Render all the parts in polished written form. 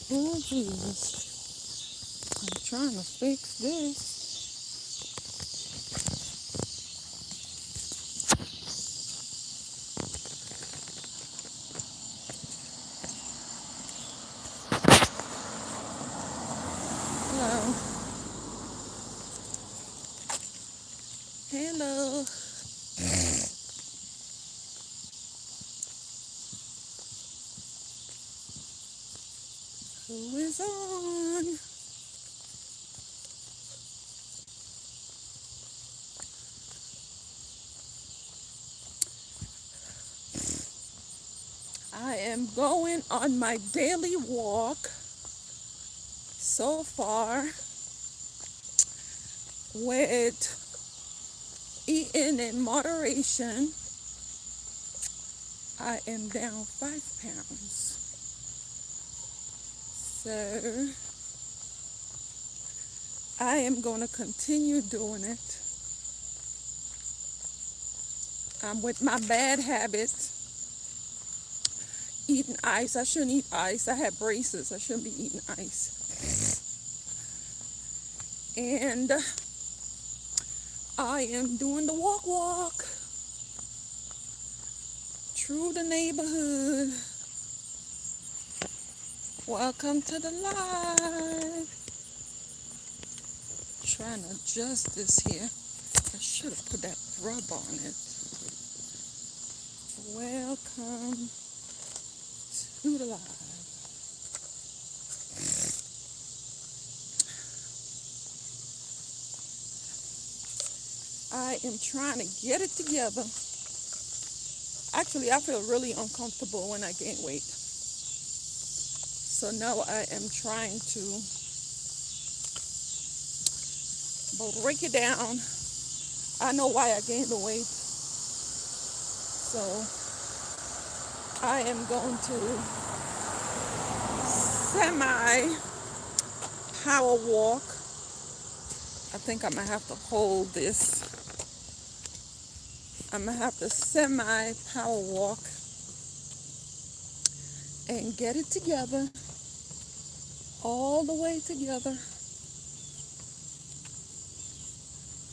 Oh, Jesus. I'm trying to fix this. Hello. Hello. Who is on? I am going on my daily walk so far with eating in moderation. I am down 5 pounds. So I am going to continue doing it. I'm with my bad habit, eating ice. I shouldn't eat ice. I have braces. I shouldn't be eating ice. And I am doing the walk through the neighborhood. Welcome to the live. Trying to adjust this here. I should have put that rub on it. Welcome to the live. I am trying to get it together. Actually, I feel really uncomfortable when I gain weight. So now I am trying to break it down. I know why I gained the weight. So I am going to semi power walk. I think I'm gonna have to hold this. I'm gonna have to semi power walk and get it together, all the way together.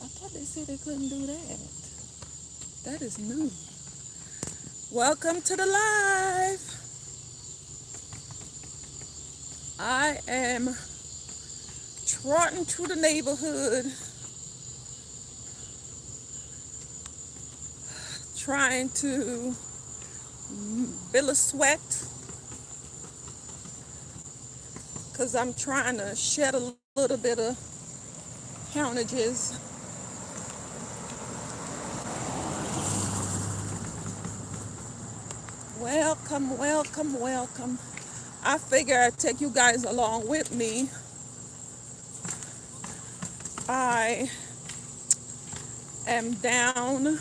I thought they said they couldn't do that. That is new. Welcome to the live. I am trotting through the neighborhood, trying to build a sweat, because I'm trying to shed a little bit of poundages. Welcome, welcome, welcome. I figure I'd take you guys along with me. I am down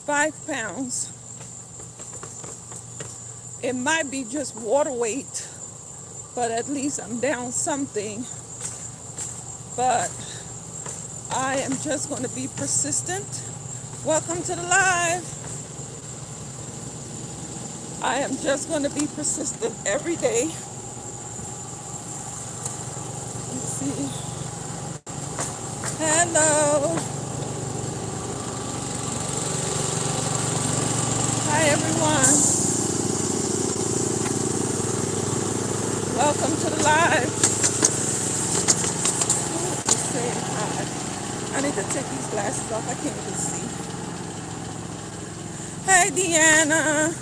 5 pounds. It might be just water weight, but at least I'm down something. But I am just going to be persistent. Welcome to the live. I am just going to be persistent every day. Let's see. Hello. Hi, everyone. Welcome to the live. Say hi. I need to take these glasses off. I can't even see. Hey, Deanna.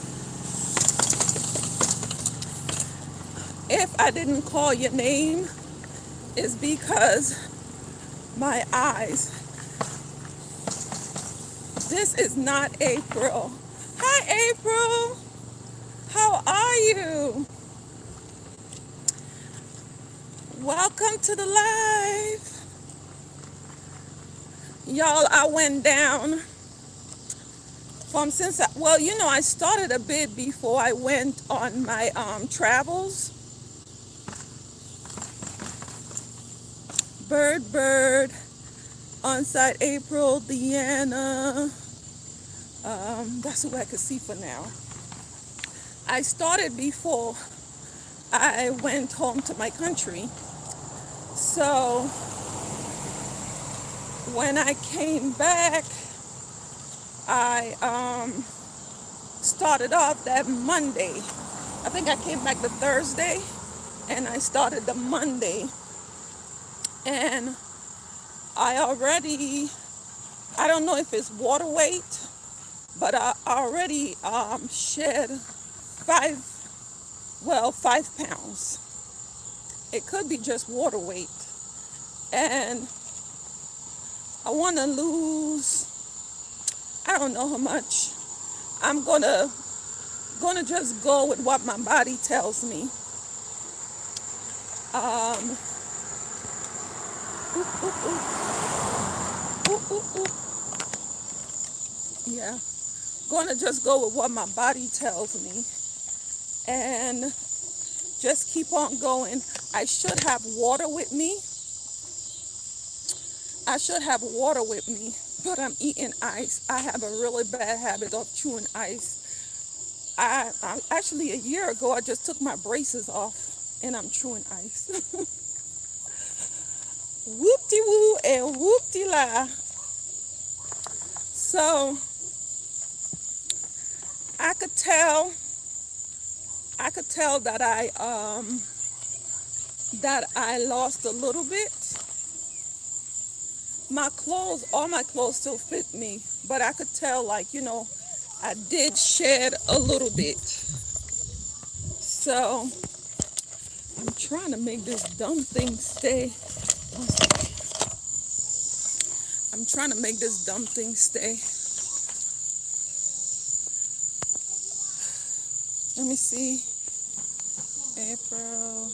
If I didn't call your name, it's because my eyes. This is not April. Hi, April. How are you? Welcome to the live. Y'all, I went down from I started a bit before I went on my travels. Bird, on-site April, Deanna. That's who I could see for now. I started before I went home to my country. So when I came back, I started off that Monday. I think I came back the Thursday and I started the Monday. And I don't know if it's water weight, but I already shed 5 pounds. It could be just water weight. And I want to lose, I don't know how much. I'm gonna just go with what my body tells me. Um, oop, oop, oop, oop, oop. Yeah, gonna just go with what my body tells me and just keep on going. I should have water with me. But I'm eating ice. I have a really bad habit of chewing ice. I actually a year ago I just took my braces off and I'm chewing ice. Whoop-de woo and whoop-de la. So I could tell that I lost a little bit. All my clothes still fit me, but I could tell, like, I did shed a little bit. So I'm trying to make this dumb thing stay. I'm trying to make this dumb thing stay. Let me see. April.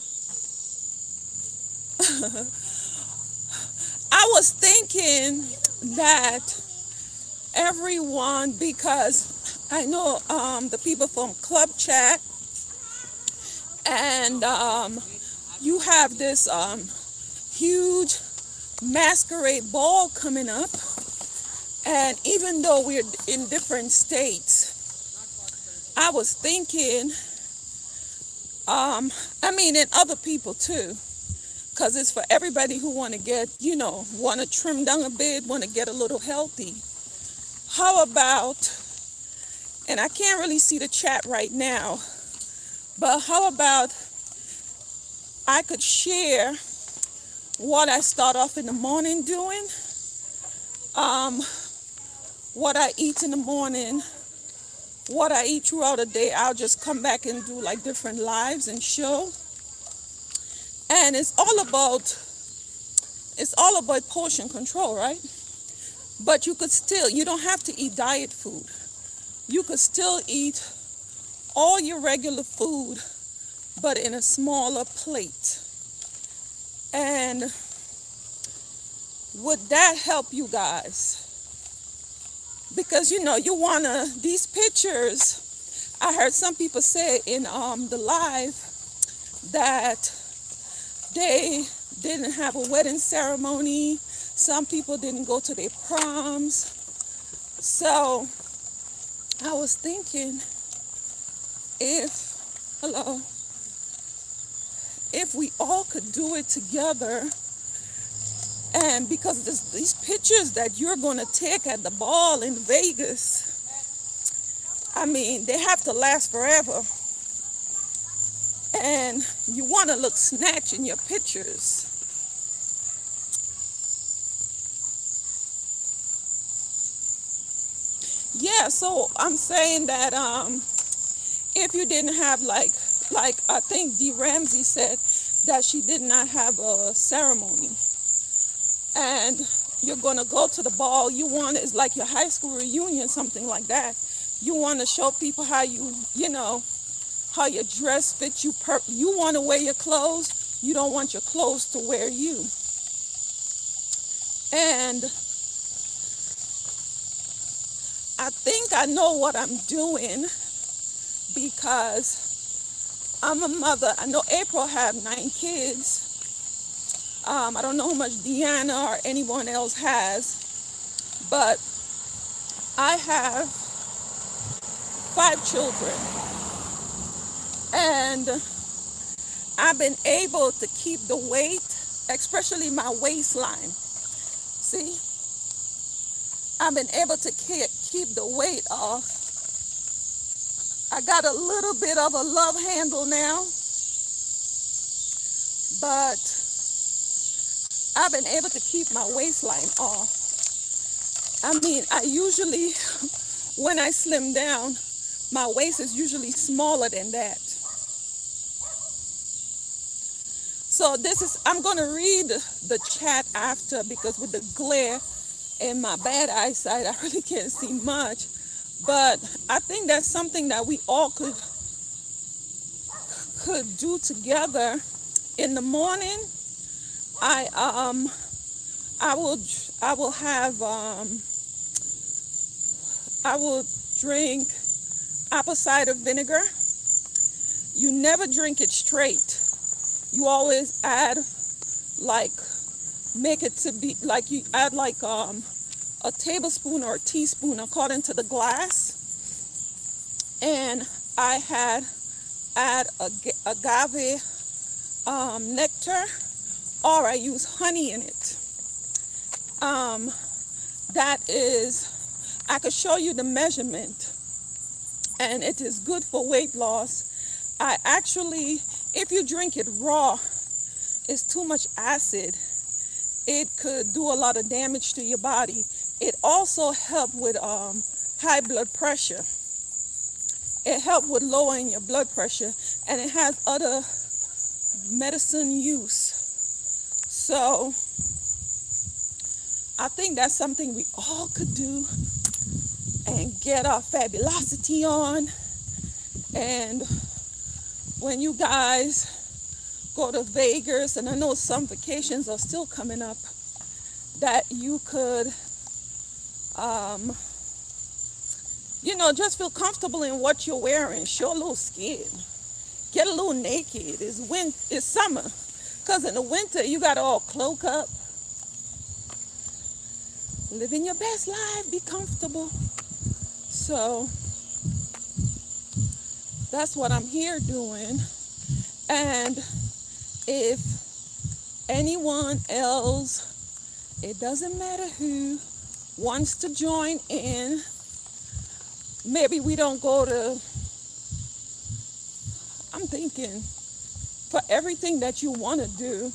I was thinking that everyone, because I know the people from Club Chat, and you have this huge masquerade ball coming up, and even though we're in different states, I was thinking, and other people too, because it's for everybody who want to get, want to trim down a bit, want to get a little healthy. How about, and I can't really see the chat right now, but how about I could share what I start off in the morning doing, what I eat in the morning, what I eat throughout the day. I'll just come back and do like different lives and show. And it's all about portion control, right? But you don't have to eat diet food. You could still eat all your regular food, but in a smaller plate. And would that help you guys? Because these pictures, I heard some people say in the live that they didn't have a wedding ceremony. Some people didn't go to their proms. So I was thinking, if we all could do it together, and because these pictures that you're going to take at the ball in Vegas, they have to last forever. And you want to look snatched in your pictures. Yeah, so I'm saying that if you didn't have like I think Dee Ramsey said that she did not have a ceremony, and you're gonna go to the ball, it's like your high school reunion, something like that. You want to show people how how your dress fits you. You want to wear your clothes. You don't want your clothes to wear you. And I think I know what I'm doing because I'm a mother. I know April had 9 kids. I don't know how much Deanna or anyone else has, but I have 5 children. And I've been able to keep the weight, especially my waistline. See, I've been able to keep the weight off. I got a little bit of a love handle now, but I've been able to keep my waistline off. I mean, I usually, when I slim down, my waist is usually smaller than that. So I'm going to read the chat after, because with the glare and my bad eyesight, I really can't see much. But I think that's something that we all could do together. In the morning, I will drink apple cider vinegar. You never drink it straight. You always add, like, make it to be like you add like a tablespoon or a teaspoon according to the glass. And I had add agave nectar, or I use honey in it. That is, I could show you the measurement, and it is good for weight loss. I actually, if you drink it raw, it's too much acid. It could do a lot of damage to your body. It also helps with high blood pressure. It helps with lowering your blood pressure, and it has other medicine use. So I think that's something we all could do and get our fabulosity on. And when you guys go to Vegas, and I know some vacations are still coming up, that you could, just feel comfortable in what you're wearing. Show a little skin. Get a little naked. It's summer. Because in the winter, you got to all cloak up. Living your best life. Be comfortable. So that's what I'm here doing. And if anyone else, it doesn't matter who, wants to join in, maybe we don't go to, I'm thinking, for everything that you want to do,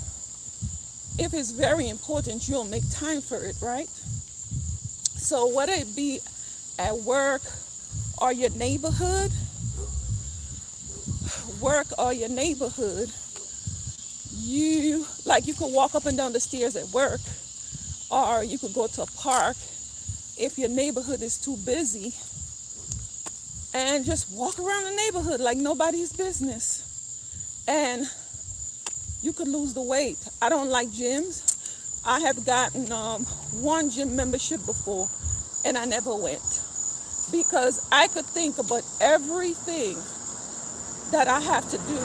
if it's very important, you'll make time for it, right? So whether it be at work or your neighborhood, you could walk up and down the stairs at work, or you could go to a park if your neighborhood is too busy, and just walk around the neighborhood like nobody's business. And you could lose the weight. I don't like gyms. I have gotten one gym membership before, and I never went, because I could think about everything that I have to do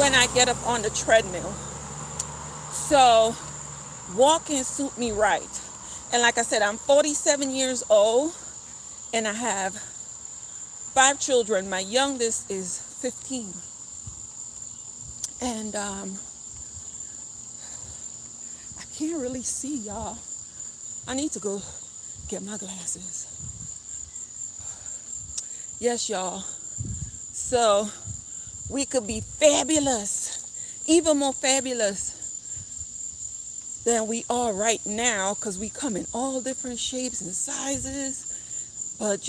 when I get up on the treadmill. So walking suit me right. And like I said, I'm 47 years old, and I have 5 children. My youngest is 15. And I can't really see, y'all. I need to go get my glasses. Yes, y'all. So we could be fabulous, even more fabulous than we are right now, because we come in all different shapes and sizes. But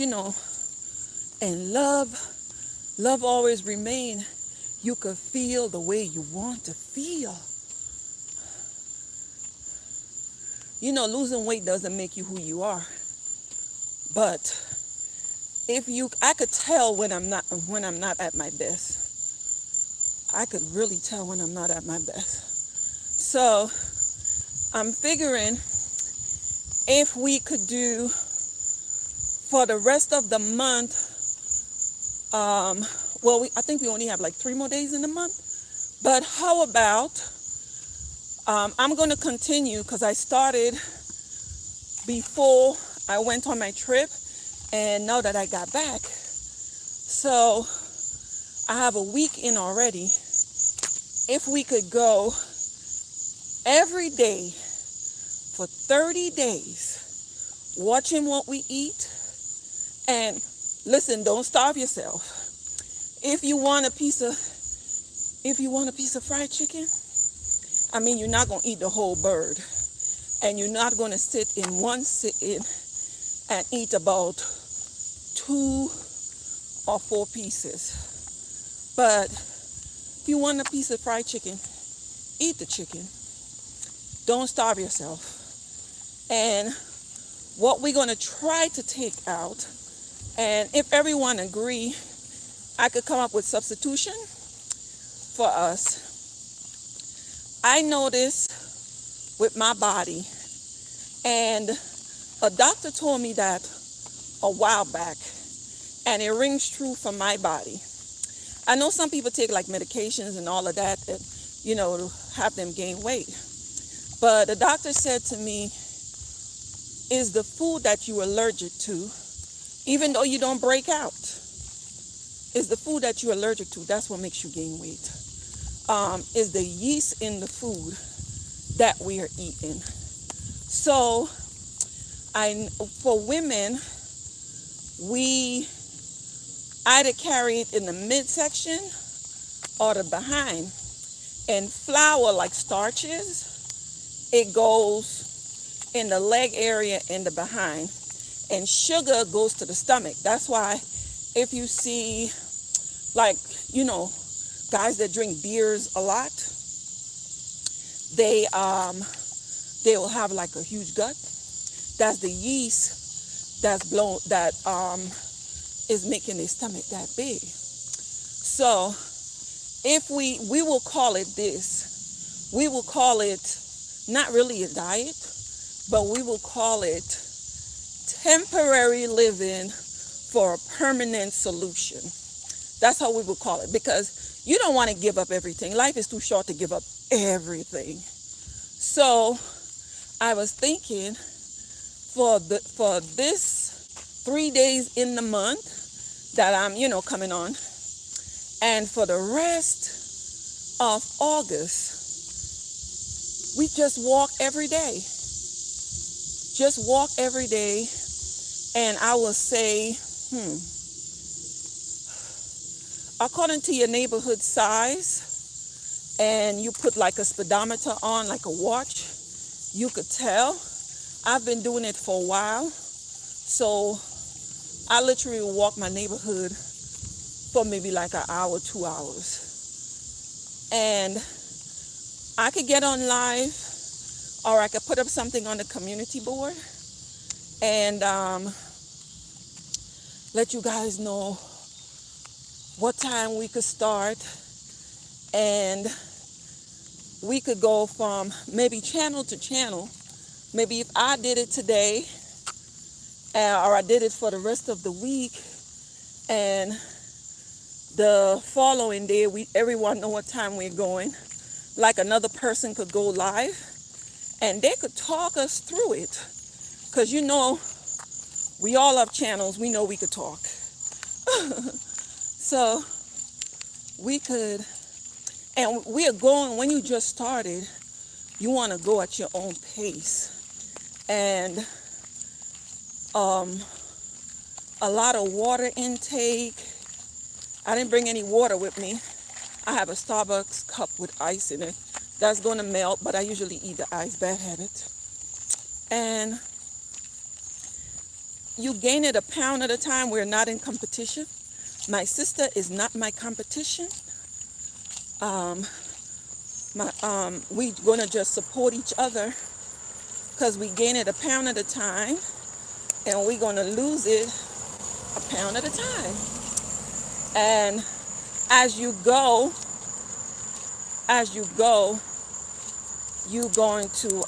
and love always remain. You could feel the way you want to feel. Losing weight doesn't make you who you are. But I could tell when I'm not at my best. I could really tell when I'm not at my best. So I'm figuring if we could do for the rest of the month, I think we only have like 3 more days in the month. But how about, I'm going to continue, because I started before I went on my trip, and now that I got back. So I have a week in already. If we could go every day for 30 days, watching what we eat, and listen, don't starve yourself. If you want a piece of fried chicken, I mean, you're not going to eat the whole bird. And you're not going to sit in one sit-in and eat about 2 or 4 pieces. But if you want a piece of fried chicken, eat the chicken. Don't starve yourself. And what we're going to try to take out, and if everyone agree, I could come up with substitution for us. I notice with my body, and a doctor told me that a while back, and it rings true for my body. I know some people take like medications and all of that, to have them gain weight. But the doctor said to me, is the food that you're allergic to, even though you don't break out, is the food that you're allergic to, that's what makes you gain weight. Is the yeast in the food that we are eating. So for women, we either carry it in the midsection or the behind. And flour, like starches, it goes in the leg area and the behind. And sugar goes to the stomach. That's why if you see, guys that drink beers a lot, they will have like a huge gut. That's the yeast that is making their stomach that big. So if we will call it this, we will call it not really a diet, but we will call it temporary living for a permanent solution. That's how we will call it, because you don't want to give up everything. Life is too short to give up everything. So I was thinking for this 3 days in the month that I'm, coming on, and for the rest of August, we just walk every day. Just walk every day. And I will say, according to your neighborhood size, and you put like a speedometer on, like a watch, you could tell. I've been doing it for a while. So I literally walk my neighborhood for maybe like an hour, 2 hours. And I could get on live, or I could put up something on the community board and let you guys know what time we could start. And we could go from maybe channel to channel. Maybe if I did it today, or I did it for the rest of the week, and the following day, everyone know what time we're going. Like another person could go live, and they could talk us through it. Because we all have channels. We know we could talk. So we could, and we are going, when you just started, you want to go at your own pace. And a lot of water intake. I didn't bring any water with me. I have a Starbucks cup with ice in it. That's going to melt, but I usually eat the ice, bad habit. And you gain it a pound at a time. We're not in competition. My sister is not my competition. We're going to just support each other, because we gain it a pound at a time, and we're going to lose it a pound at a time. And as you go, you're going to,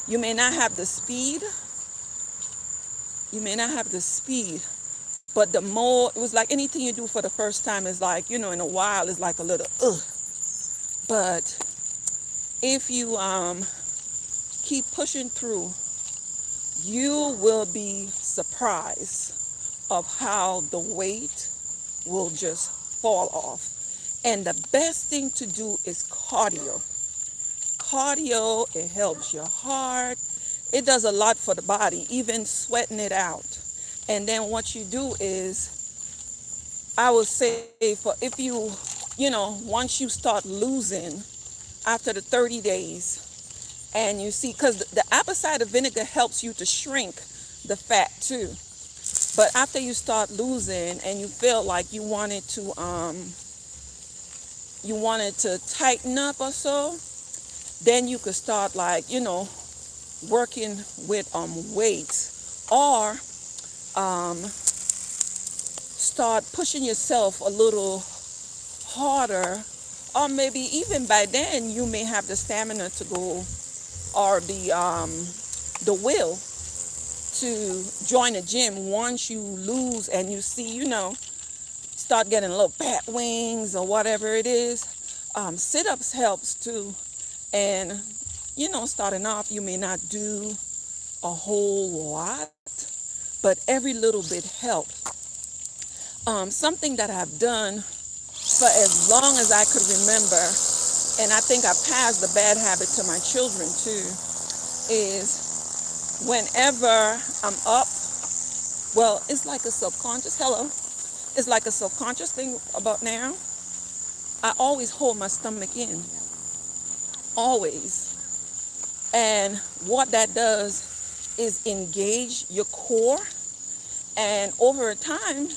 you may not have the speed. But the more, it was like anything you do for the first time is like, in a while, it's like a little, ugh. But if you keep pushing through, you will be surprised of how the weight will just fall off. And the best thing to do is cardio. Cardio, it helps your heart. It does a lot for the body, even sweating it out. And then what you do is, I would say, for if once you start losing after the 30 days, and you see, because the apple cider vinegar helps you to shrink the fat too. But after you start losing and you feel like you wanted to tighten up or so, then you could start working with weights, or start pushing yourself a little harder, or maybe even by then you may have the stamina to go, or the will to join a gym once you lose and you see, start getting little bat wings or whatever it is. Sit-ups helps too. And, starting off, you may not do a whole lot, but every little bit helps. Something that I've done for as long as I could remember, and I think I passed the bad habit to my children too, is whenever I'm up, well, it's like a subconscious, it's like a subconscious thing about now. I always hold my stomach in, always. And what that does is engage your core. And over time,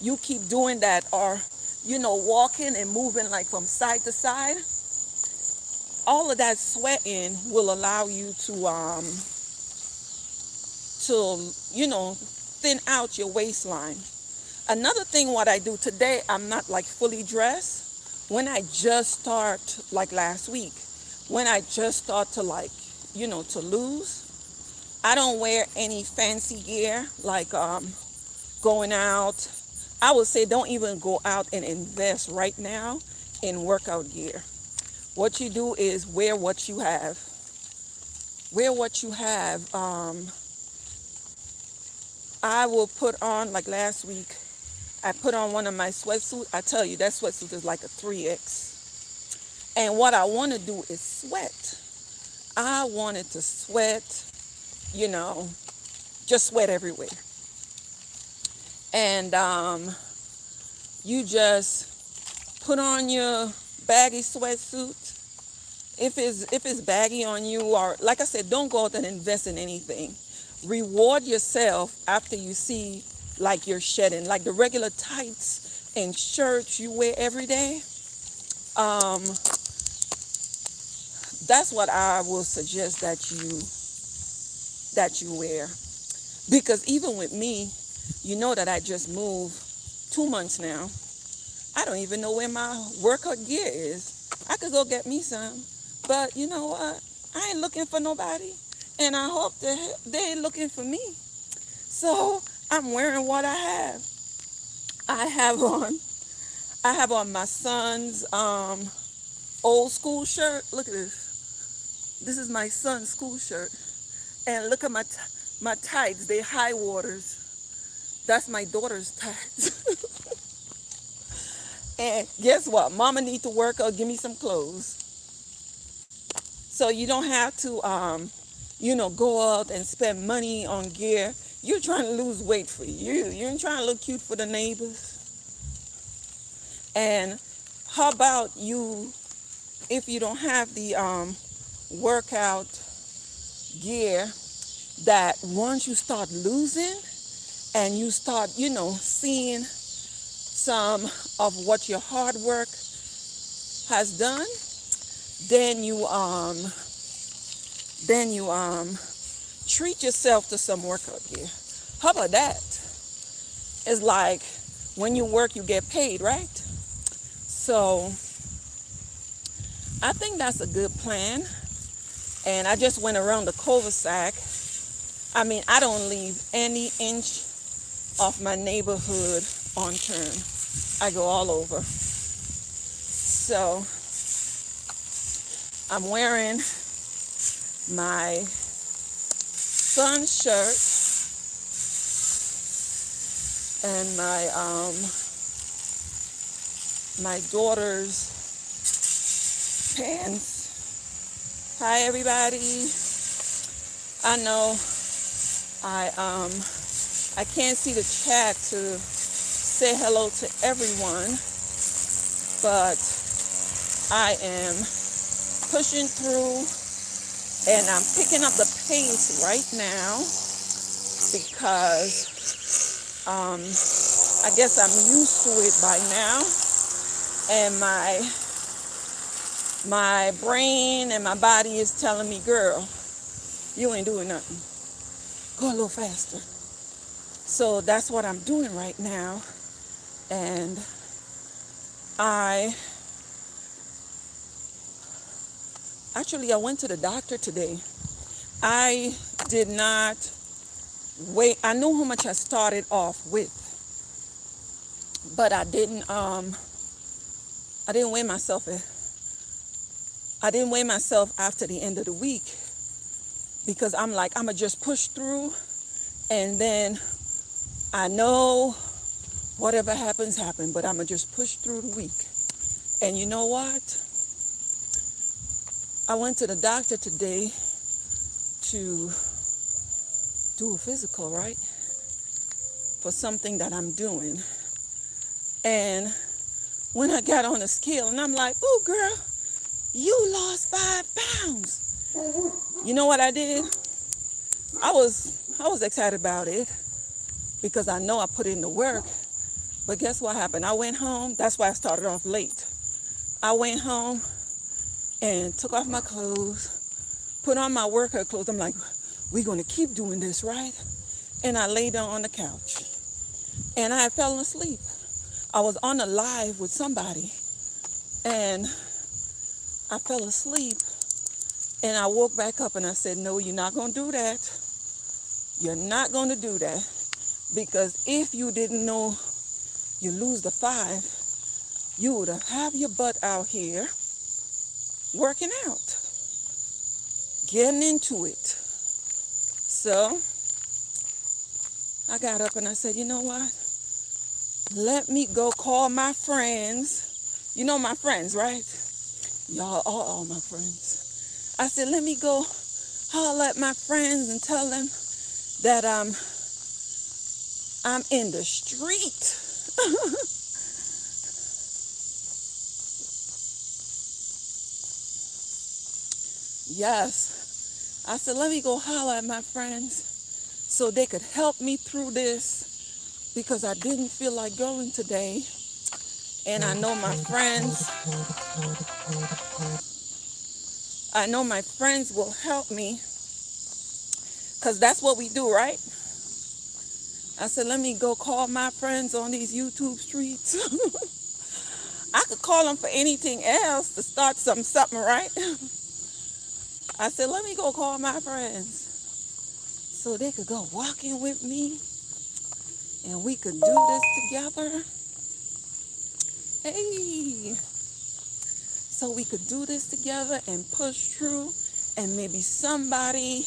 you keep doing that, or, walking and moving like from side to side. All of that sweating will allow you to thin out your waistline. Another thing, what I do today, I'm not like fully dressed. When I just start, like last week, when I just start to to lose, I don't wear any fancy gear, like going out. I would say don't even go out and invest right now in workout gear. What you do is wear what you have. Wear what you have. I will put on, like last week, I put on one of my sweatsuits. I tell you, that sweatsuit is like a 3X. And what I want to do is sweat. I wanted to sweat, just sweat everywhere. And you just put on your baggy sweatsuit. If it's baggy on you, or like I said, don't go out and invest in anything. Reward yourself after you see like you're shedding, like the regular tights and shirts you wear every day. That's what I will suggest that you wear. Because even with me, that I just moved 2 months now. I don't even know where my workout gear is. I could go get me some. But you know what? I ain't looking for nobody. And I hope that they ain't looking for me. So I'm wearing what I have. I have on my son's old school shirt. Look at this. This is my son's school shirt. And look at my tights. They high waters. That's my daughter's tights. And guess what? Mama need to work or give me some clothes. So you don't have to, go out and spend money on gear. You're trying to lose weight for you. You ain't trying to look cute for the neighbors. And how about you, if you don't have the workout gear, that once you start losing and you start, seeing some of what your hard work has done, then you treat yourself to some workout gear. How about that? It's like when you work, you get paid, right? So I think that's a good plan. And I just went around the cul-de-sac. I mean, I don't leave any inch of my neighborhood unturned. I go all over. So I'm wearing my son's shirt and my my daughter's pants. Hi everybody. I know I can't see the chat to say hello to everyone, but I am pushing through and I'm picking up the pace right now because I guess I'm used to it by now, and my brain and my body is telling me, girl, you ain't doing nothing. Go a little faster. So that's what I'm doing right now. And I went to the doctor today. I did not wait. I knew how much I started off with, but I didn't weigh myself. I didn't weigh myself after the end of the week because I'm like, I'm gonna just push through, and then I know whatever happens, but I'm gonna just push through the week. And you know what? I went to the doctor today to do a physical, right? For something that I'm doing. And when I got on the scale, and I'm like, oh girl, you lost 5 pounds. You know what I did? I was excited about it because I know I put in the work. But guess what happened? I went home. That's why I started off late. I went home and took off my clothes, put on my workout clothes. I'm like, we're going to keep doing this, right? And I lay down on the couch. And I had fallen asleep. I was on a live with somebody. And I fell asleep. And I woke back up and I said, no, you're not going to do that. You're not going to do that. Because if you didn't know you lose the 5, you would have your butt out here working out, getting into it. So I got up and I said, you know what? Let me go call my friends. You know my friends, right? Y'all are all my friends. I said, let me go holler at my friends and tell them that I'm in the street. Yes. I said, let me go holler at my friends so they could help me through this because I didn't feel like going today. And I know my friends will help me because that's what we do, right? I said, let me go call my friends on these YouTube streets. I could call them for anything else to start something, right? I said, let me go call my friends so they could go walking with me and we could do this together. Hey, so we could do this together and push through, and maybe somebody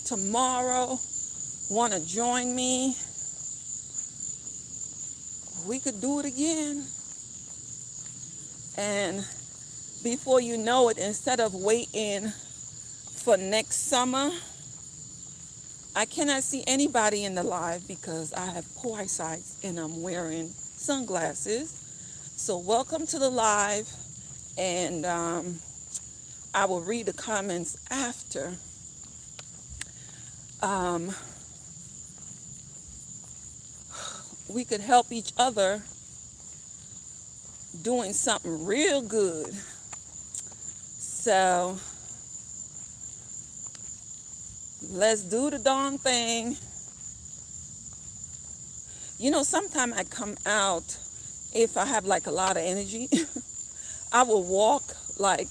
tomorrow want to join me. We could do it again. And before you know it, instead of waiting for next summer, I cannot see anybody in the live because I have poor eyesight and I'm wearing sunglasses. So welcome to the live, and I will read the comments after. We could help each other doing something real good. So let's do the darn thing. You know, sometimes I come out, if I have like a lot of energy, I will walk like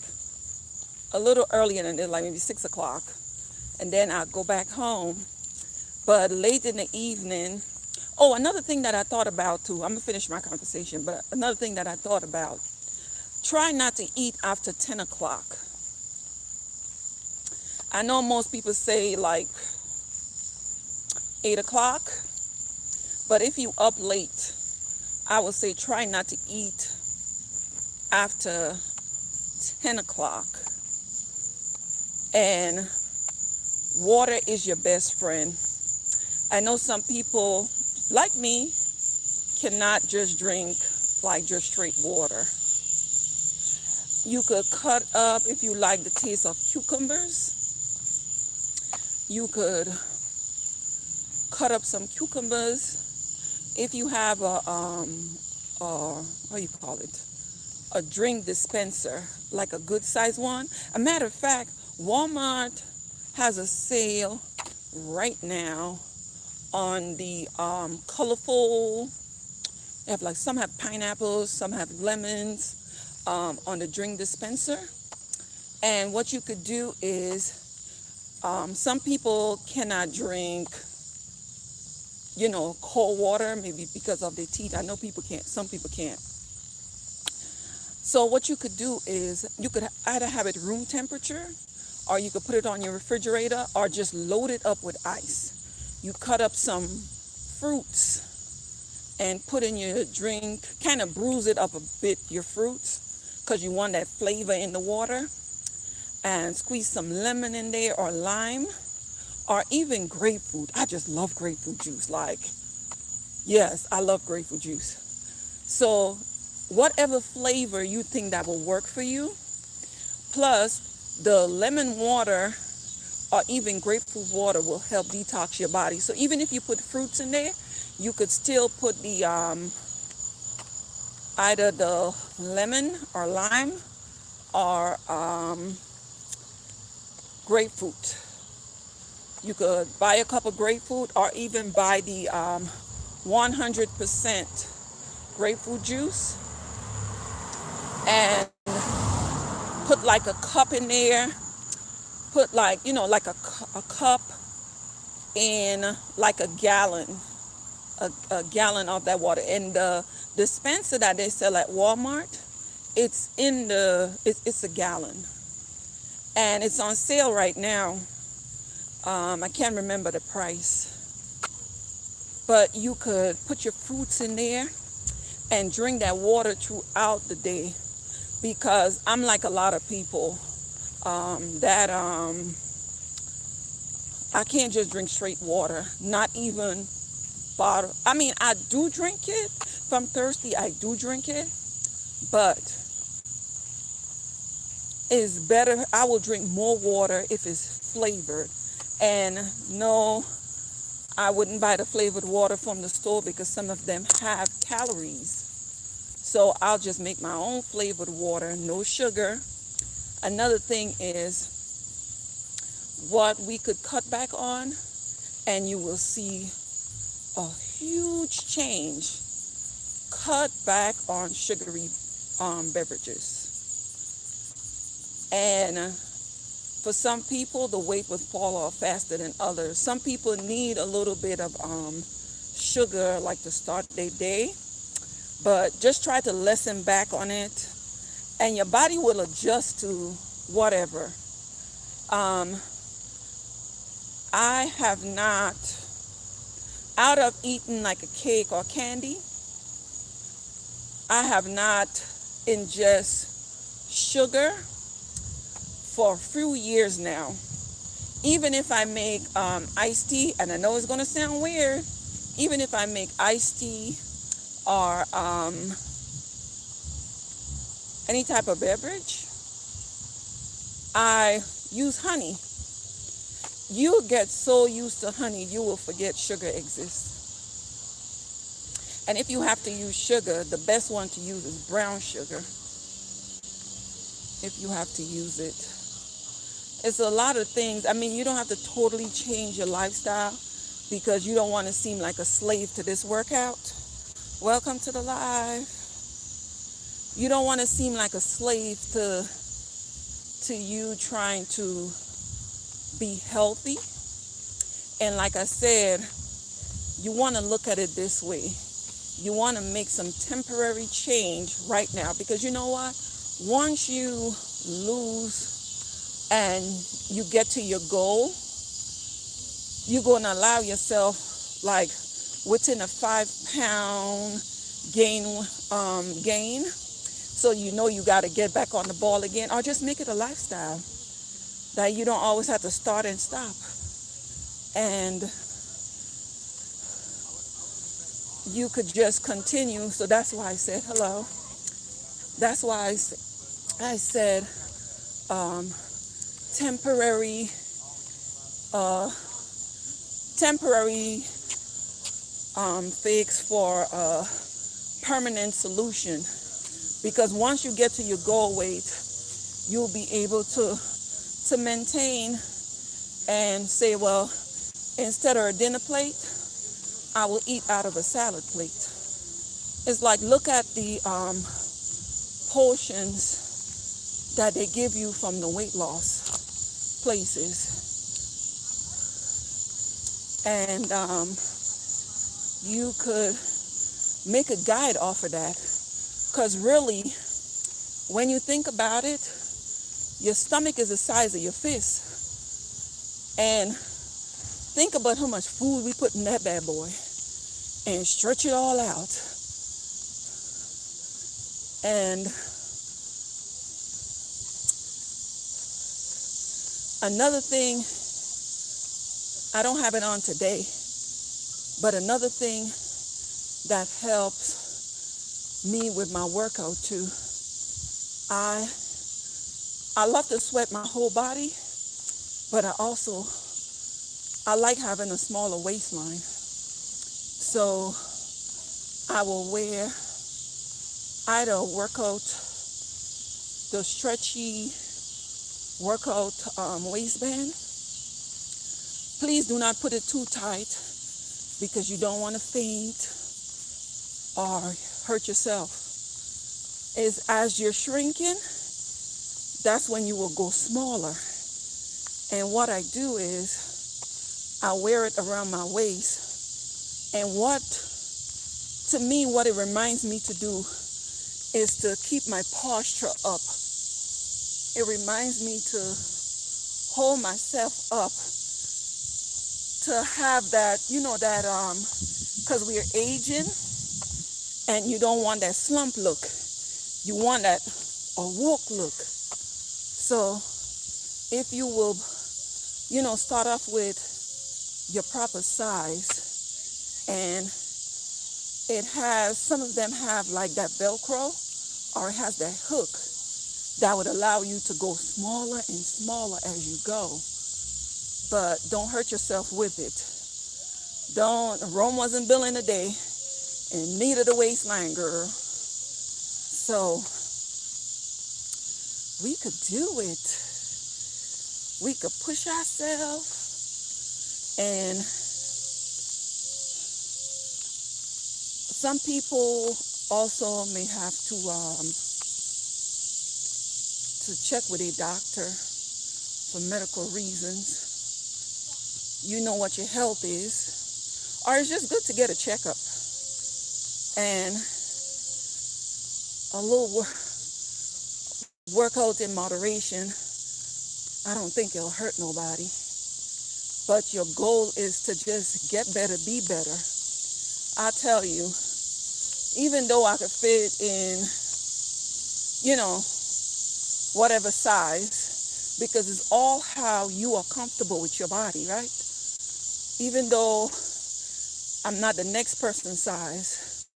a little earlier than this, like maybe 6 o'clock, and then I'll go back home. But late in the evening, oh, another thing that I thought about too, I'm gonna finish my conversation, but another thing that I thought about, try not to eat after 10 o'clock. I know most people say like 8 o'clock, but if you up late, I would say try not to eat after 10 o'clock. And water is your best friend. I know some people, like me, cannot just drink like just straight water. You could cut up, if you like the taste of cucumbers, you could cut up some cucumbers. If you have what do you call it? A drink dispenser, like a good size one. A matter of fact, Walmart has a sale right now on the colorful. They have like some have pineapples, some have lemons on the drink dispenser. And what you could do is, some people cannot drink, cold water, maybe because of their teeth. I know people can't. Some people can't. So what you could do is you could either have it room temperature, or you could put it on your refrigerator, or just load it up with ice. You cut up some fruits and put in your drink, kind of bruise it up a bit, your fruits, because you want that flavor in the water, and squeeze some lemon in there, or lime, or even grapefruit. I just love grapefruit juice. Yes, I love grapefruit juice. So whatever flavor you think that will work for you, plus the lemon water or even grapefruit water will help detox your body. So even if you put fruits in there, you could still put the either the lemon or lime or grapefruit. You could buy a cup of grapefruit, or even buy the 100% grapefruit juice, and put like a cup in there. Put like a cup in like a gallon of that water. And the dispenser that they sell at Walmart, it's a gallon, and it's on sale right now. I can't remember the price, but you could put your fruits in there and drink that water throughout the day. Because I'm like a lot of people that I can't just drink straight water, not even bottle. I mean, I do drink it. If I'm thirsty, I do drink it, but it's better. I will drink more water if it's flavored. And no, I wouldn't buy the flavored water from the store because some of them have calories. So I'll just make my own flavored water, no sugar. Another thing is what we could cut back on, and you will see a huge change. Cut back on sugary beverages. And for some people, the weight would fall off faster than others. Some people need a little bit of sugar, like to start their day. But just try to lessen back on it, and your body will adjust to whatever. I have not, out of eating like a cake or candy, I have not ingest sugar for a few years now. Even if I make iced tea, and I know it's going to sound weird, even if I make iced tea or any type of beverage, I use honey. You get so used to honey, you will forget sugar exists. And if you have to use sugar, the best one to use is brown sugar. If you have to use it. It's a lot of things. I mean, you don't have to totally change your lifestyle because you don't want to seem like a slave to this workout. Welcome to the live. You don't want to seem like a slave to you trying to be healthy. And like I said, you want to look at it this way. You want to make some temporary change right now, because you know what? Once you lose and you get to your goal, you're going to allow yourself, like within a 5-pound gain. So you know you got to get back on the ball again, or just make it a lifestyle that you don't always have to start and stop. And you could just continue. So that's why I said hello. That's why I said um, temporary, uh, temporary fix for a permanent solution. Because once you get to your goal weight, you'll be able to maintain and say, well, instead of a dinner plate, I will eat out of a salad plate. It's like, look at the portions that they give you from the weight loss places. And you could make a guide off of that. Because really, when you think about it, your stomach is the size of your fist. And think about how much food we put in that bad boy and stretch it all out. And another thing, I don't have it on today, but another thing that helps me with my workout too, I love to sweat my whole body, but I like having a smaller waistline. So I will wear either a workout, the stretchy workout waistband. Please do not put it too tight because you don't want to faint or hurt yourself. Is as you're shrinking, that's when you will go smaller. And what I do is I wear it around my waist. And what it reminds me to do is to keep my posture up. It reminds me to hold myself up, to have that, because we're aging and you don't want that slump look. You want that awoke look. So if you will, start off with your proper size, and some of them have like that Velcro, or it has that hook that would allow you to go smaller and smaller as you go. But don't hurt yourself with it. Rome wasn't built in a day, and neither the waistline, girl. So we could do it. We could push ourselves. And some people also may have to check with a doctor for medical reasons. You know what your health is. Or it's just good to get a checkup. And a little workout in moderation, I don't think it'll hurt nobody. But your goal is to just get better, be better. I tell you, even though I could fit in, whatever size, because it's all how you are comfortable with your body, right? Even though I'm not the next person's size,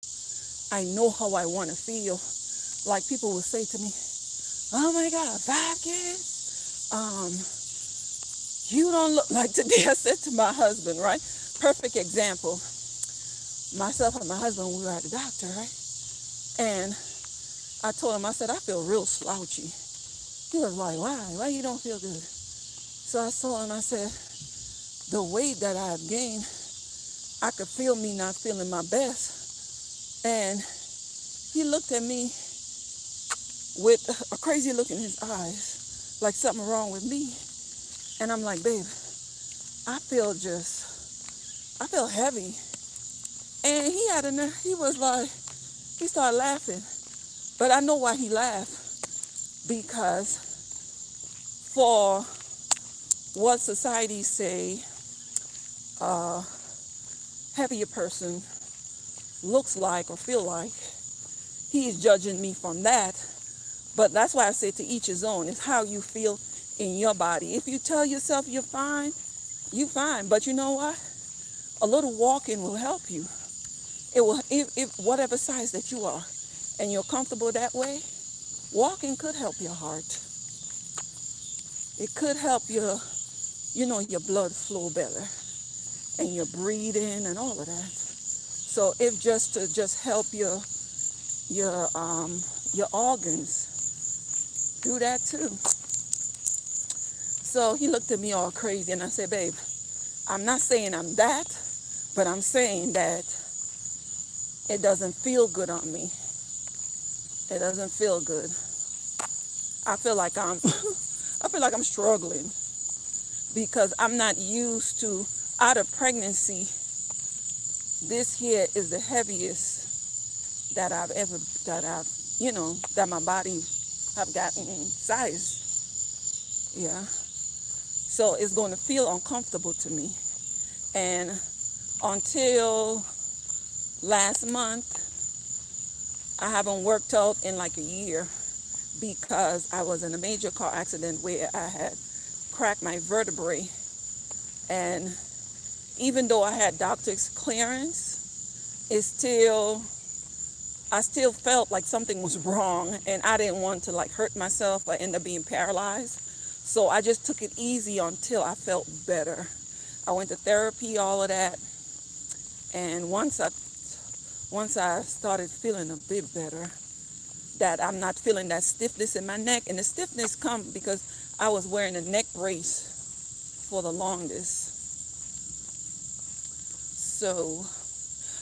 I know how I want to feel. Like people will say to me, oh my God, 5 kids? You don't look like today. I said to my husband, right? Perfect example. Myself and my husband, we were at the doctor, right? And I told him, I said, I feel real slouchy. He was like, why? Why you don't feel good? So I told him, I said, the weight that I've gained, I could feel me not feeling my best. And he looked at me with a crazy look in his eyes, like something wrong with me. And I'm like, babe, I feel heavy. And he was like, he started laughing. But I know why he laughed. Because for what society say, heavier person looks like or feel like. He's judging me from that. But that's why I say to each his own. It's how you feel in your body. If you tell yourself you're fine, you're fine. But you know what? A little walking will help you. It will, if whatever size that you are, and you're comfortable that way, walking could help your heart. It could help your, your blood flow better, and your breathing and all of that. So if just to help your organs, do that too. So he looked at me all crazy, and I said, babe, I'm not saying I'm that, but I'm saying that it doesn't feel good on me. It doesn't feel good. I feel like I'm struggling because I'm not used to, out of pregnancy, this here is the heaviest that my body have gotten size. Yeah. So it's going to feel uncomfortable to me. And until last month, I haven't worked out in like a year because I was in a major car accident where I had cracked my vertebrae. And even though I had doctor's clearance, I still felt like something was wrong, and I didn't want to like hurt myself or end up being paralyzed. So I just took it easy until I felt better. I went to therapy, all of that. And once I started feeling a bit better, that I'm not feeling that stiffness in my neck. And the stiffness comes because I was wearing a neck brace for the longest. So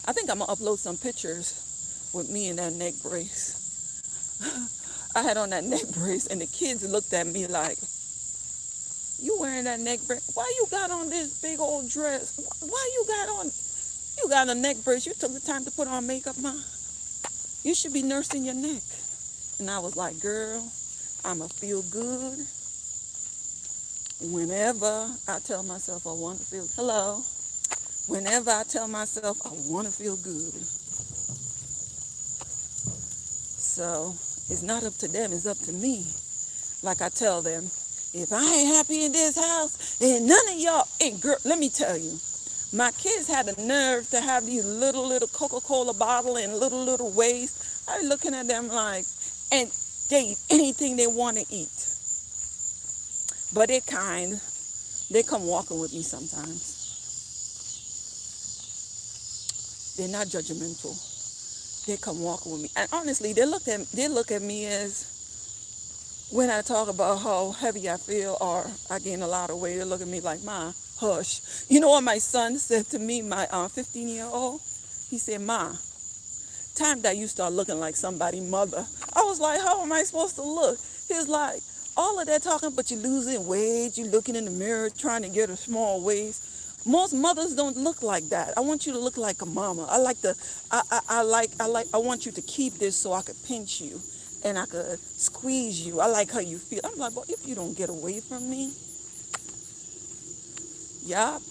I think I'm going to upload some pictures with me in that neck brace. I had on that neck brace, and the kids looked at me like, you wearing that neck brace? Why you got on this big old dress? Why you got a neck brace? You took the time to put on makeup, Ma. You should be nursing your neck. And I was like, girl, I'ma feel good whenever I tell myself I want to feel, whenever I tell myself I want to feel good. So it's not up to them, it's up to me. Like I tell them, if I ain't happy in this house, then none of y'all, girl, let me tell you, my kids had the nerve to have these little Coca-Cola bottle and little ways. I was looking at them like, and they eat anything they want to eat. But they're kind. They come walking with me sometimes. They're not judgmental. They come walking with me. And honestly, they look at me as, when I talk about how heavy I feel or I gain a lot of weight, they look at me like, Ma, hush. You know what my son said to me, my 15-year-old? He said, Ma, time that you start looking like somebody's mother. I was like, how am I supposed to look? He's like, all of that talking, but you're losing weight, you're looking in the mirror trying to get a small waist. Most mothers don't look like that. I want you to look like a mama. I want you to keep this so I could pinch you and I could squeeze you. I like how you feel. I'm like, well, if you don't get away from me, yup.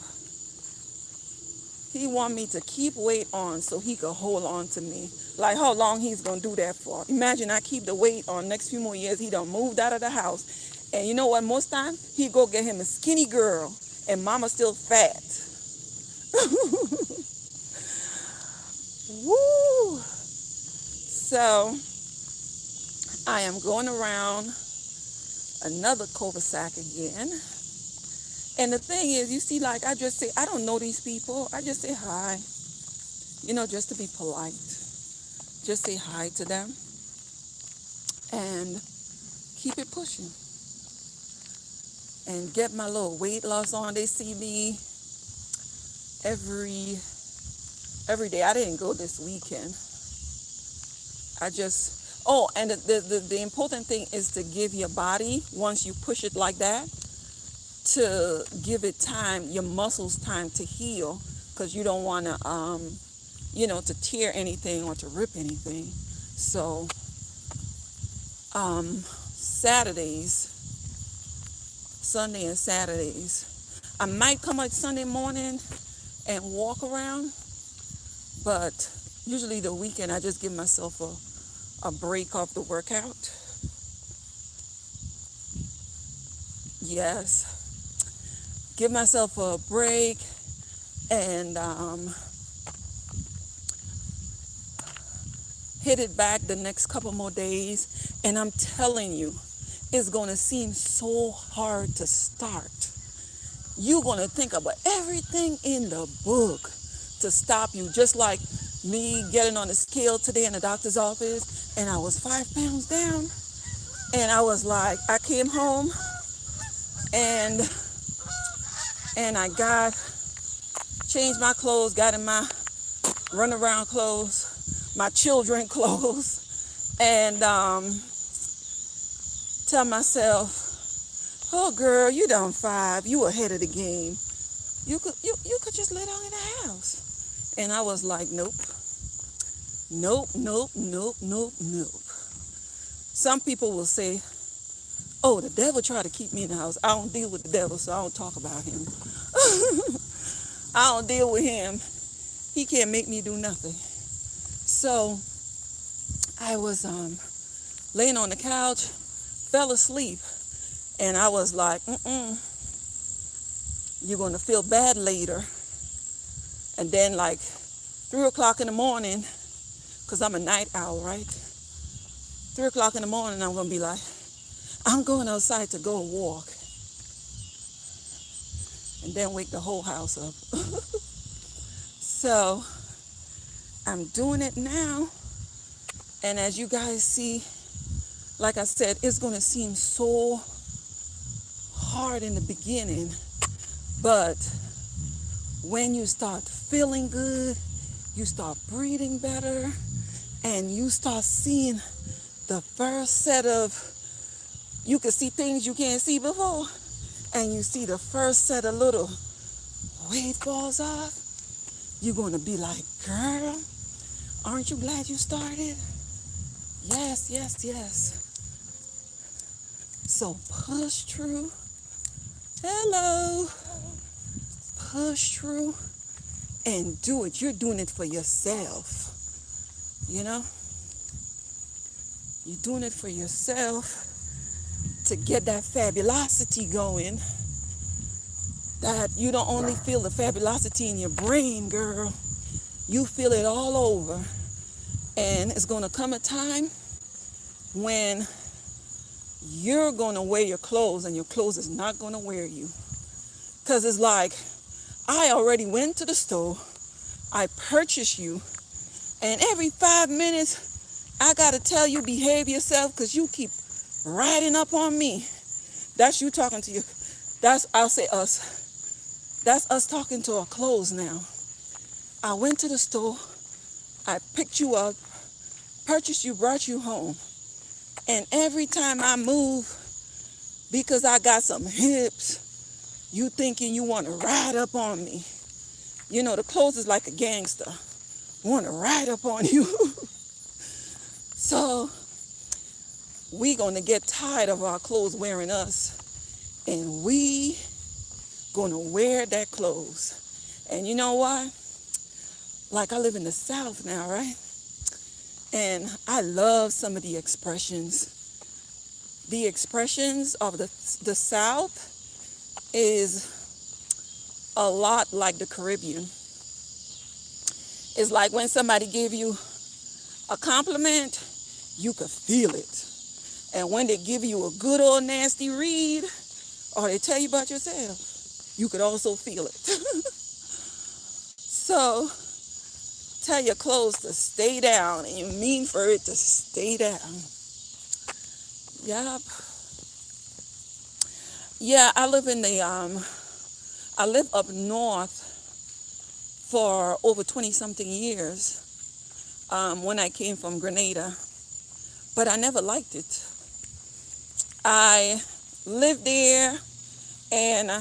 He want me to keep weight on so he could hold on to me. Like how long he's going to do that for? Imagine I keep the weight on, next few more years, he done moved out of the house. And you know what, most time, he go get him a skinny girl and mama's still fat. Woo! So, I am going around another cul-de-sac again. And the thing is, you see, like I just say, I don't know these people. I just say hi, just to be polite. Just say hi to them and keep it pushing. And get my little weight loss on. They see me every day. I didn't go this weekend. And the important thing is to give your body, once you push it like that, to give it time, your muscles time to heal, because you don't want to, to tear anything or to rip anything. So, Sunday and Saturdays, I might come out Sunday morning and walk around, but Usually the weekend, I just give myself a break off the workout. Yes. Give myself a break and hit it back the next couple more days. And I'm telling you, it's going to seem so hard to start. You're going to think about everything in the book to stop you. Just like me getting on the scale today in the doctor's office, and I was 5 pounds down. And I was like, I came home and I changed my clothes, got in my runaround clothes, my children clothes, and tell myself, oh girl, you done 5, you ahead of the game. You could just lay down in the house. And I was like, nope. Some people will say, oh, the devil tried to keep me in the house. I don't deal with the devil, so I don't talk about him. I don't deal with him. He can't make me do nothing. So I was laying on the couch, fell asleep, and I was like, you're going to feel bad later. And then like 3 o'clock in the morning, because I'm a night owl, right? 3 o'clock in the morning, I'm going to be like, I'm going outside to go walk. And then wake the whole house up. So I'm doing it now. And as you guys see, like I said, it's going to seem so hard in the beginning. But when you start feeling good, you start breathing better, and you start seeing the first set of, you can see things you can't see before, and you see the first set of little weight falls off, you're going to be like, girl, aren't you glad you started? Yes. So push through. Hello. Push through and do it. You're doing it for yourself. You know? You're doing it for yourself to get that fabulosity going. That you don't only feel the fabulosity in your brain, girl. You feel it all over. And it's going to come a time when you're going to wear your clothes and your clothes is not going to wear you. Because it's like, I already went to the store, I purchased you, and every 5 minutes, I got to tell you, behave yourself, because you keep riding up on me. That's you talking to you. I'll say us. That's us talking to our clothes now. I went to the store, I picked you up, purchased you, brought you home. And every time I move, because I got some hips, you thinking you want to ride up on me. You know, the clothes is like a gangster. Want to ride up on you. So we going to get tired of our clothes wearing us. And we going to wear that clothes. And you know why? Like I live in the South now, right? And I love some of the expressions. The expressions of the South is a lot like the Caribbean. It's like when somebody give you a compliment, you could feel it. And when they give you a good old nasty read, or they tell you about yourself, you could also feel it. So tell your clothes to stay down, and you mean for it to stay down. Yup. Yeah, I live up north for over 20-something years when I came from Grenada. But I never liked it. I lived there, and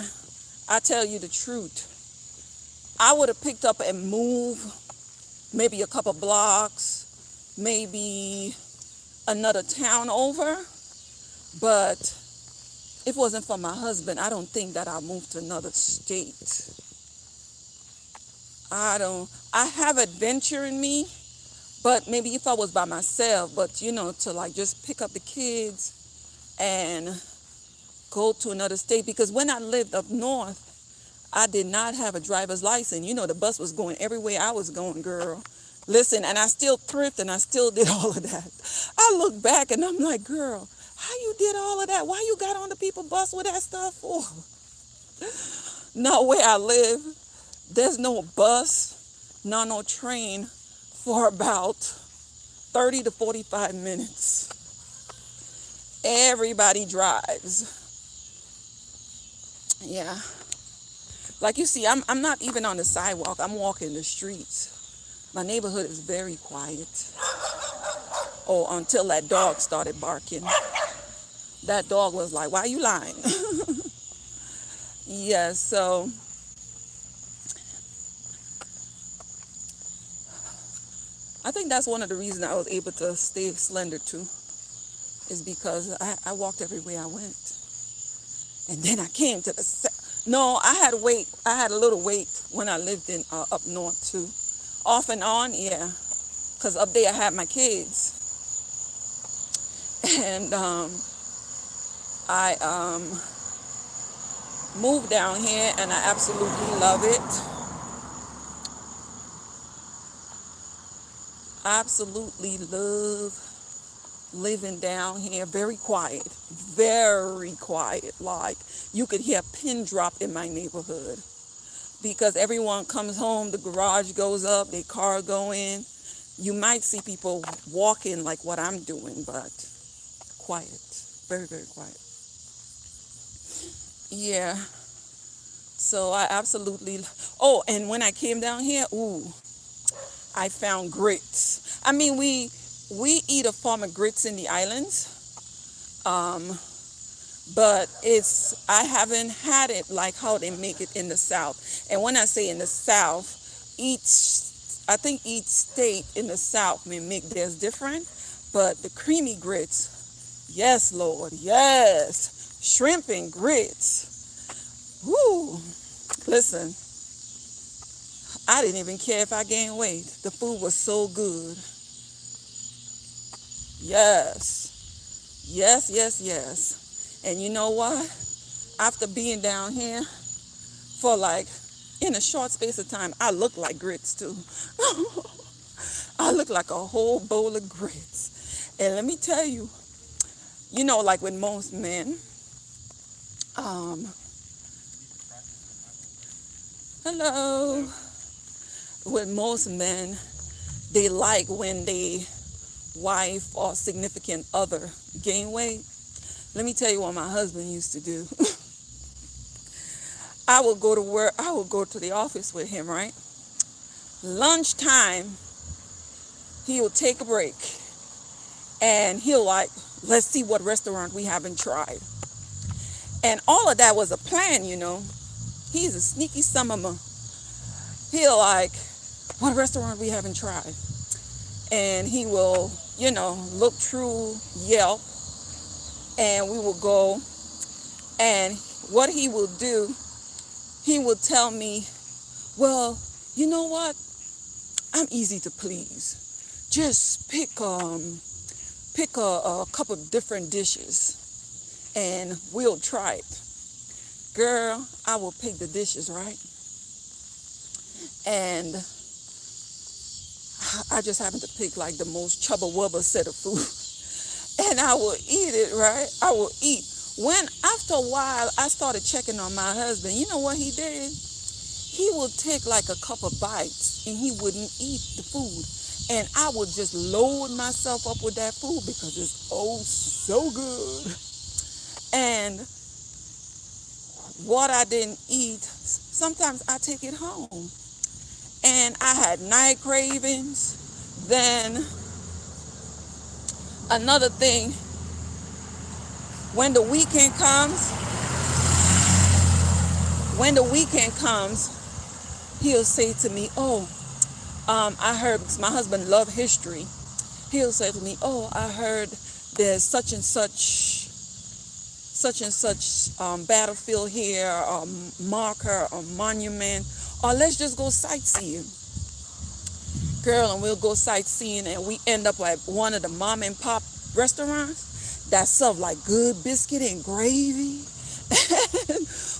I tell you the truth, I would have picked up and moved maybe a couple blocks, maybe another town over, but if it wasn't for my husband, I don't think that I'll move to another state. I have adventure in me, But maybe if I was by myself, but to like just pick up the kids and go to another state. Because when I lived up north, I did not have a driver's license. The bus was going everywhere I was going, girl. Listen, and I still thrift and I still did all of that. I look back and I'm like, girl, how you did all of that? Why you got on the people bus with that stuff for? Not where I live. There's no bus, no train for about 30 to 45 minutes. Everybody drives. Yeah. Like you see, I'm not even on the sidewalk. I'm walking the streets. My neighborhood is very quiet. Oh, until that dog started barking. That dog was like, why are you lying? Yeah, so I think that's one of the reasons I was able to stay slender too, is because I walked everywhere I went. And then I came to no, I had weight. I had a little weight when I lived in up north too. Off and on, yeah. Because up there I had my kids. And I moved down here and I absolutely love it. Absolutely love living down here. Very quiet. Very quiet. Like you could hear a pin drop in my neighborhood. Because everyone comes home, the garage goes up, their car go in. You might see people walking like what I'm doing, but quiet. Very, very quiet. Yeah. So I absolutely... Oh, and when I came down here, I found grits. I mean, we eat a form of grits in the islands, but I haven't had it like how they make it in the South. And when I say in the South, I think each state in the South may make theirs different, but the creamy grits, yes, Lord, yes, shrimp and grits. Woo! Listen, I didn't even care if I gained weight. The food was so good. Yes. Yes, yes, yes. And you know what? After being down here for in a short space of time, I look like grits too. I look like a whole bowl of grits. And let me tell you, like with most men, hello. With most men, they like when they wife or significant other gain weight. Let me tell you what my husband used to do. I would go to work, I would go to the office with him, right? Lunchtime, he would take a break and he'll let's see what restaurant we haven't tried. And all of that was a plan, He's a sneaky son of a... He'll what restaurant we haven't tried? And he will, look through Yelp and we will go. And what he will do, he will tell me, well, you know what? I'm easy to please. Just pick a couple of different dishes and we'll try it. Girl, I will pick the dishes, right? And I just happened to pick the most chubba wubba set of food. And I will eat it, right? I will eat. When after a while I started checking on my husband, you know what he did? He would take a couple bites and he wouldn't eat the food. And I would just load myself up with that food because it's so good. And what I didn't eat, sometimes I take it home. And I had night cravings. Then another thing, when the weekend comes, he'll say to me, I heard, because my husband loves history. He'll say to me, I heard there's such and such battlefield here, or marker, or monument, or let's just go sightseeing. Girl, and we'll go sightseeing, and we end up at one of the mom and pop restaurants that serve like good biscuit and gravy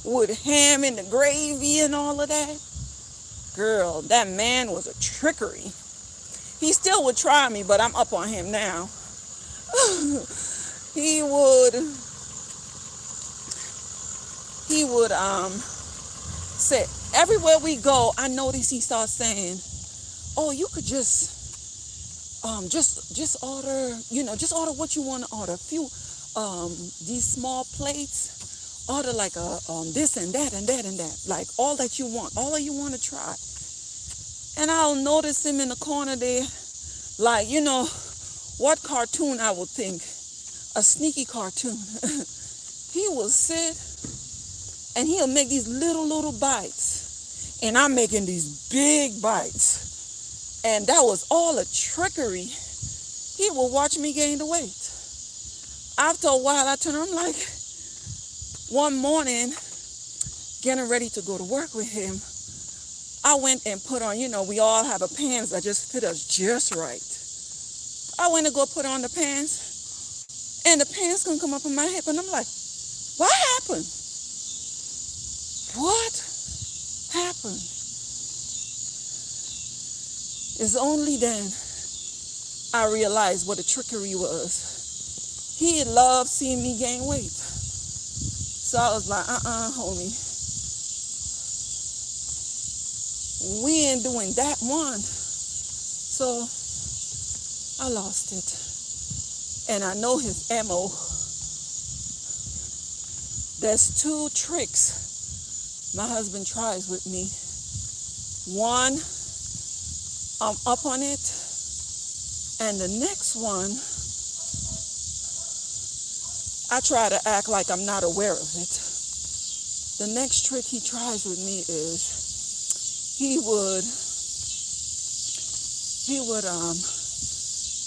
with ham and the gravy and all of that. Girl, that man was a trickery. He still would try me, but I'm up on him now. he would say, everywhere we go, I notice he starts saying, oh, you could just order, just order what you want to order. A few these small plates, order like this and that and that and that, like all that you want, all that you want to try. And I'll notice him in the corner there, like, what cartoon I would think, a sneaky cartoon. He will sit and he'll make these little bites, and I'm making these big bites. And that was all a trickery. He will watch me gain the weight. After a while, I turn around, I'm like, one morning, getting ready to go to work with him, I went and put on, we all have a pants that just fit us just right. I went to go put on the pants, and the pants couldn't come up on my hip, and I'm like, what happened? What happened? It's only then I realized what the trickery was. He loved seeing me gain weight. So I was like, homie. We ain't doing that one. So I lost it. And I know his MO. There's 2 tricks my husband tries with me. One, I'm up on it, and the next one, I try to act like I'm not aware of it. The next trick he tries with me is he would,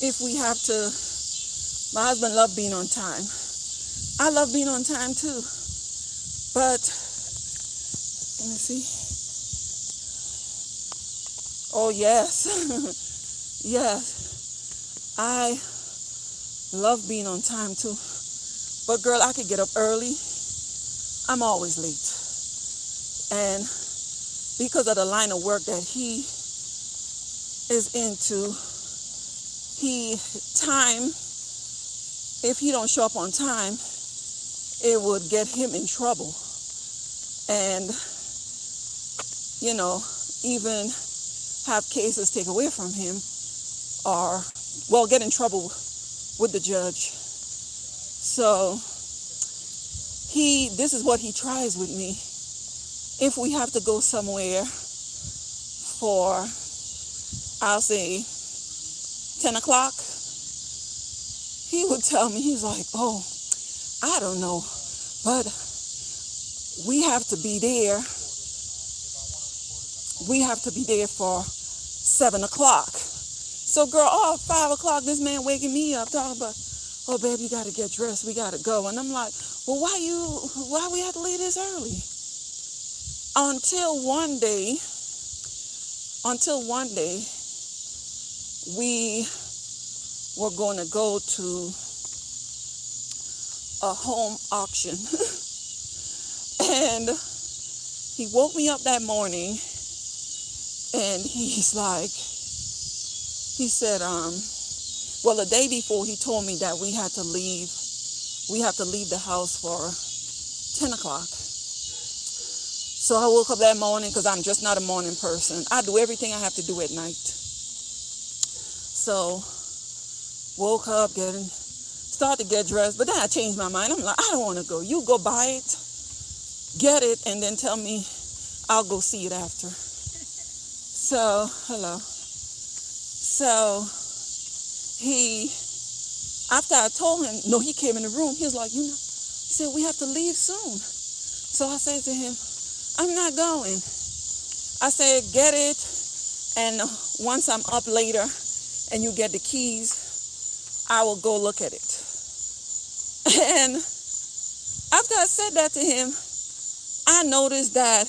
if we have to, my husband loved being on time. I love being on time too, but let me see. Oh, yes. Yes. I love being on time, too. But, girl, I could get up early. I'm always late. And because of the line of work that he is into, if he don't show up on time, it would get him in trouble. And, even have cases taken away from him, or, get in trouble with the judge. So this is what he tries with me. If we have to go somewhere for, I'll say, 10 o'clock, he would tell me, he's like, oh, I don't know, but we have to be there. We have to be there for 7 o'clock. So, girl, 5 o'clock, this man waking me up talking about, oh, babe, you got to get dressed. We got to go. And I'm like, well, why we have to leave this early? Until one day, we were going to go to a home auction. And he woke me up that morning, and he said, the day before he told me that we have to leave the house for 10 o'clock. So I woke up that morning, because I'm just not a morning person. I do everything I have to do at night. So woke up, started to get dressed, but then I changed my mind. I'm like, I don't want to go. You go buy it, get it, and then tell me I'll go see it after. So, hello. So after I told him, no, he came in the room. He was like, he said, we have to leave soon. So I said to him, I'm not going. I said, get it, and once I'm up later and you get the keys, I will go look at it. And after I said that to him, I noticed that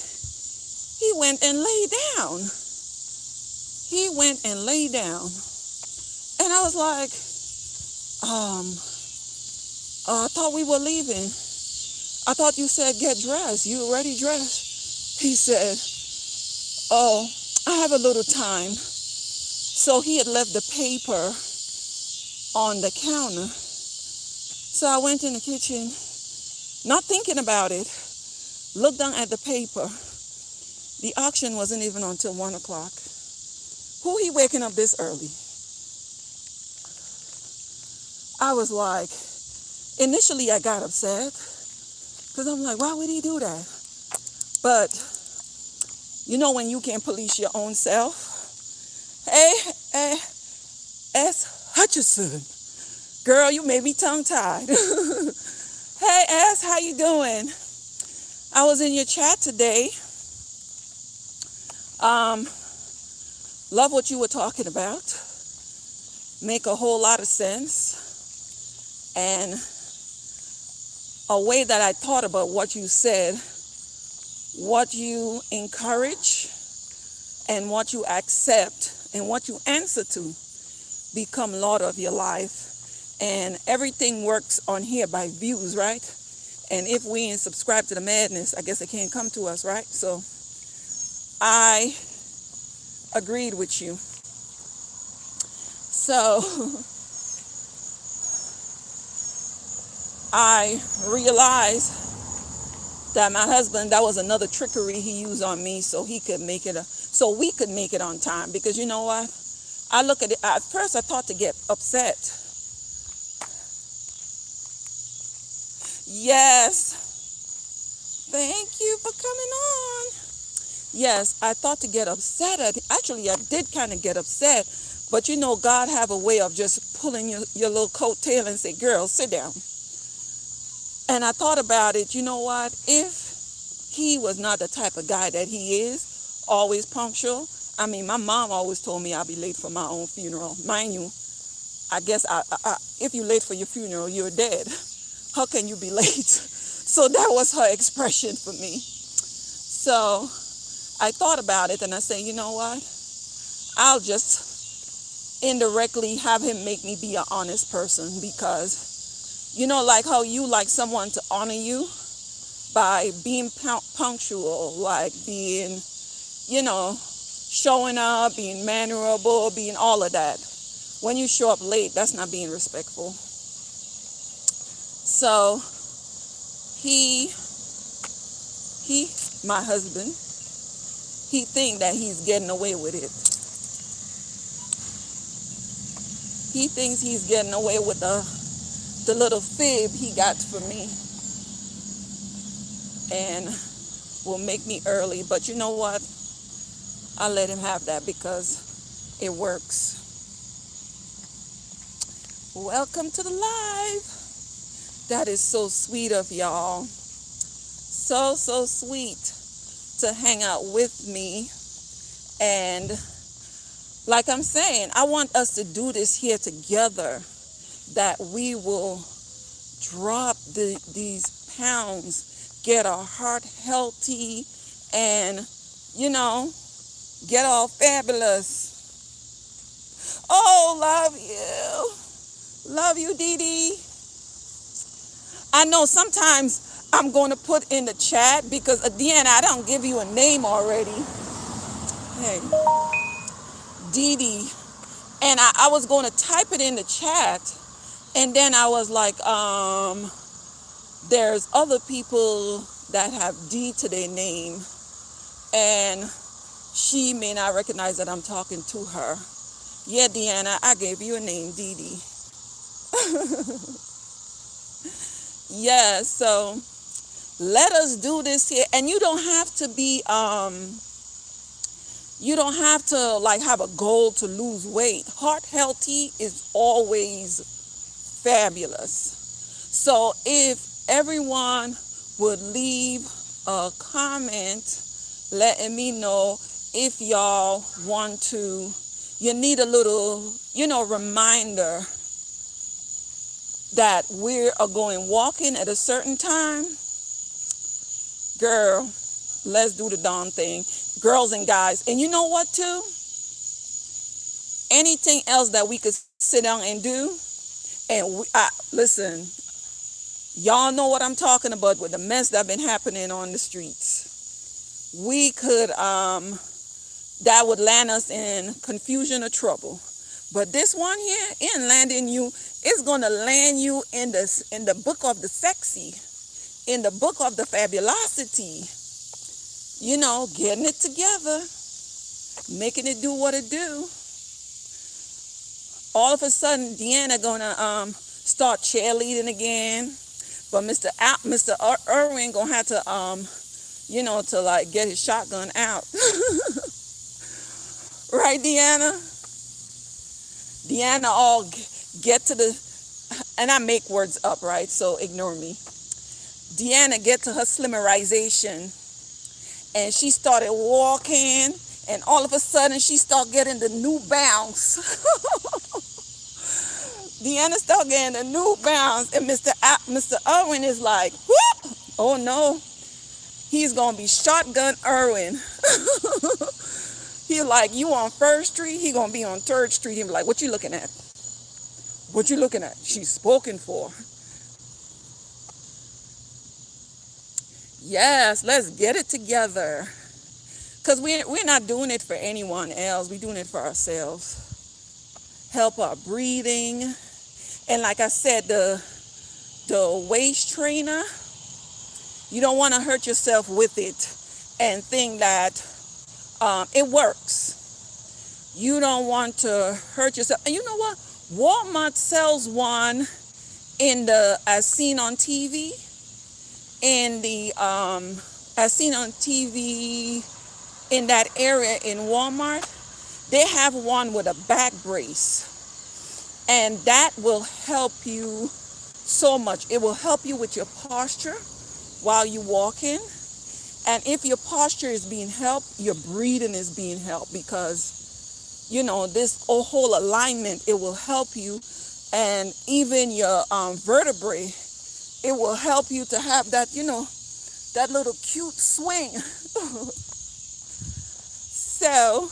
he went and lay down. he went and lay down. And I was like, I thought we were leaving. I thought you said get dressed. You already dressed? He said, oh, I have a little time. So he had left the paper on the counter. So I went in the kitchen, not thinking about it, looked down at the paper. The auction wasn't even until 1 o'clock. Who he waking up this early? I was like, initially I got upset because I'm like, why would he do that? But you know when you can't police your own self? Hey, S. Hutchison. Girl, you made me tongue-tied. Hey, S, how you doing? I was in your chat today. Love what you were talking about. Make a whole lot of sense. And a way that I thought about what you said, what you encourage and what you accept and what you answer to become Lord of your life. And everything works on here by views, right? And if we ain't subscribe to the madness, I guess it can't come to us, right? So I agreed with you. So I realized that my husband, that was another trickery he used on me so he could make it, so we could make it on time. Because you know what? I look at it, at first I thought to get upset. Yes. Thank you for coming on. Yes, I thought to get upset. Actually, I did kind of get upset. But you know, God have a way of just pulling your little coattail and say, girl, sit down. And I thought about it, you know what? If he was not the type of guy that he is, always punctual. I mean, my mom always told me I'll be late for my own funeral. Mind you, I guess if you're late for your funeral, you're dead. How can you be late? So that was her expression for me. So I thought about it and I said, you know what? I'll just indirectly have him make me be an honest person because, you know, like how you like someone to honor you by being punctual, like being, you know, showing up, being mannerable, being all of that. When you show up late, that's not being respectful. So my husband, he think that he's getting away with it. He thinks he's getting away with the little fib he got for me and will make me early. But you know what? I let him have that because it works. Welcome to the live. That is so sweet of y'all. So sweet to hang out with me. And like I'm saying, I want us to do this here together, that we will drop these pounds, get our heart healthy, and, you know, get all fabulous. Oh, love you. Love you, Dee Dee. I know sometimes I'm going to put in the chat because at the end I don't give you a name already. Hey, Dee Dee. And I was going to type it in the chat, and then I was like, there's other people that have D to their name, and she may not recognize that I'm talking to her. Yeah, Deanna, I gave you a name, Dee Dee. Yeah, so let us do this here. And you don't have to be, you don't have to like have a goal to lose weight. Heart healthy is always fabulous. So if everyone would leave a comment letting me know if y'all want to, you need a little, you know, reminder that we are going walking at a certain time, girl, let's do the darn thing. Girls and guys. And you know what too? anything else that we could sit down and do. And listen, y'all know what I'm talking about with the mess that been happening on the streets. We could, that would land us in confusion or trouble. But this one here, in landing you, it's gonna land you in the book of the sexy, in the book of the fabulosity. You know, getting it together, making it do what it do. All of a sudden, Deanna gonna start cheerleading again. But Mr. Irwin gonna have to to like get his shotgun out. Right, Deanna? Deanna all get to the, and I make words up, right? So ignore me. Deanna get to her slimmerization, and she started walking, and all of a sudden she started getting the new bounce. Deanna started getting the new bounce, and Mr. Irwin is like, whoop! Oh no, he's gonna be shotgun Irwin. He like, you on 1st Street, he gonna be on 3rd Street. He be like, what you looking at? What you looking at? She's spoken for. Yes, let's get it together. Because we're not doing it for anyone else. We're doing it for ourselves. Help our breathing. And like I said, the waist trainer, you don't want to hurt yourself with it and think that it works. You don't want to hurt yourself. And you know what? Walmart sells one in the as seen on TV. In the as seen on TV in that area in Walmart, they have one with a back brace. And that will help you so much. It will help you with your posture while you're walking. And if your posture is being helped, your breathing is being helped, because, this whole alignment, it will help you. And even your vertebrae, it will help you to have that, that little cute swing. So,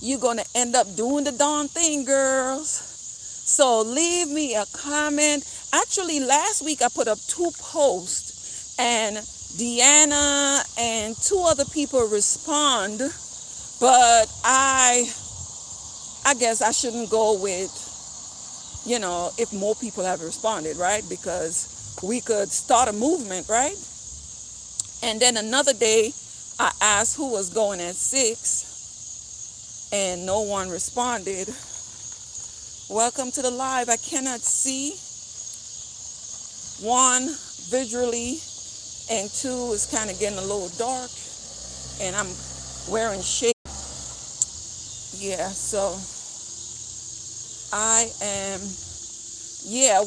you're going to end up doing the darn thing, girls. So, leave me a comment. Actually, last week I put up 2 posts, and Deanna and 2 other people respond, but I guess I shouldn't go with, if more people have responded, right? Because we could start a movement, right? And then another day, I asked who was going at 6, and no one responded. Welcome to the live. I cannot see. 1, visually, and 2, is kind of getting a little dark, and I'm wearing shades. Yeah, so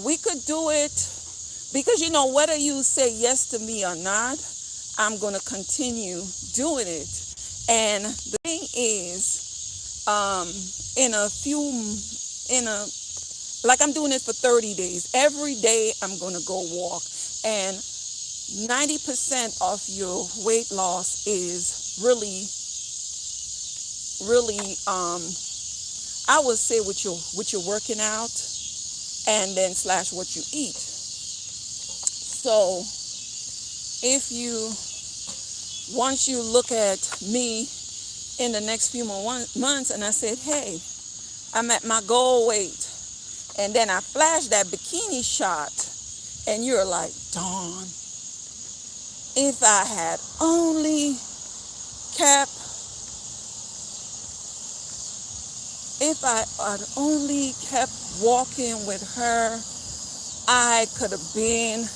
we could do it, because whether you say yes to me or not, I'm going to continue doing it. And the thing is, like I'm doing it for 30 days. Every day I'm going to go walk, and 90% of your weight loss is really, I would say what you're working out, and then / what you eat. So once you look at me in the next few more months, and I said, hey, I'm at my goal weight, and then I flash that bikini shot, and you're like, Dawn, if I had only kept walking with her, I could have been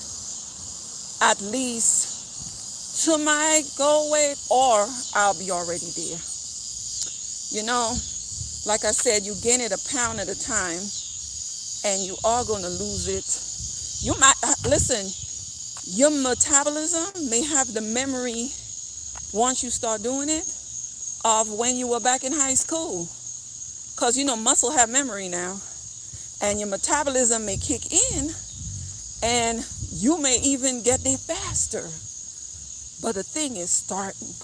at least to my goal weight, or I'll be already there. Like I said, you gain it a pound at a time, and you are going to lose it. You might, listen, your metabolism may have the memory, once you start doing it, of when you were back in high school. Because, muscle have memory now. And your metabolism may kick in, and you may even get there faster. But the thing is starting.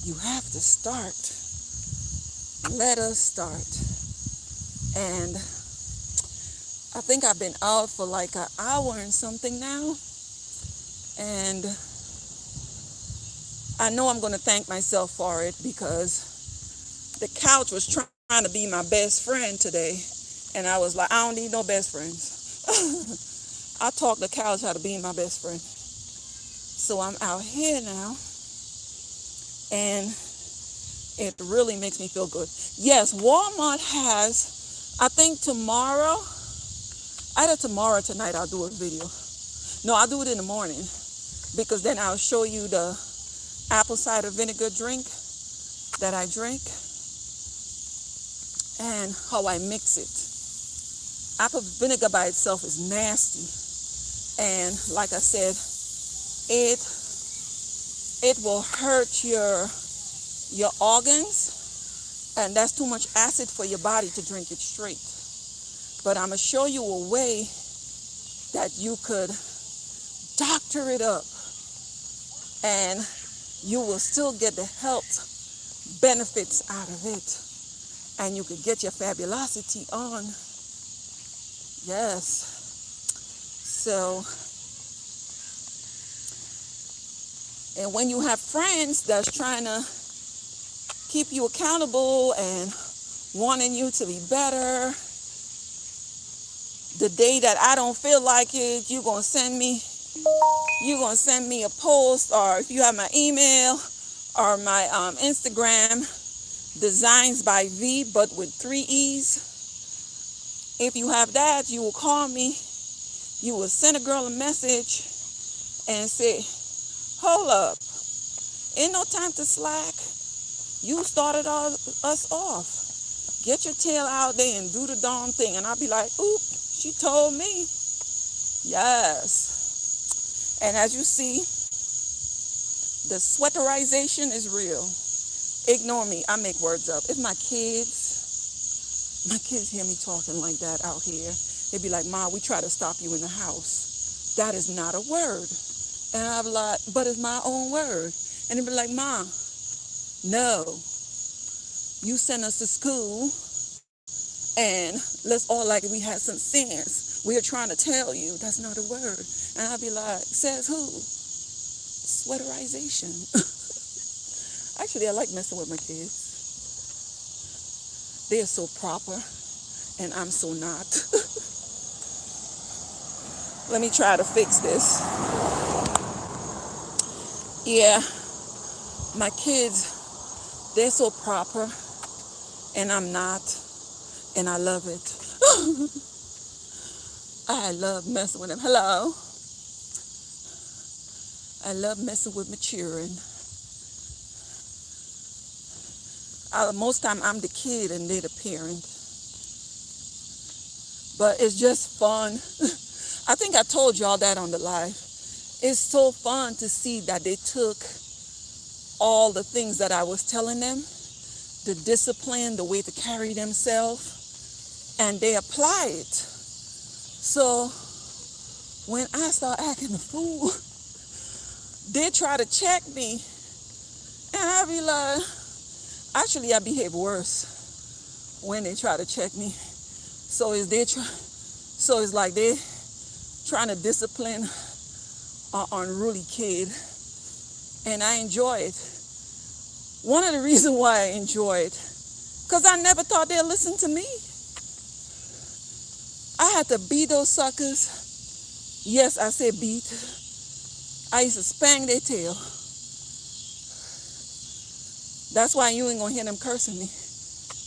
You have to start. let us start. And I think I've been out for like an hour and something now. And I know I'm going to thank myself for it because the couch was trying to be my best friend today. And I was like, I don't need no best friends. I taught the couch how to be my best friend. So I'm out here now. And it really makes me feel good. Yes, Walmart has, I think tomorrow, either tomorrow or tonight I'll do a video. No, I'll do it in the morning because then I'll show you the apple cider vinegar drink that I drink and how I mix it. Apple vinegar by itself is nasty. And like I said, it will hurt your organs, and that's too much acid for your body to drink it straight. But I'm going to show you a way that you could doctor it up and you will still get the health benefits out of it, and you could get your fabulosity on. Yes. So, and when you have friends that's trying to keep you accountable and wanting you to be better, the day that I don't feel like it, you're gonna send me a post, or if you have my email or my Instagram, Designs by V, but with 3 E's. If you have that, you will call me. You will send a girl a message and say, hold up, ain't no time to slack. You started us off. Get your tail out there and do the darn thing. And I'll be like, oop, she told me. Yes. And as you see, the sweaterization is real. Ignore me. I make words up. If my kids hear me talking like that out here, they'd be like, Ma, we try to stop you in the house. That is not a word. And I'll be like, but it's my own word. And they'd be like, Ma, no. You sent us to school and let's all like we had some sense. We are trying to tell you that's not a word. And I'll be like, says who? Sweaterization. Actually, I like messing with my kids. They are so proper and I'm so not. Let me try to fix this. Yeah, my kids, they're so proper and I'm not, and I love it. I love messing with them. Hello. I love messing with my children. Most time I'm the kid and they're the parent. But it's just fun. I think I told y'all that on the live. It's so fun to see that they took all the things that I was telling them, the discipline, the way to carry themselves, and they apply it. So when I start acting a fool, they try to check me, and I be like, actually I behave worse when they try to check me. So it's like they trying to discipline an unruly kid, and I enjoy it. One of the reasons why I enjoy it, because I never thought they'd listen to me. I had to beat those suckers. Yes, I said beat. I used to spank their tail. That's why you ain't gonna hear them cursing me,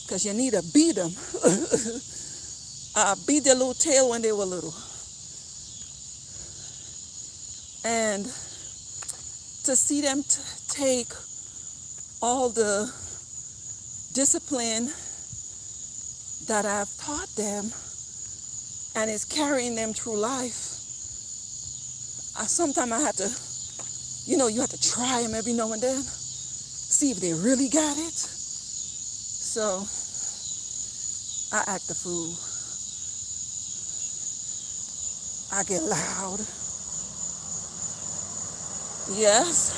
because you need to beat them. I beat their little tail when they were little. And to see them take all the discipline that I've taught them and it's carrying them through life. Sometimes I have to, you have to try them every now and then, see if they really got it. So I act a fool. I get loud. Yes,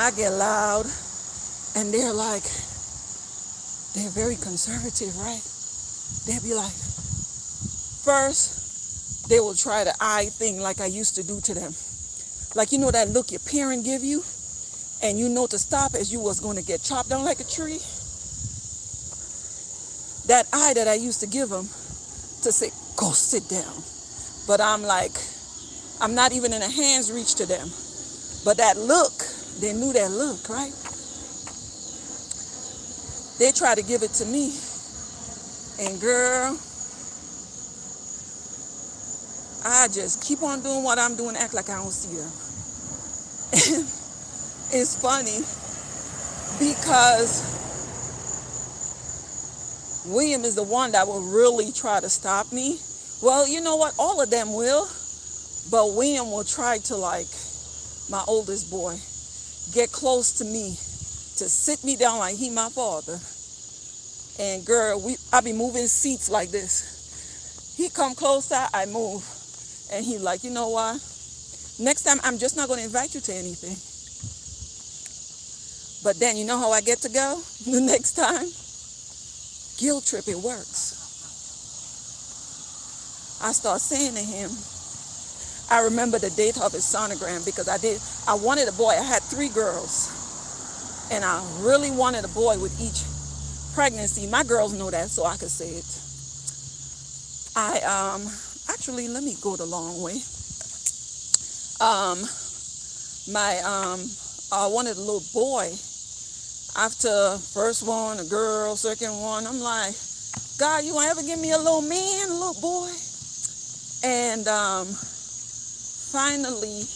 I get loud, And they're very conservative, right? They'll be like, first, they will try the eye thing like I used to do to them. Like, you know that look your parent give you, and you know to stop as you was going to get chopped down like a tree? That eye that I used to give them to say, go sit down. But I'm like, I'm not even in a hand's reach to them. But that look, they knew that look, right? They try to give it to me. And girl, I just keep on doing what I'm doing, act like I don't see them. And it's funny because William is the one that will really try to stop me. Well, you know what? All of them will. But William will try to, like, my oldest boy, get close to me to sit me down like he my father. And girl, I be moving seats like this. He come closer, I move. And he like, you know what? Next time, I'm just not going to invite you to anything. But then, you know how I get to go the next time? Guilt trip, it works. I start saying to him, I remember the date of his sonogram because I wanted a boy. I had 3 girls. And I really wanted a boy with each pregnancy. My girls know that, so I could say it. Actually, let me go the long way. I wanted a little boy. After first one, a girl, second one, I'm like, God, you won't ever give me a little man, a little boy? And finally,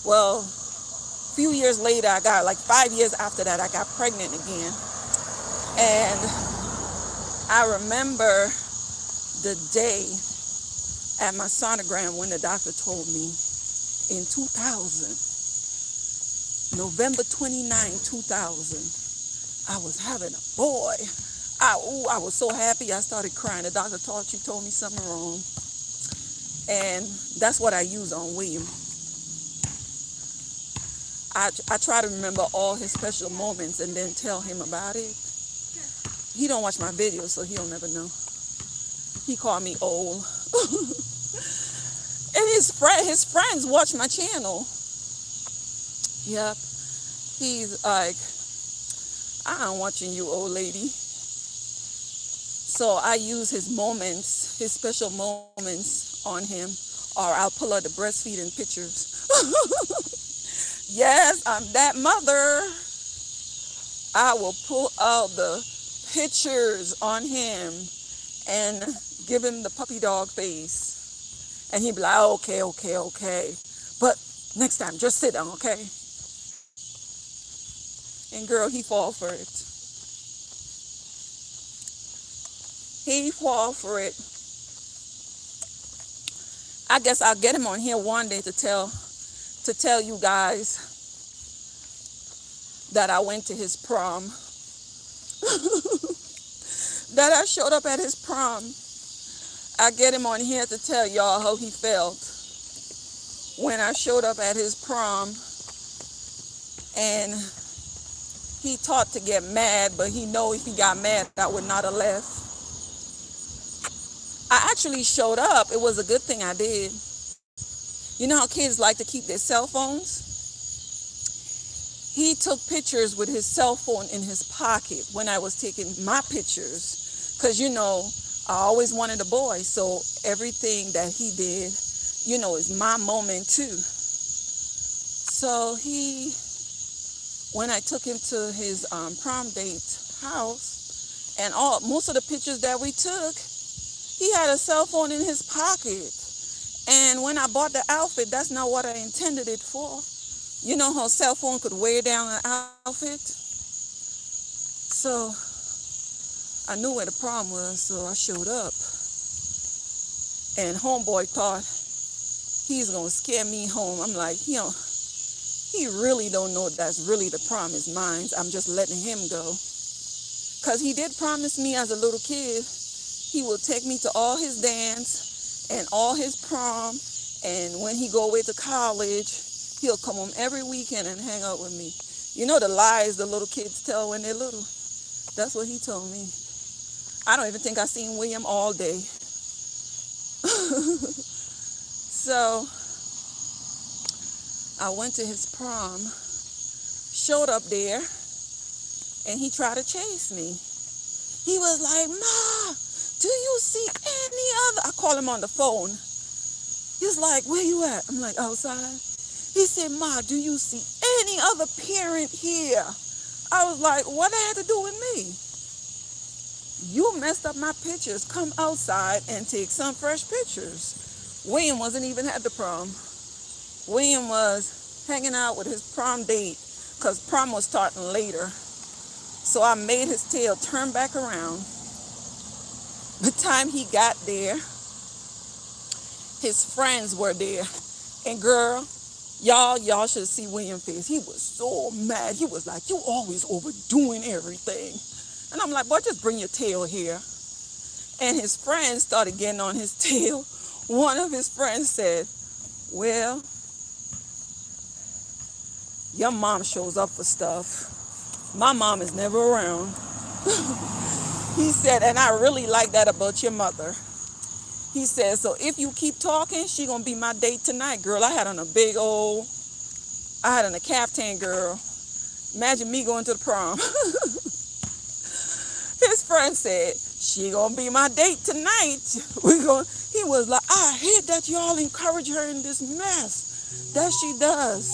well, a few years later, I got, like 5 years after that, I got pregnant again. And I remember the day at my sonogram when the doctor told me in 2000, November 29, 2000, I was having a boy. I was so happy I started crying. The doctor thought you told me something wrong. And that's what I use on William. I try to remember all his special moments and then tell him about it. He don't watch my videos, so he'll never know. He called me old. And his friends watch my channel. Yep. He's like, I'm watching you, old lady. So I use his moments, his special moments on him, or I'll pull out the breastfeeding pictures. Yes, I'm that mother. I will pull out the pictures on him and give him the puppy dog face. And he'd be like, okay. But next time, just sit down, okay? And girl, he fall for it. He fall for it. I guess I'll get him on here one day to tell you guys that I went to his prom. That I showed up at his prom. I get him on here to tell y'all how he felt when I showed up at his prom. And he thought to get mad, but he know if he got mad, I would not have left. I actually showed up. It was a good thing I did. You know how kids like to keep their cell phones? He took pictures with his cell phone in his pocket when I was taking my pictures. Because, you know, I always wanted a boy. So everything that he did, you know, is my moment too. So when I took him to his prom date house, and most of the pictures that we took, he had a cell phone in his pocket. And when I bought the outfit, that's not what I intended it for. You know how a cell phone could wear down an outfit? So I knew where the prom was, so I showed up. And homeboy thought he's going to scare me home. I'm like, he really don't know that's really the prom is mine. I'm just letting him go. Because he did promise me as a little kid, he will take me to all his dance and all his prom. And when he go away to college, he'll come home every weekend and hang out with me. You know the lies the little kids tell when they're little? That's what he told me. I don't even think I seen William all day. So I went to his prom, showed up there, and he tried to chase me. He was like, Ma, do you see any other? I call him on the phone. He's like, where you at? I'm like, outside. He said, Ma, do you see any other parent here? I was like, what that had to do with me? You messed up my pictures. Come outside and take some fresh pictures. William wasn't even at the prom. William was hanging out with his prom date because prom was starting later. So I made his tail turn back around. The time he got there, his friends were there. And girl, y'all should see William's face. He was so mad. He was like, you always overdoing everything. And I'm like, boy, just bring your tail here. And his friends started getting on his tail. One of his friends said, well, your mom shows up for stuff. My mom is never around. He said, and I really like that about your mother. He said, so if you keep talking, she gonna be my date tonight, girl. I had on a caftan, girl. Imagine me going to the prom. His friend said, she gonna be my date tonight. He was like, I hate that y'all encourage her in this mess that she does.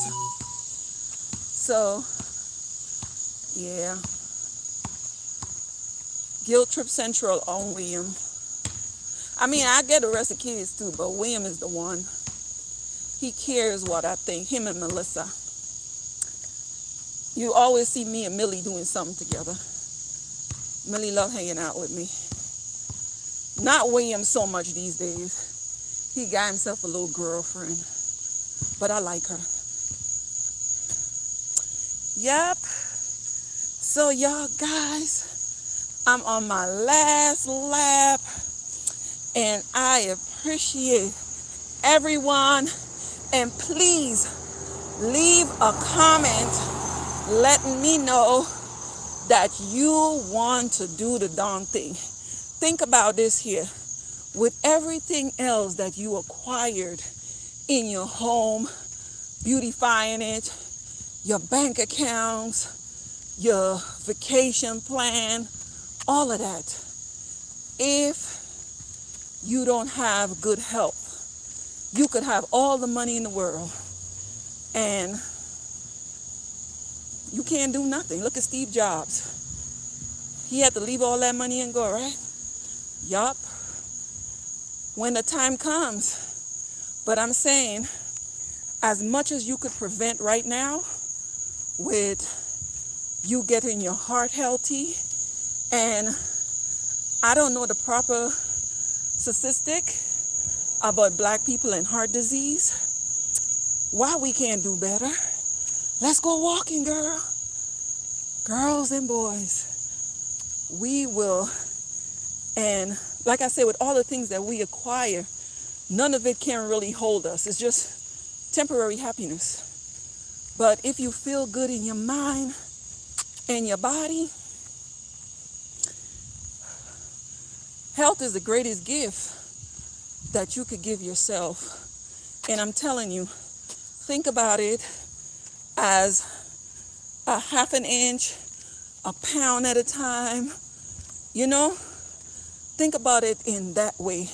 So, yeah. Guilt trip central on William. I mean, I get the rest of the kids too, but William is the one. He cares what I think, him and Melissa. You always see me and Millie doing something together. Millie love hanging out with me. Not William so much these days. He got himself a little girlfriend, but I like her. Yep. So y'all guys, I'm on my last lap, and I appreciate everyone. And please leave a comment letting me know that you want to do the darn thing. Think about this here. With everything else that you acquired in your home, beautifying it, your bank accounts, your vacation plan, all of that. If you don't have good health, you could have all the money in the world and you can't do nothing. Look at Steve Jobs. He had to leave all that money and go, right? Yup. When the time comes. But I'm saying, as much as you could prevent right now with you getting your heart healthy, and I don't know the proper statistic about black people and heart disease. Why we can't do better? Let's go walking, girl. Girls and boys. We will. And like I said, with all the things that we acquire, none of it can really hold us. It's just temporary happiness. But if you feel good in your mind and your body, health is the greatest gift that you could give yourself. And I'm telling you, think about it as a half an inch, a pound at a time. You know, think about it in that way,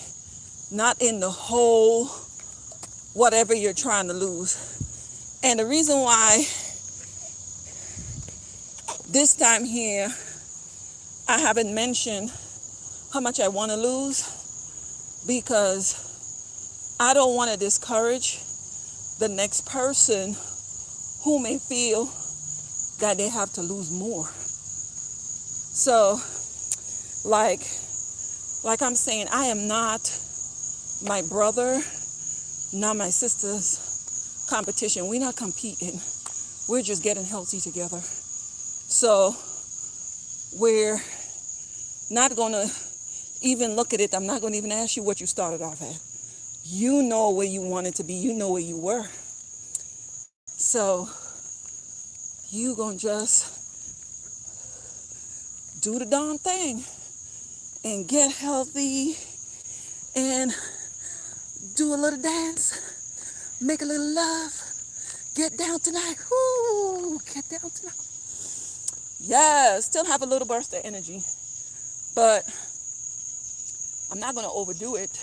not in the whole whatever you're trying to lose. And the reason why this time here I haven't mentioned how much I want to lose, because I don't want to discourage the next person who may feel that they have to lose more. So, like I'm saying, I am not my brother, not my sister's competition. We're not competing. We're just getting healthy together. So, we're not going to even look at it. I'm not going to even ask you what you started off at. You know where you wanted to be. You know where you were. So, you gonna just do the darn thing and get healthy and do a little dance, make a little love, get down tonight. Woo, get down tonight. Yeah, still have a little burst of energy, but I'm not gonna overdo it.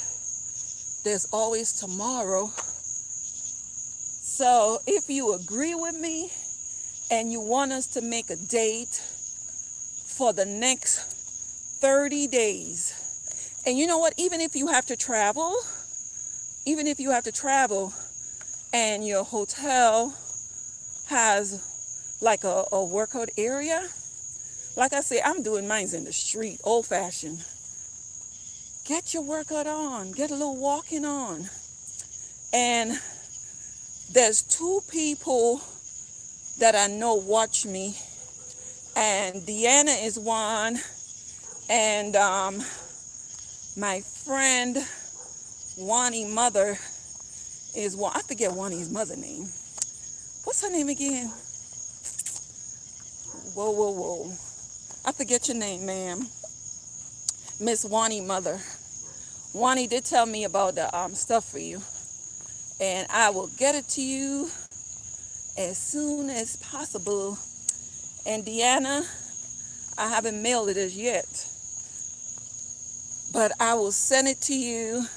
There's always tomorrow. So if you agree with me and you want us to make a date for the next 30 days, and you know what, even if you have to travel and your hotel has like a workout area, like I say, I'm doing mine in the street, old fashioned. Get your workout on, get a little walking on. And there's 2 people that I know watch me, and Deanna is one, and my friend Wani mother is one. I forget Wani's mother name. What's her name again? Whoa. I forget your name, ma'am. Miss Wani mother. Wani did tell me about the stuff for you, and I will get it to you as soon as possible. And Deanna, I haven't mailed it as yet, but I will send it to you.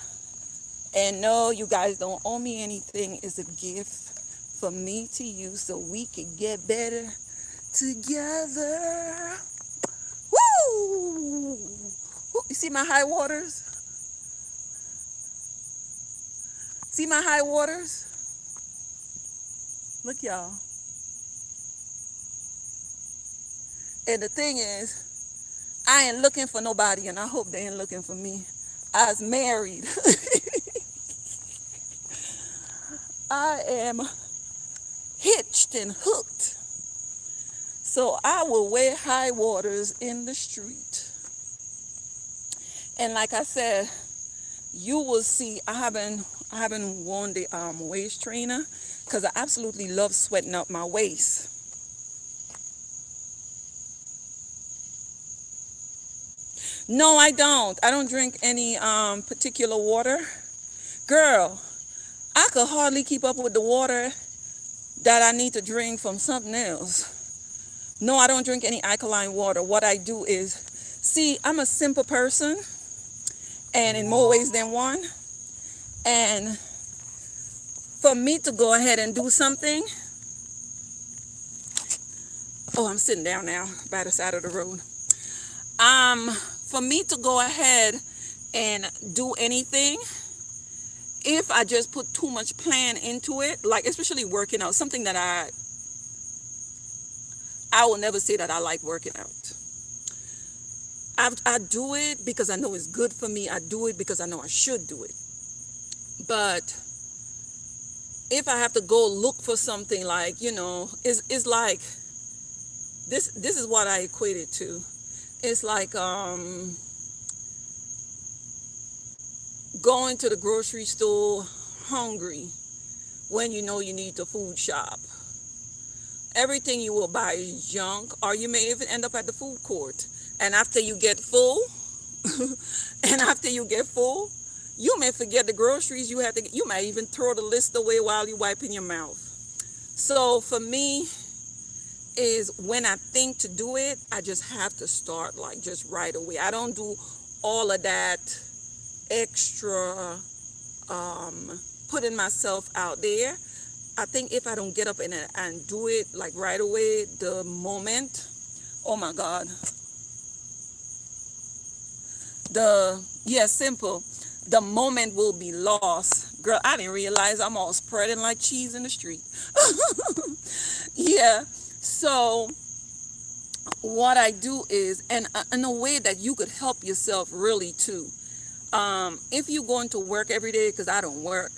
And no, you guys don't owe me anything. It's a gift for me to you so we can get better together. Woo! You see my high waters? See my high waters? Look, y'all. And the thing is, I ain't looking for nobody, and I hope they ain't looking for me. I was married. I am hitched and hooked. So I will wear high waters in the street. And like I said, you will see I haven't worn the waist trainer because I absolutely love sweating out my waist. No, I don't. I don't drink any particular water. Girl, I could hardly keep up with the water that I need to drink from something else. No, I don't drink any alkaline water. What I do is, see, I'm a simple person, and in more ways than one. And for me to go ahead and do something, I'm sitting down now by the side of the road. For me to go ahead and do anything, if I just put too much plan into it, like especially working out, something that I will never say that I like working out. I do it because I know it's good for me. I do it because I know I should do it. But if I have to go look for something, like, it's like, this is what I equate it to. It's like going to the grocery store hungry when you know you need to food shop. Everything you will buy is junk, or you may even end up at the food court. And after you get full, you may forget the groceries you have to get. You might even throw the list away while you're wiping your mouth. So for me, is when I think to do it, I just have to start like just right away. I don't do all of that extra putting myself out there. I think if I don't get up and do it like right away, the moment, oh my God. Simple. The moment will be lost. Girl, I didn't realize I'm all spreading like cheese in the street. Yeah. So what I do is, and in a way that you could help yourself really too. If you go into work every day, because I don't work.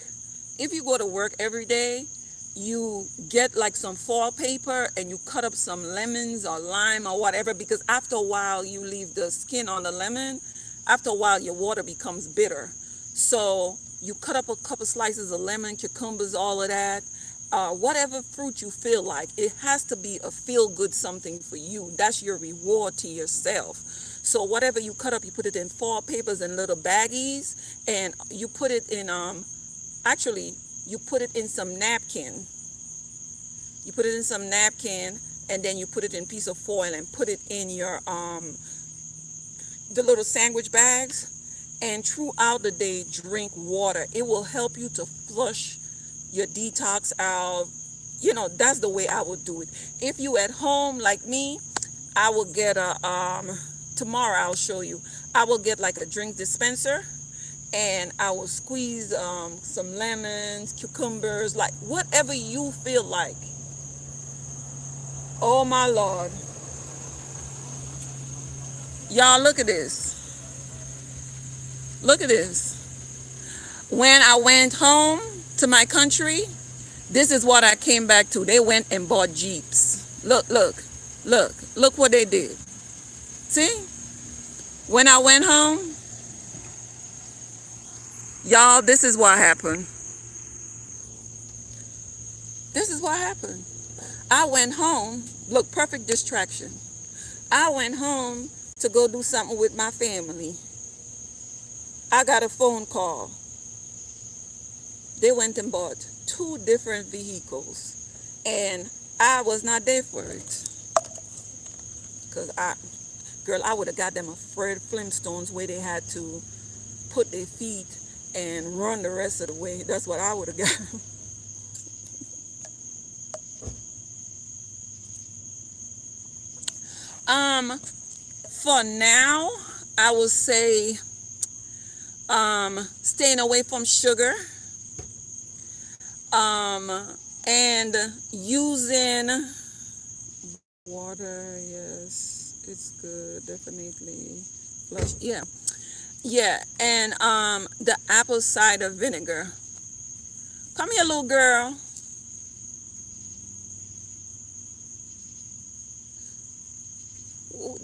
If you go to work every day, you get like some foil paper and you cut up some lemons or lime or whatever, because after a while you leave the skin on the lemon. After a while your water becomes bitter. So you cut up a couple slices of lemon, cucumbers, all of that, whatever fruit you feel like, it has to be a feel good something for you. That's your reward to yourself. So whatever you cut up, you put it in foil papers and little baggies, and you put it in actually you put it in some napkin. You put it in some napkin, and then you put it in a piece of foil and put it in your the little sandwich bags. And throughout the day, drink water. It will help you to flush your detox out. You know, that's the way I would do it. If you at home like me, I will get a tomorrow I'll show you. I will get like a drink dispenser, and I will squeeze some lemons, cucumbers, like whatever you feel like. Oh my Lord. Y'all, look at this. Look at this. When I went home to my country, this is what I came back to. They went and bought Jeeps. Look what they did. See? When I went home, y'all, this is what happened. This is what happened. I went home, look, perfect distraction. I went home to go do something with my family. I got a phone call. They went and bought 2 different vehicles, and I was not there for it. Because I would have got them a Fred Flintstones where they had to put their feet and run the rest of the way. That's what I would have got. For now, I would say staying away from sugar, and using water. Yes, it's good, definitely. Flush, yeah, and the apple cider vinegar. Come here, little girl.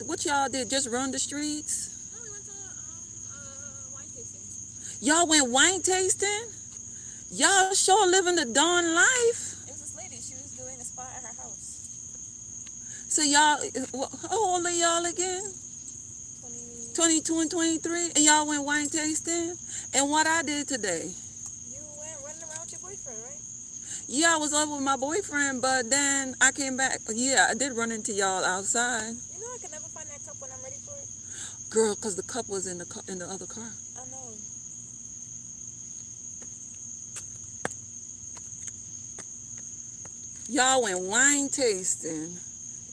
What y'all did? Just run the streets? No, we went to wine tasting. Y'all went wine tasting? Y'all sure living the dawn life. It was this lady. She was doing a spa at her house. So y'all, how old are y'all again? 22 and 23? And y'all went wine tasting? And what I did today? You went running around with your boyfriend, right? Yeah, I was over with my boyfriend, but then I came back. Yeah, I did run into y'all outside. You know I can never find that cup when I'm ready for it. Girl, because the cup was in the other car. I know. Y'all went wine tasting.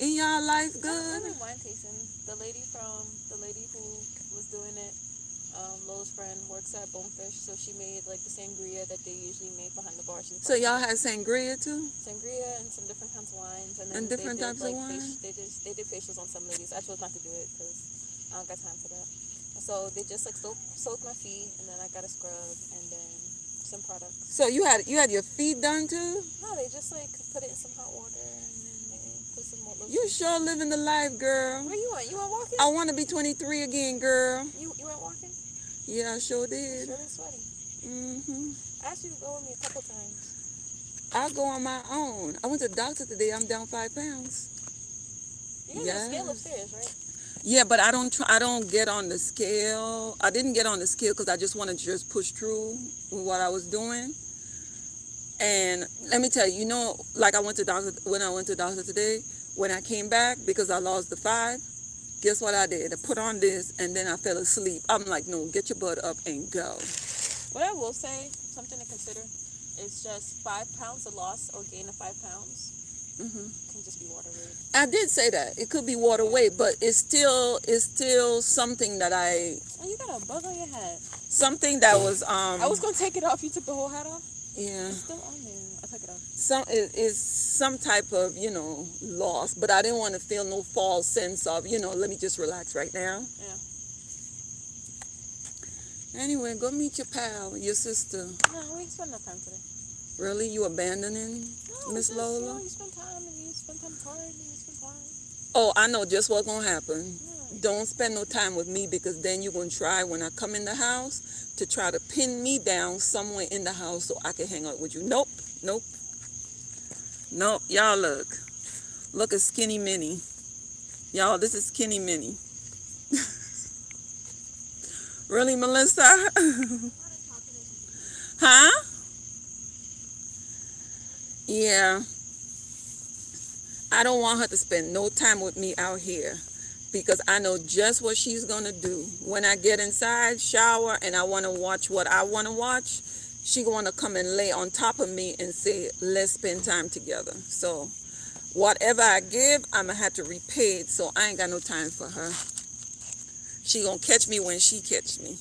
In y'all life I good? went wine tasting. The lady who was doing it, Lowe's friend, works at Bonefish, so she made like the sangria that they usually make behind the bar. So y'all had sangria too? Sangria and some different kinds of wines, and then And different they did, types like, of wine? they did facials on some ladies. I chose not to do it because I don't got time for that. So they just like soaked my feet, and then I got a scrub, and then some products. So you had your feet done too? No, they just like put it in some hot water, and then they put some more lotion. You sure living the life, girl. Where you went? You went walking? I want to be 23 again, girl. You went walking? Yeah, I sure You're did. really sweaty. I asked you to go with me a couple times. I go on my own. I went to the doctor today. I'm down 5 pounds. You got a scale upstairs, right? Yeah, but I don't get on the scale. I didn't get on the scale because I just wanted to just push through with what I was doing. And let me tell you, you know, like when I went to doctor today, when I came back because I lost the 5, guess what I did? I put on this and then I fell asleep. I'm like, no, get your butt up and go. What I will say, something to consider, is just 5 pounds of loss or gain of 5 pounds can just be water weight. I did say that. It could be water weight, but it's still something that Oh, you got a bug on your head. something that was I was gonna take it off. You took the whole hat off. yeah. It's still on there. I took it off. Is some type of, you know, loss, but I didn't want to feel no false sense of, you know, let me just relax right now. Yeah. Anyway, go meet your pal, your sister. No, we didn't spend enough time today. Really? You abandoning No, Miss just, Lola? You know, you spend time and you spend time partying and you spend time. Oh, I know just what's gonna happen. Yeah. Don't spend no time with me because then you're gonna try when I come in the house to try to pin me down somewhere in the house so I can hang out with you. Nope. Nope, y'all look. Look at Skinny Minnie. Y'all, this is Skinny Minnie. Really, Melissa? Huh? Yeah. I don't want her to spend no time with me out here because I know just what she's going to do. When I get inside, shower, and I want to watch what I want to watch, she going to come and lay on top of me and say, let's spend time together. So whatever I give, I'm going to have to repay it. So I ain't got no time for her. She going to catch me when she catch me.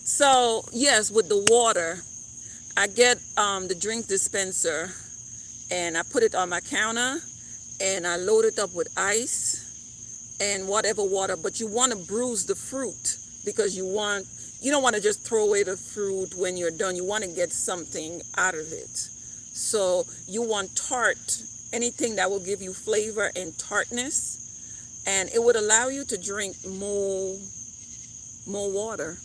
So yes, with the water, I get the drink dispenser and I put it on my counter and I load it up with ice and whatever water, but you want to bruise the fruit because you don't want to just throw away the fruit when you're done. You want to get something out of it. So you want tart, anything that will give you flavor and tartness, and it would allow you to drink more water.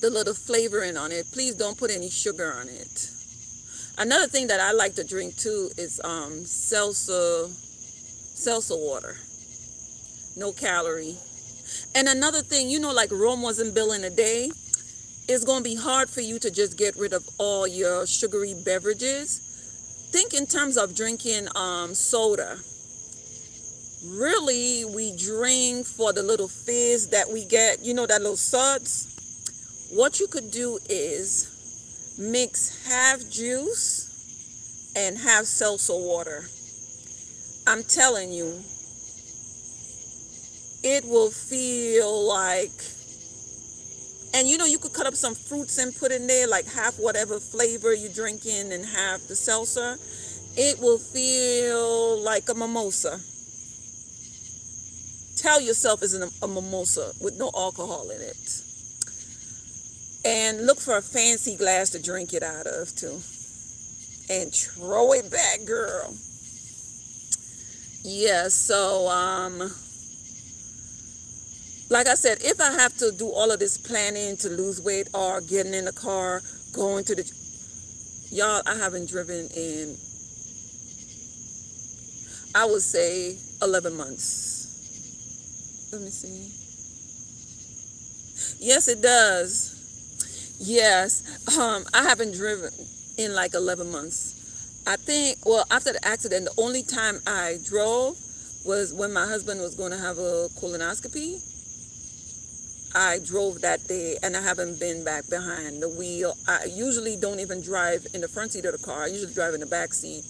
The little flavoring on it. Please don't put any sugar on it. Another thing that I like to drink too is seltzer water. No calorie. And another thing, like Rome wasn't built in a day, it's going to be hard for you to just get rid of all your sugary beverages. Think in terms of drinking soda. Really, we drink for the little fizz that we get, that little suds. What you could do is mix half juice and half seltzer water. I'm telling you, it will feel like, and you could cut up some fruits and put in there, like half whatever flavor you're drinking and half the seltzer. It will feel like a mimosa. Tell yourself it's a mimosa with no alcohol in it. And look for a fancy glass to drink it out of too. And throw it back, girl. Yeah, so like I said, if I have to do all of this planning to lose weight or getting in the car, going to the... Y'all, I haven't driven in, I would say, 11 months. Let me see. Yes, it does. Yes, I haven't driven in like 11 months. I think, after the accident, the only time I drove was when my husband was going to have a colonoscopy. I drove that day and I haven't been back behind the wheel. I usually don't even drive in the front seat of the car. I usually drive in the back seat.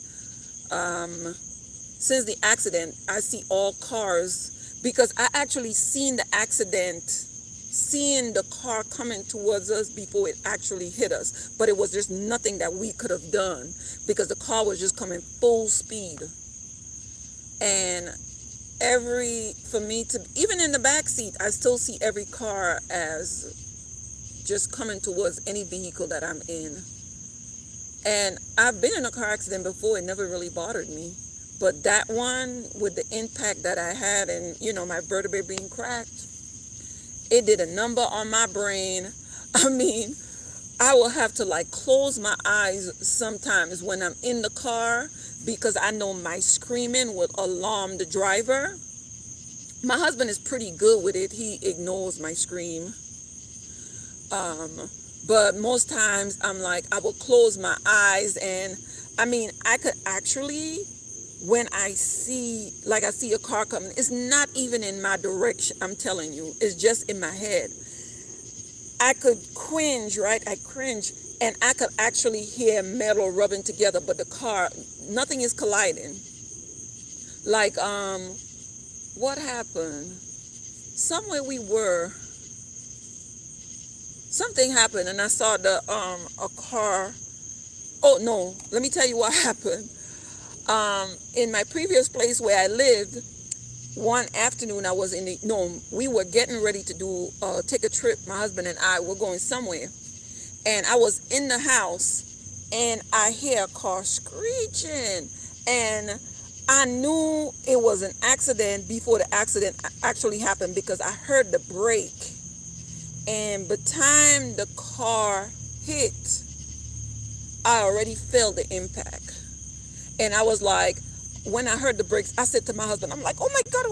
Since the accident, I see all cars because I actually seen the accident, seeing the car coming towards us before it actually hit us. But it was just nothing that we could have done because the car was just coming full speed. And even in the back seat, I still see every car as just coming towards any vehicle that I'm in. And I've been in a car accident before. It never really bothered me. But that one, with the impact that I had and, my vertebrae being cracked, it did a number on my brain. I mean, I will have to close my eyes sometimes when I'm in the car because I know my screaming will alarm the driver. My husband is pretty good with it. He ignores my scream. But most times I will close my eyes and I could actually, when I see a car coming, it's not even in my direction, I'm telling you. It's just in my head. I could cringe, right? I cringe, and I could actually hear metal rubbing together, but the car, nothing is colliding. What happened? Somewhere we were, something happened, and I saw a car. Oh, no, let me tell you what happened. In my previous place where I lived, one afternoon we were getting ready to take a trip. My husband and I were going somewhere. And I was in the house and I hear a car screeching. And I knew it was an accident before the accident actually happened because I heard the brake. And by the time the car hit, I already felt the impact. And I was like, when I heard the brakes, I said to my husband, I'm like, oh my God,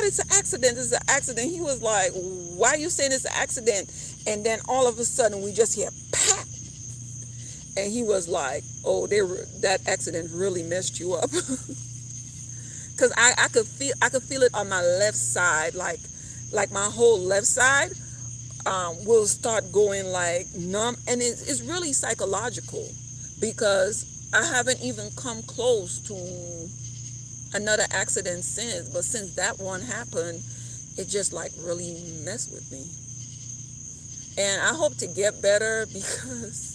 it's an accident. It's an accident. He was like, why are you saying it's an accident? And then all of a sudden we just hear pop. And he was like, oh, that accident really messed you up. Cause I could feel it on my left side, like my whole left side will start going like numb, and it's really psychological, because I haven't even come close to another accident since, but since that one happened, it just like really messed with me. And I hope to get better, because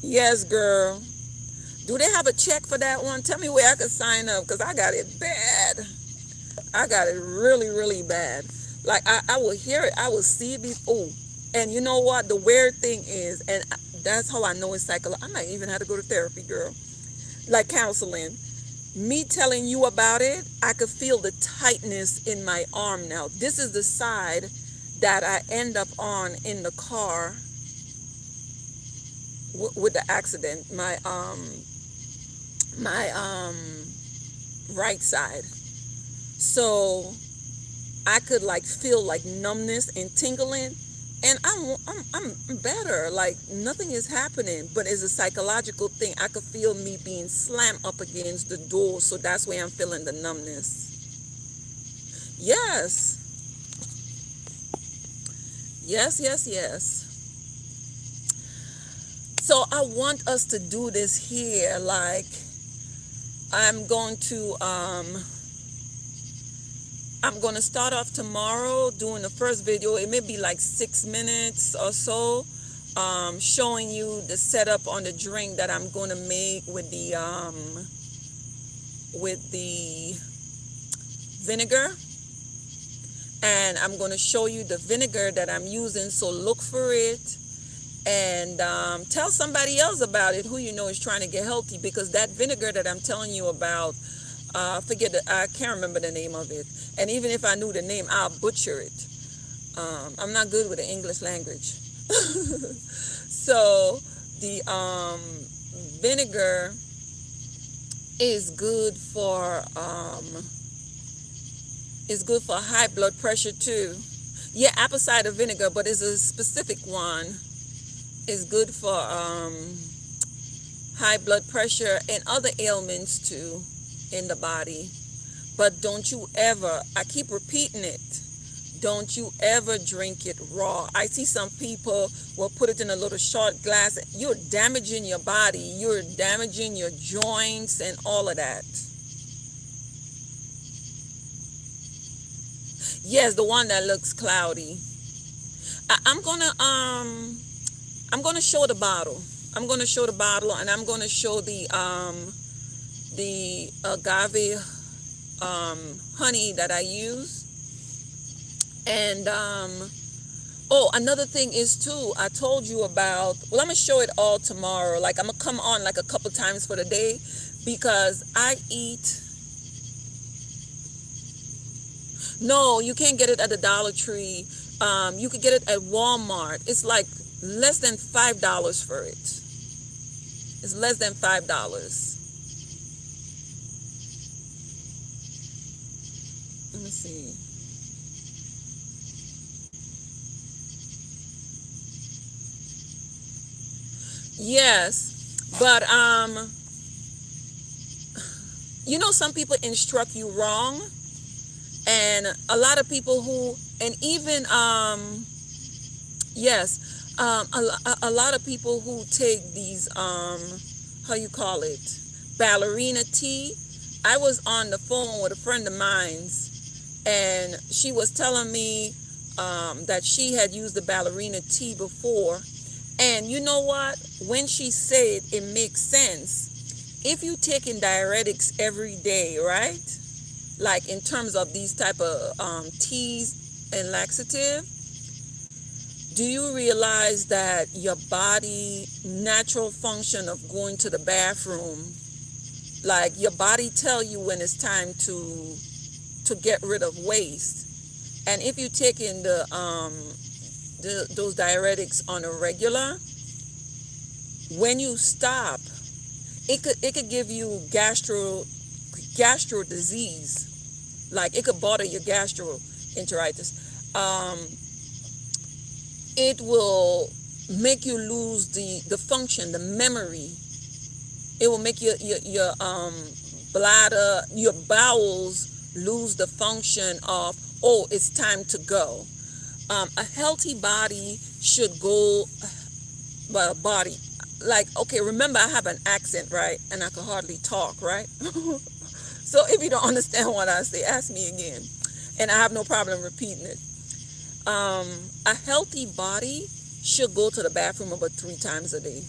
yes, girl. Do they have a check for that one? Tell me where I can sign up, because I got it bad. I got it really, really bad. Like, I will hear it. I will see it before. And you know what? The weird thing is, and that's how I know it's psychological. I might even have to go to therapy, girl. Like counseling. Me telling you about it, I could feel the tightness in my arm now. This is the side that I end up on in the car with the accident. My right side. So I could like feel like numbness and tingling, and I'm better. Like nothing is happening, but it's a psychological thing. I could feel me being slammed up against the door, so that's where I'm feeling the numbness. Yes. Yes. So I want us to do this here. Like I'm going to start off tomorrow doing the first video. It may be like 6 minutes or so, showing you the setup on the drink that I'm going to make with the vinegar. And I'm going to show you the vinegar that I'm using, so look for it. And tell somebody else about it who you know is trying to get healthy, because that vinegar that I'm telling you about, I can't remember the name of it. And even if I knew the name, I'll butcher it. I'm not good with the English language. So the vinegar is good for high blood pressure too. Yeah, apple cider vinegar, but it's a specific one. It's good for high blood pressure and other ailments too in the body. But don't you ever, I keep repeating it, don't you ever drink it raw. I see some people will put it in a little short glass. You're damaging your body. You're damaging your joints and all of that. Yes, the one that looks cloudy. I'm gonna show the bottle. I'm gonna show the bottle, and I'm gonna show the agave honey that I use. And another thing is too, I told you about. Well, I'm gonna show it all tomorrow. Like I'm gonna come on like a couple times for the day, because I eat. No, you can't get it at the Dollar Tree. You could get it at Walmart. It's like less than $5 for it. It's less than $5. Let me see. Yes, but you know, some people instruct you wrong, and a lot of people who, and even a lot of people who take these how you call it, ballerina tea. I was on the phone with a friend of mine's, and she was telling me that she had used the ballerina tea before. And you know what? When she said it makes sense. If you taking diuretics every day, right? Like in terms of these type of teas and laxative, do you realize that your body natural function of going to the bathroom, like your body tell you when it's time to get rid of waste. And if you take in the those diuretics on a regular, when you stop, it could give you gastro disease. Like, it could bother your gastroenteritis. It will make you lose the function, the memory. It will make your bladder, your bowels lose the function of, oh, it's time to go. A healthy body should go, body, like, okay, remember I have an accent, right? And I can hardly talk, right? So if you don't understand what I say, ask me again. And I have no problem repeating it. A healthy body should go to the bathroom about 3 times a day.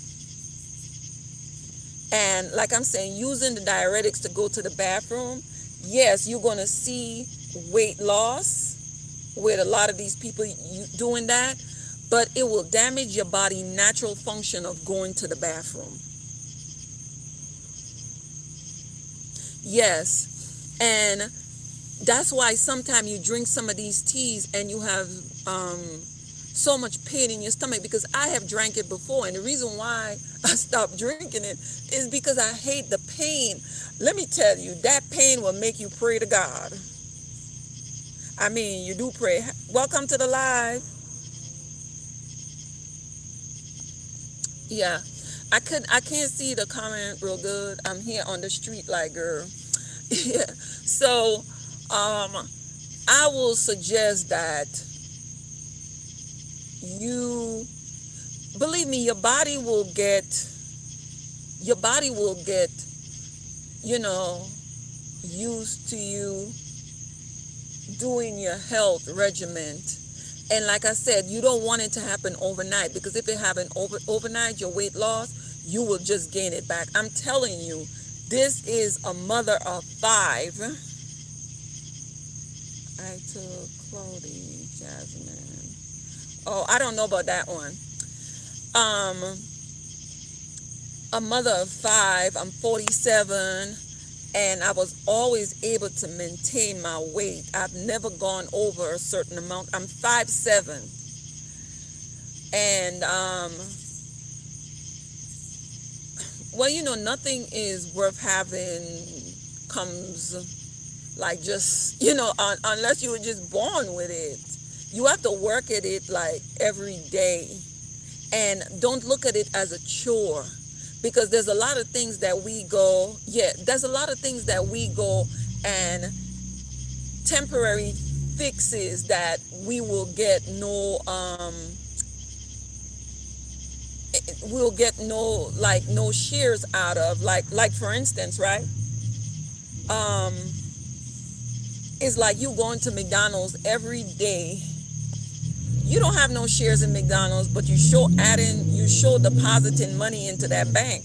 And like I'm saying, using the diuretics to go to the bathroom, yes, you're going to see weight loss with a lot of these people doing that, but it will damage your body's natural function of going to the bathroom. Yes, and that's why sometimes you drink some of these teas and you have so much pain in your stomach, because I have drank it before, and the reason why I stopped drinking it is because I hate the pain. Let me tell you, that pain will make you pray to God. I mean, you do pray. Welcome to the live. Yeah, I can't see the comment real good. I'm here on the street like, girl. Yeah. So I will suggest that you, believe me, your body will get, used to you doing your health regimen. And like I said, you don't want it to happen overnight, because if it happens overnight, your weight loss, you will just gain it back. I'm telling you, this is a mother of 5. I took Chloe, Jasmine. Oh, I don't know about that one. A mother of 5. I'm 47. And I was always able to maintain my weight. I've never gone over a certain amount. I'm 5'7". And, nothing is worth having comes like just, unless you were just born with it. You have to work at it like every day. And don't look at it as a chore. Because there's a lot of things that we go and temporary fixes that we will get no shares out of, like for instance, right? It's like you going to McDonald's every day. You don't have no shares in McDonald's, but you show depositing money into that bank.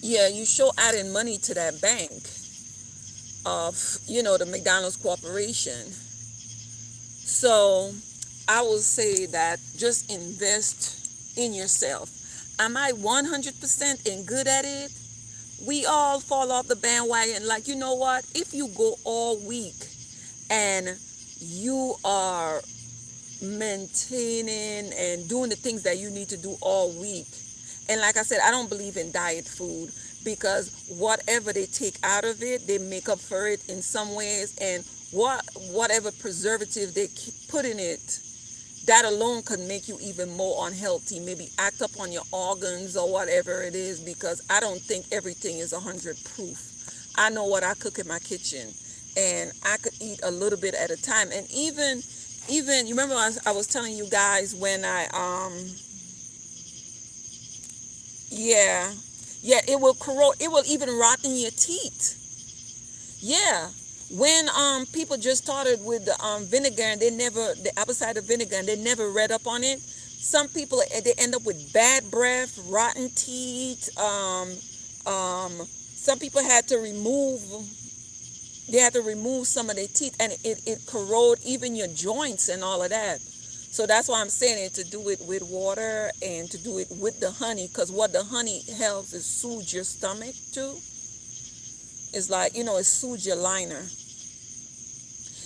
Yeah, you show adding money to that bank of, the McDonald's corporation. So I will say that just invest in yourself. Am I 100% and good at it? We all fall off the bandwagon. Like, you know what? If you go all week and you are maintaining and doing the things that you need to do all week, and like I said, I don't believe in diet food, because whatever they take out of it, they make up for it in some ways, and whatever preservative they put in it, that alone could make you even more unhealthy, maybe act up on your organs or whatever it is, because I don't think everything is 100 proof. I know what I cook in my kitchen, and I could eat a little bit at a time. And even you remember I was telling you guys when it will corrode, it will even rot in your teeth. Yeah. When people just started with the vinegar, and the apple cider vinegar, and they never read up on it, some people, they end up with bad breath, rotten teeth. Some people had to remove some of their teeth, and it corrode even your joints and all of that. So that's why I'm saying it, to do it with water and to do it with the honey, because what the honey helps is soothe your stomach too. It's like, it soothes your liner.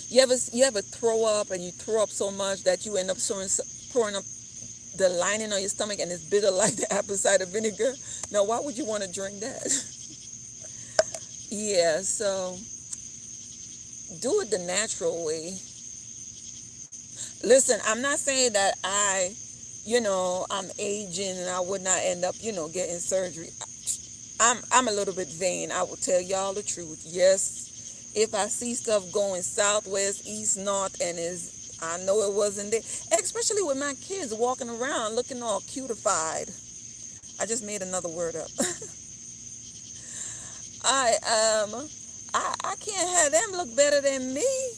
You ever throw up and you throw up so much that you end up pouring up the lining on your stomach and it's bitter like the apple cider vinegar? Now, why would you want to drink that? Yeah, so do it the natural way. Listen, I'm not saying that I'm aging and I would not end up, getting surgery. I'm a little bit vain. I will tell y'all the truth. Yes, if I see stuff going southwest, east, north, and I know it wasn't there. Especially with my kids walking around looking all cutified. I just made another word up. I I can't have them look better than me.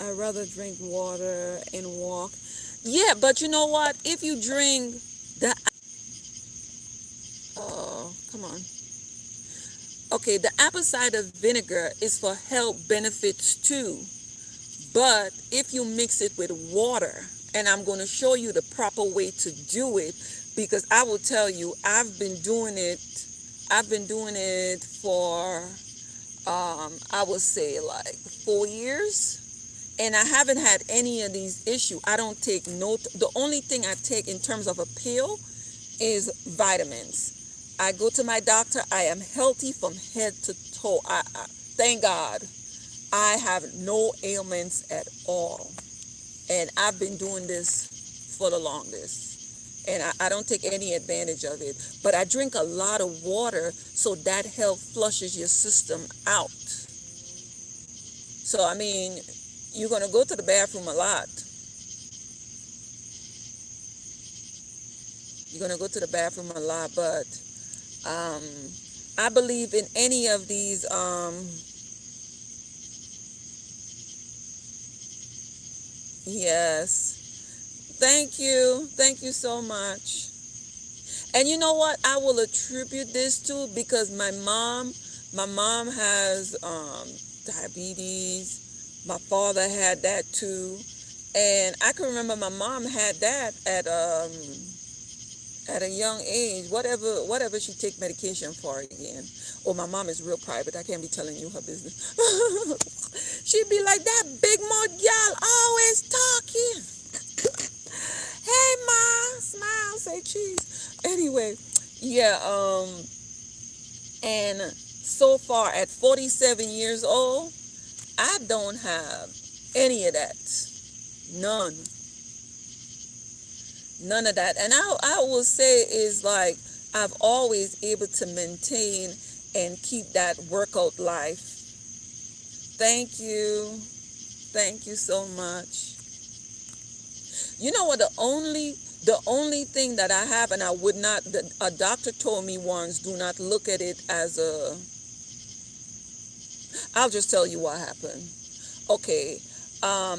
I'd rather drink water and walk. Yeah, but you know what? If you drink the come on. Okay, the apple cider vinegar is for health benefits too. But if you mix it with water, and I'm going to show you the proper way to do it, because I will tell you, I've been doing it. I've been doing it for, I would say like 4 years. And I haven't had any of these issues. I don't take the only thing I take in terms of a pill is vitamins. I go to my doctor. I am healthy from head to toe. Thank God. I have no ailments at all. And I've been doing this for the longest. And I don't take any advantage of it. But I drink a lot of water so that help flushes your system out. So, I mean, you're going to go to the bathroom a lot. You're going to go to the bathroom a lot. But I believe in any of these... Yes. Thank you. Thank you so much. And you know what? I will attribute this to because my mom has diabetes. My father had that too. And I can remember my mom had that at a young age, whatever she take medication for again. Oh, my mom is real private. I can't be telling you her business. She'd be like, that big mouth gal always talking. Hey, ma, smile, say cheese. Anyway, yeah, and so far at 47 years old, I don't have any of that. None. None of that. And I will say is like I've always able to maintain and keep that workout life. Thank you. Thank you so much. You know what, the only thing that I have, and I would not, a doctor told me once, do not look at it as I'll just tell you what happened. Okay, I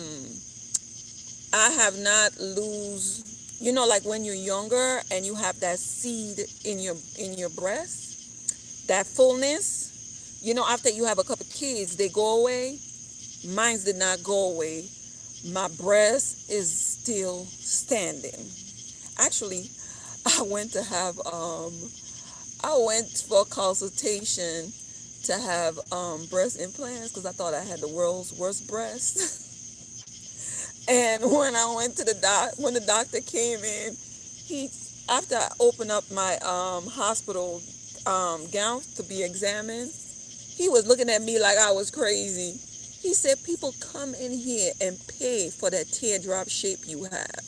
have not lose, like when you're younger and you have that seed in your breast, that fullness, after you have a couple kids, they go away. Mine did not go away. My breast is still standing. Actually, I went for a consultation to have breast implants because I thought I had the world's worst breast. And when I went to when the doctor came in, after I opened up my hospital gown to be examined, he was looking at me like I was crazy. He said, people come in here and pay for that teardrop shape you have.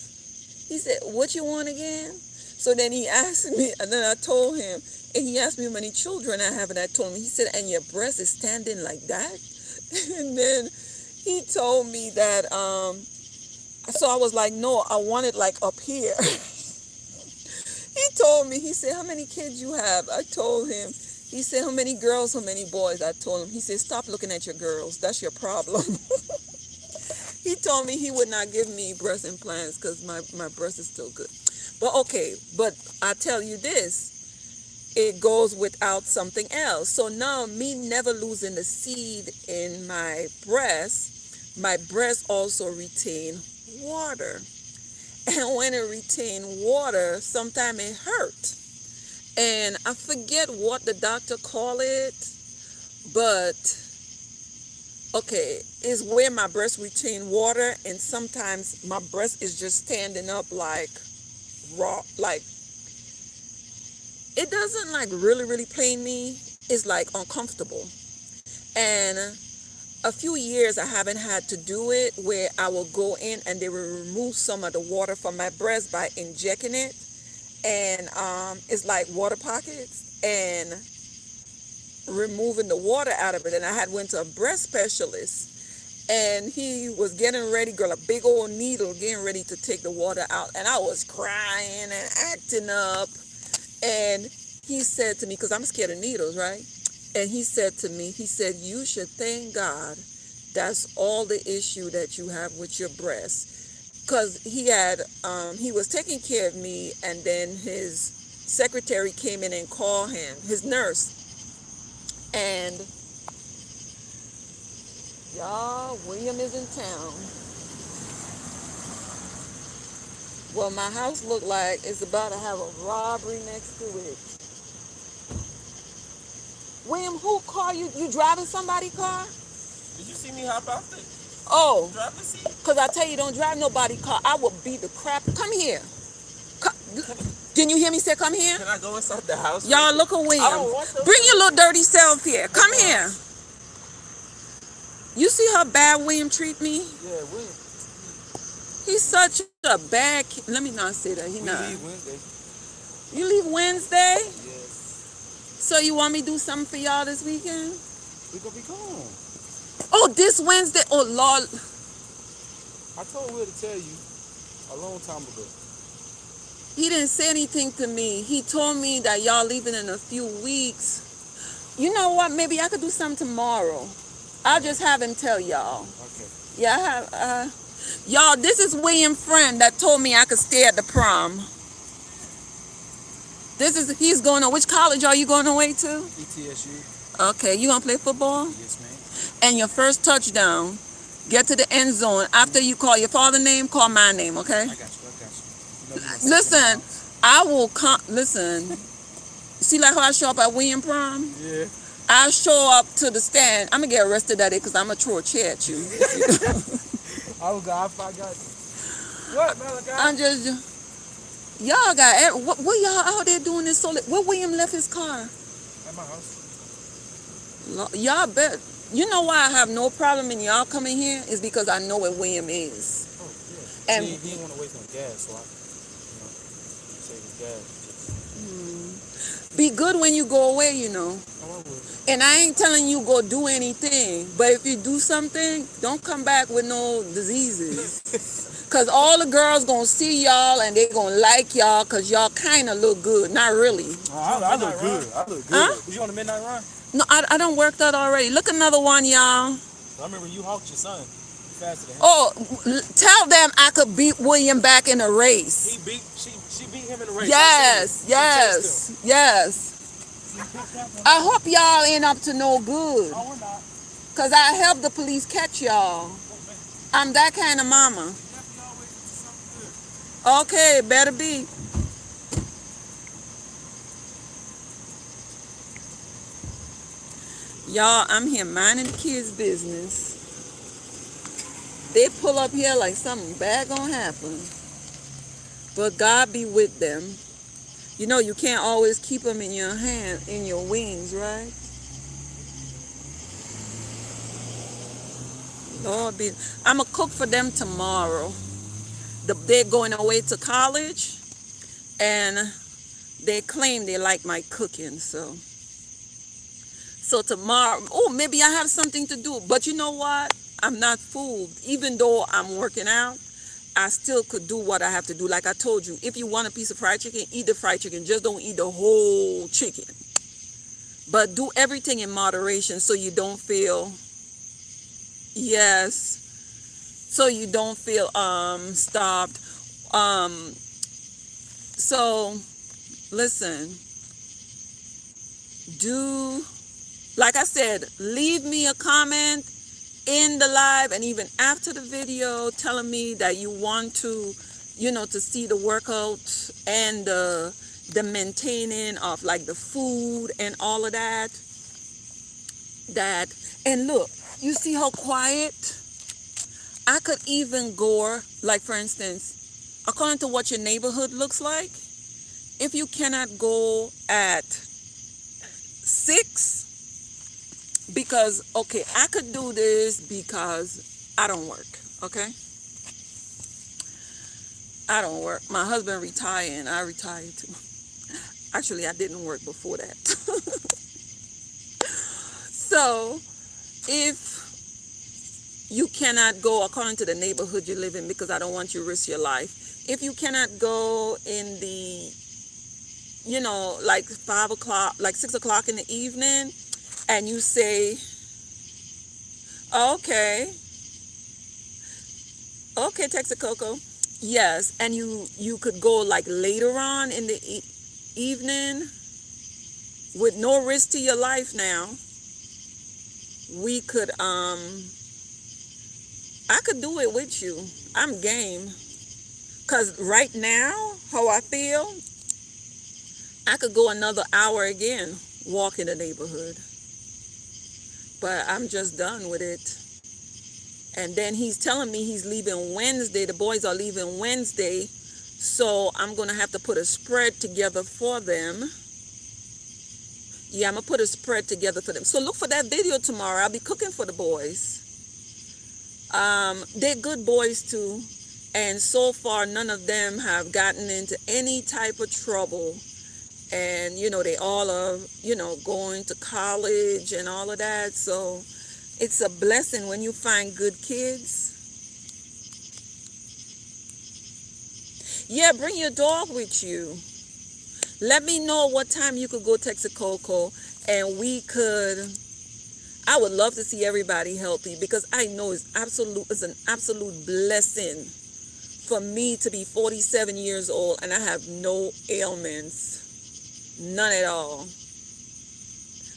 He said, what you want again? So then he asked me, and then I told him, and he asked me how many children I have, and I told him, he said, and your breast is standing like that? And then he told me that, so I was like, no, I want it like up here. He told me, he said, how many kids you have? I told him. He said, how many girls, how many boys? I told him. He said, stop looking at your girls. That's your problem. He told me he would not give me breast implants because my breast is still good. But okay, but I tell you this, it goes without something else. So now me never losing the seed in my breast also retain water. And when it retain water, sometimes it hurt. And I forget what the doctor called it, but okay, is where my breast retain water, and sometimes my breast is just standing up like raw, like it doesn't like really, really pain me. It's like uncomfortable. And a few years I haven't had to do it where I will go in and they will remove some of the water from my breast by injecting it. And it's like water pockets and removing the water out of it. And I had went to a breast specialist and he was getting ready, girl, a big old needle, getting ready to take the water out. And I was crying and acting up. And he said to me, because I'm scared of needles, right? And he said to me, he said, you should thank God that's all the issue that you have with your breast. Because he was taking care of me, and then his secretary came in and called him, his nurse. And y'all, William is in town. Well, my house look like it's about to have a robbery next to it. William, who car you driving somebody's car? Did you see me hop out the Oh, driver's seat? because I tell you, don't drive nobody's car. I will beat the crap. Come here. Didn't you hear me say come here? Can I go inside the house? Y'all, look at William. I don't want to. Bring your little dirty self here. Come here. You see how bad William treat me? Yeah, we He's such a bad kid. Let me not say that. He not. leave Wednesday. You leave Wednesday? Yes. So you want me to do something for y'all this weekend? We gonna be gone. Oh, this Wednesday? Oh, Lord. I told Will to tell you a long time ago. He didn't say anything to me. He told me that y'all leaving in a few weeks. You know what? Maybe I could do something tomorrow. I'll just have him tell y'all. Okay. Yeah, I have. Y'all, this is William's friend that told me I could stay at the prom. He's going to, which college are you going away to? ETSU. Okay, you gonna play football? Yes, ma'am. And your first touchdown, get to the end zone. After you call your father's name, call my name, okay? I got you. You know you Listen, I will listen. See like how I show up at William prom? Yeah. I show up to the stand. I'm gonna get arrested that day because I'm gonna throw a chair at you. I got you. What, Malachi? I'm just, y'all got, what y'all out there doing this so late? Where William left his car? At my house. Y'all bet, you know why I have no problem in y'all coming here is because I know where William is. Oh, yeah. And he didn't want to waste no gas, so I, save his gas. be good when you go away, you know. Oh, I will. And I ain't telling you go do anything, but if you do something, don't come back with no diseases. Because all the girls going to see y'all and they going to like y'all because y'all kind of look good. Not really. I look good. I look good. Huh? Was you on the midnight run? No, I don't work that already. Look another one, y'all. I remember you hawked your son. You faster than him. Oh, tell them I could beat William back in a race. She beat him in the race. Yes. I hope y'all ain't up to no good. No, we're not. Because I help the police catch y'all. I'm that kind of mama. Okay, better be. Y'all, I'm here minding the kids' business. They pull up here like something bad gonna happen. But God be with them. You know, you can't always keep them in your hand, in your wings, right? Lord be. I'm going to cook for them tomorrow. They're going away to college, and they claim they like my cooking, so tomorrow, oh, maybe I have something to do. But you know what? I'm not fooled. Even though I'm working out, I still could do what I have to do. Like I told you, if you want a piece of fried chicken, eat the fried chicken. Just don't eat the whole chicken. But do everything in moderation so you don't feel, so you don't feel starved. So listen, like I said, leave me a comment in the live and even after the video telling me that you want to, to see the workout and the maintaining of like the food and all of that. And look, You see how quiet? I could even go, like for instance, according to what your neighborhood looks like, if you cannot go at 6, because, okay, I could do this because I don't work, okay? I don't work. My husband retired and I retired too. Actually, I didn't work before that. So, if you cannot go according to the neighborhood you live in, because I don't want you to risk your life. If you cannot go in the, like 5 o'clock, like 6 o'clock in the evening, and you say, okay, Texacoco, yes, and you could go like later on in the evening with no risk to your life now, we could, I could do it with you. I'm game. Because right now, how I feel, I could go another hour again, walk in the neighborhood. But I'm just done with it. And then he's telling me he's leaving Wednesday. The boys are leaving Wednesday. So I'm going to have to put a spread together for them. Yeah, I'm going to put a spread together for them. So look for that video tomorrow. I'll be cooking for the boys. They're good boys too. And so far, none of them have gotten into any type of trouble. And, they all are, going to college and all of that. So it's a blessing when you find good kids. Yeah, bring your dog with you. Let me know what time you could go Texacoco, and I would love to see everybody healthy, because I know it's an absolute blessing for me to be 47 years old and I have no ailments. None at all.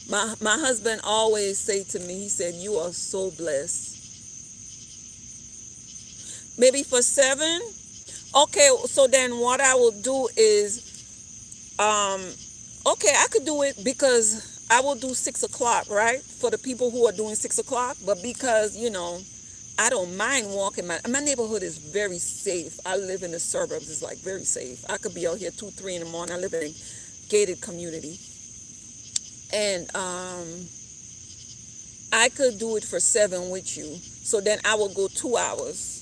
My husband always say to me, he said, you are so blessed. Maybe for 7? Okay, so then what I will do is, okay, I could do it because I will do 6 o'clock, right? For the people who are doing 6 o'clock. But because, I don't mind walking. My neighborhood is very safe. I live in the suburbs. It's like very safe. I could be out here 2, 3 in the morning. I live in a gated community. And I could do it for 7 with you. So then I will go 2 hours.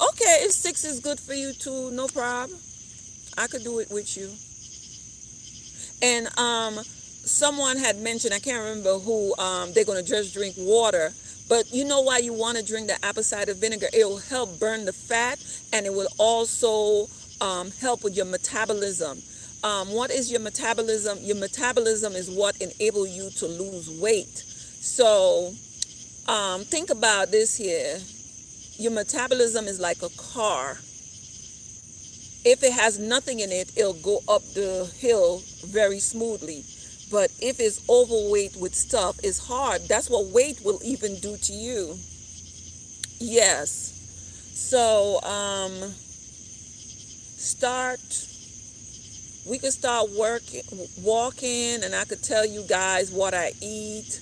Okay, if 6 is good for you too, no problem. I could do it with you. And someone had mentioned, I can't remember who, they're going to just drink water. But you know why you want to drink the apple cider vinegar? It will help burn the fat, and it will also help with your metabolism. What is your metabolism? Your metabolism is what enables you to lose weight. So think about this here. Your metabolism is like a car. If it has nothing in it, it'll go up the hill very smoothly. But if it's overweight with stuff, it's hard. That's what weight will even do to you. Yes. So we could start walking, and I could tell you guys what I eat.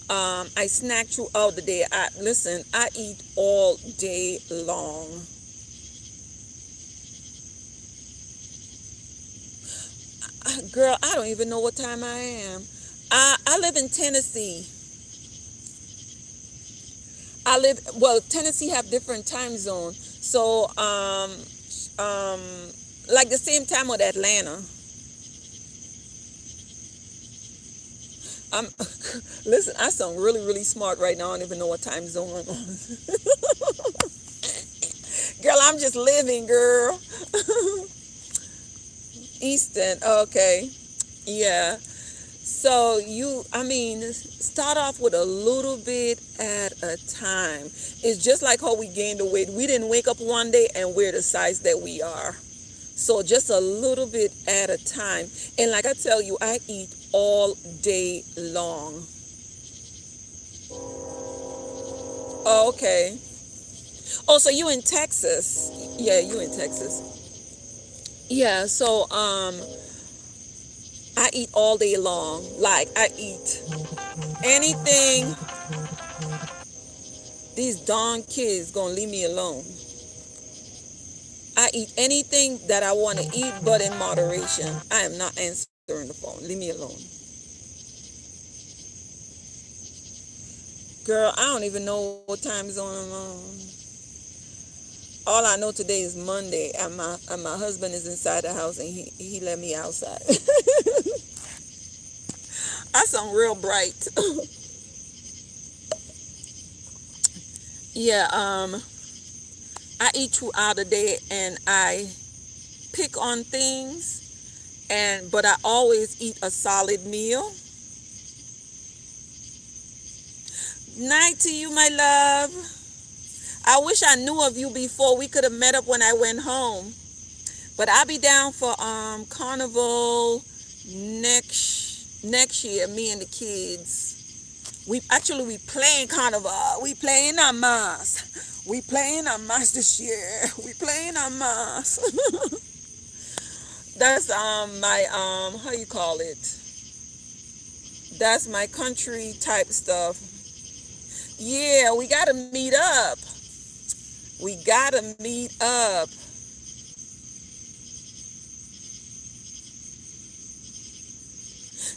I snack throughout the day. I eat all day long. Girl, I don't even know what time I am. I live in Tennessee. Tennessee have different time zones. So, like the same time with Atlanta. Listen, I sound really, really smart right now. I don't even know what time zone I'm on. Girl, I'm just living, girl. Eastern, okay. Yeah. So start off with a little bit at a time. It's just like how we gained the weight. We didn't wake up one day and we're the size that we are. So just a little bit at a time. And like I tell you, I eat all day long. Oh, okay. Oh, so you in Texas? Yeah, you in Texas. Yeah, so I eat all day long. Like I eat anything These darn kids gonna leave me alone. I eat anything that I want to eat, but in moderation. I am not answering the phone. Leave me alone. Girl, I don't even know what time zone I'm on. All I know today is Monday, and my husband is inside the house, and he let me outside. I sound real bright. Yeah, I eat throughout the day, and I pick on things, but I always eat a solid meal. Night to you, my love. I wish I knew of you before. We could have met up when I went home. But I'll be down for carnival next year. Me and the kids. We playing carnival. We playing a mass. We playing a mass this year. We playing a mass. That's my how you call it? That's my country type stuff. Yeah, we gotta meet up. We gotta meet up.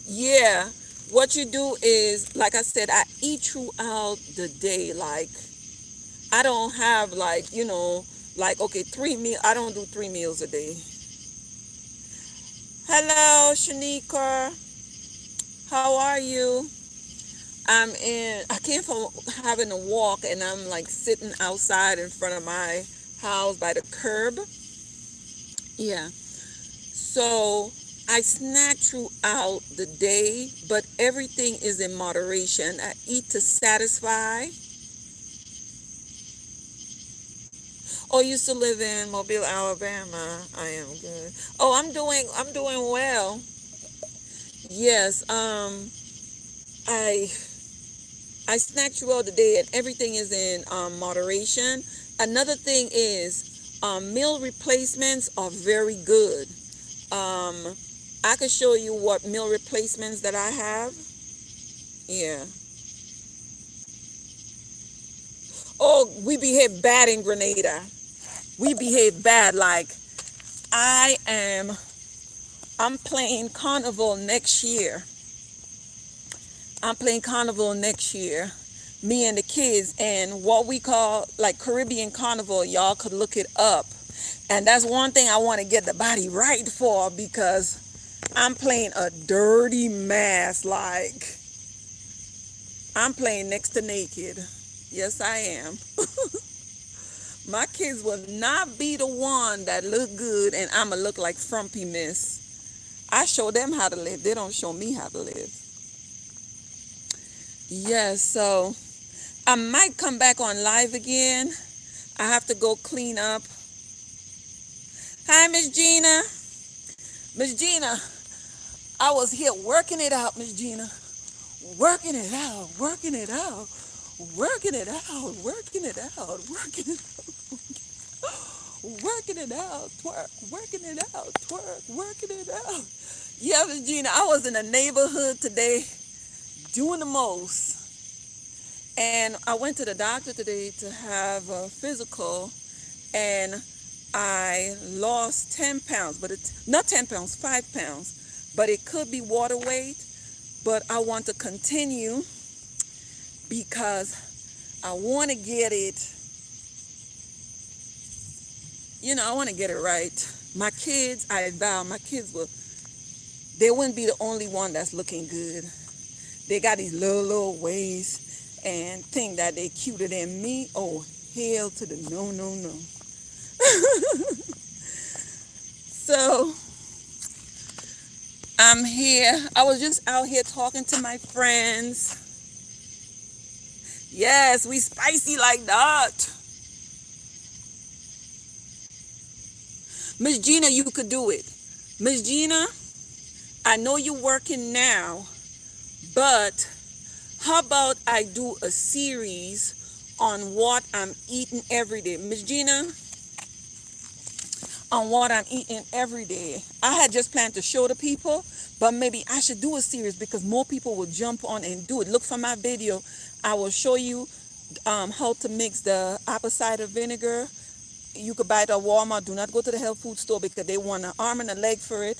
Yeah, what you do is, like I said, I eat throughout the day. Like, I don't have like, okay, 3 meal. I don't do 3 meals a day. Hello, Shanika. How are you? I came from having a walk, and I'm like sitting outside in front of my house by the curb. Yeah. So I snack throughout the day, but everything is in moderation. I eat to satisfy. Oh, you used to live in Mobile, Alabama. I am good. Oh, I'm doing well. Yes. I I snack throughout the day, and everything is in moderation. Another thing is meal replacements are very good. Um, I could show you what meal replacements that I have. Yeah. Oh, we behave bad in Grenada. We behave bad. Like, I am. I'm playing carnival next year. I'm playing carnival next year. Me and the kids, and what we call like Caribbean carnival. Y'all could look it up. And that's one thing I want to get the body right for, because I'm playing a dirty mass. Like, I'm playing next to naked. Yes, I am. My kids will not be the one that look good and I'ma look like frumpy miss. I show them how to live. They don't show me how to live. Yes, so I might come back on live again. I have to go clean up. Hi, Miss Gina. Miss Gina, I was here working it out, Miss Gina. Working it out, working it out, working it out, working it out, working it out, working it out, twerk, working it out, twerk, working it out. Yeah, Miss Gina, I was in the neighborhood today doing the most. And I went to the doctor today to have a physical, and I lost 10 pounds, but it's not 10 pounds, 5 pounds, but it could be water weight. But I want to continue because I want to get it, I want to get it right. My kids, I vow, they wouldn't be the only one that's looking good. They got these little waists and think that they cuter than me. Oh, hell to the no, no, no. So I'm here. I was just out here talking to my friends. Yes, we spicy like that. Miss Gina, you could do it. Miss Gina, I know you're working now, but how about I do a series on what I'm eating every day? Miss Gina, on what I'm eating every day. I had just planned to show the people, but maybe I should do a series because more people will jump on and do it. Look for my video. I will show you how to mix the apple cider vinegar. You could buy it at Walmart. Do not go to the health food store because they want an arm and a leg for it.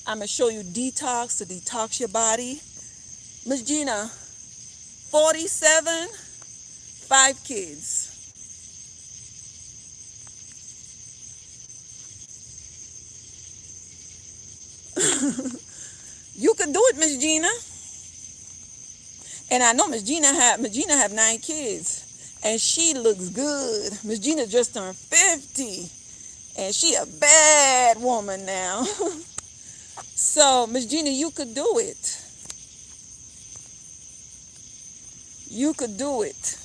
I'm going to show you detox to detox your body. Miss Gina, 47, 5 kids. You could do it, Miss Gina. And I know Miss Gina have 9 kids. And she looks good. Miss Gina just turned 50. And she a bad woman now. So, Miss Gina, you could do it. You could do it.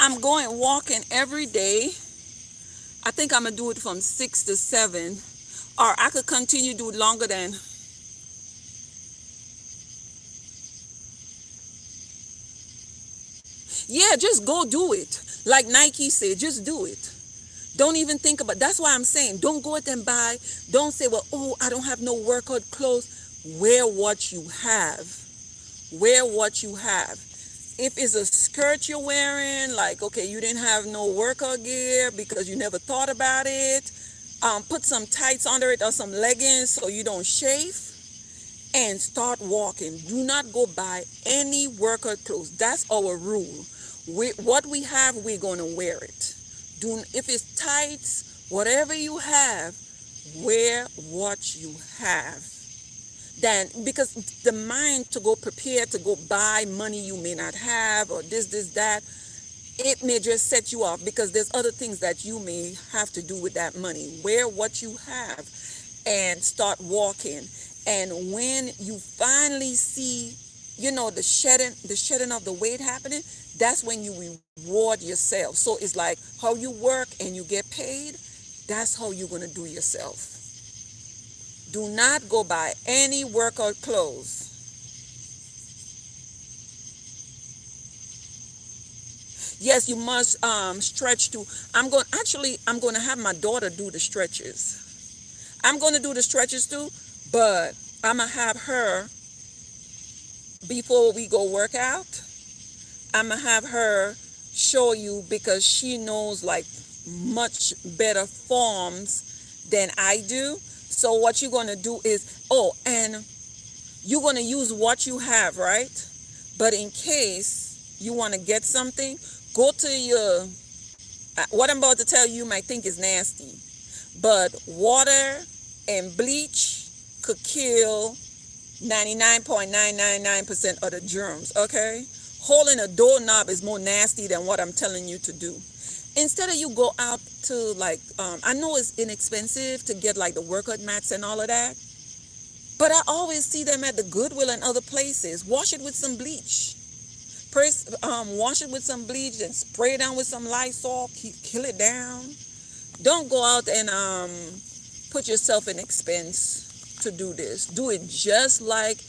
I'm going walking every day. I think I'm going to do it from 6 to 7. Or I could continue to do it longer than. Yeah, just go do it. Like Nike said, just do it. Don't even think about. That's why I'm saying, don't go out and buy. Don't say, well, oh, I don't have no workout clothes. Wear what you have. Wear what you have. If it's a skirt you're wearing, like, okay, you didn't have no workout gear because you never thought about it, put some tights under it or some leggings so you don't chafe, and start walking. Do not go buy any workout clothes. That's our rule. What we have, we're going to wear it. If it's tights, whatever you have, wear what you have. Then, because the mind to go prepare to go buy money you may not have or this, that, it may just set you off because there's other things that you may have to do with that money. Wear what you have and start walking. And when you finally see, the shedding of the weight happening, that's when you reward yourself. So it's like how you work and you get paid, that's how you're going to do yourself. Do not go buy any workout clothes. Yes, you must stretch too. I'm going to have my daughter do the stretches. I'm going to do the stretches too, but I'm going to have her, before we go work out, I'm going to have her show you because she knows like much better forms than I do. So what you're going to do is, and you're going to use what you have, right? But in case you want to get something, go to your, what I'm about to tell you might think is nasty, but water and bleach could kill 99.999% of the germs, okay? Holding a doorknob is more nasty than what I'm telling you to do. Instead of you go out to like, I know it's inexpensive to get like the workout mats and all of that, but I always see them at the Goodwill and other places. Wash it with some bleach. Wash it with some bleach and spray it down with some Lysol, kill it down. Don't go out and put yourself in expense to do this. Do it just like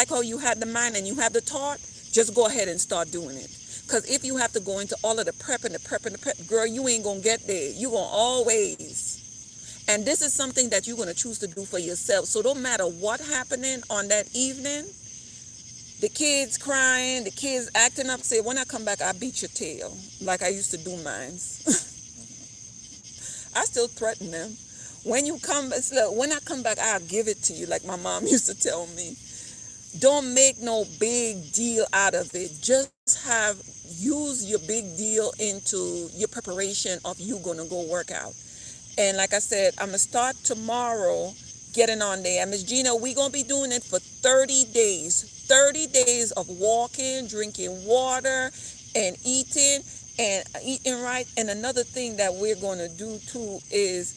how you had the mind and you have the thought, just go ahead and start doing it. Because if you have to go into all of the prep, girl, you ain't going to get there. You're going to always. And this is something that you're going to choose to do for yourself. So no matter what happening on that evening, the kids crying, the kids acting up, say, when I come back, I'll beat your tail. Like I used to do mine. I still threaten them. When I come back, I'll give it to you, like my mom used to tell me. Don't make no big deal out of it. Just use your big deal into your preparation of you going to go work out. And like I said, I'm going to start tomorrow getting on there. And Miss Gina, we're going to be doing it for 30 days. 30 days of walking, drinking water, and eating right. And another thing that we're going to do too is,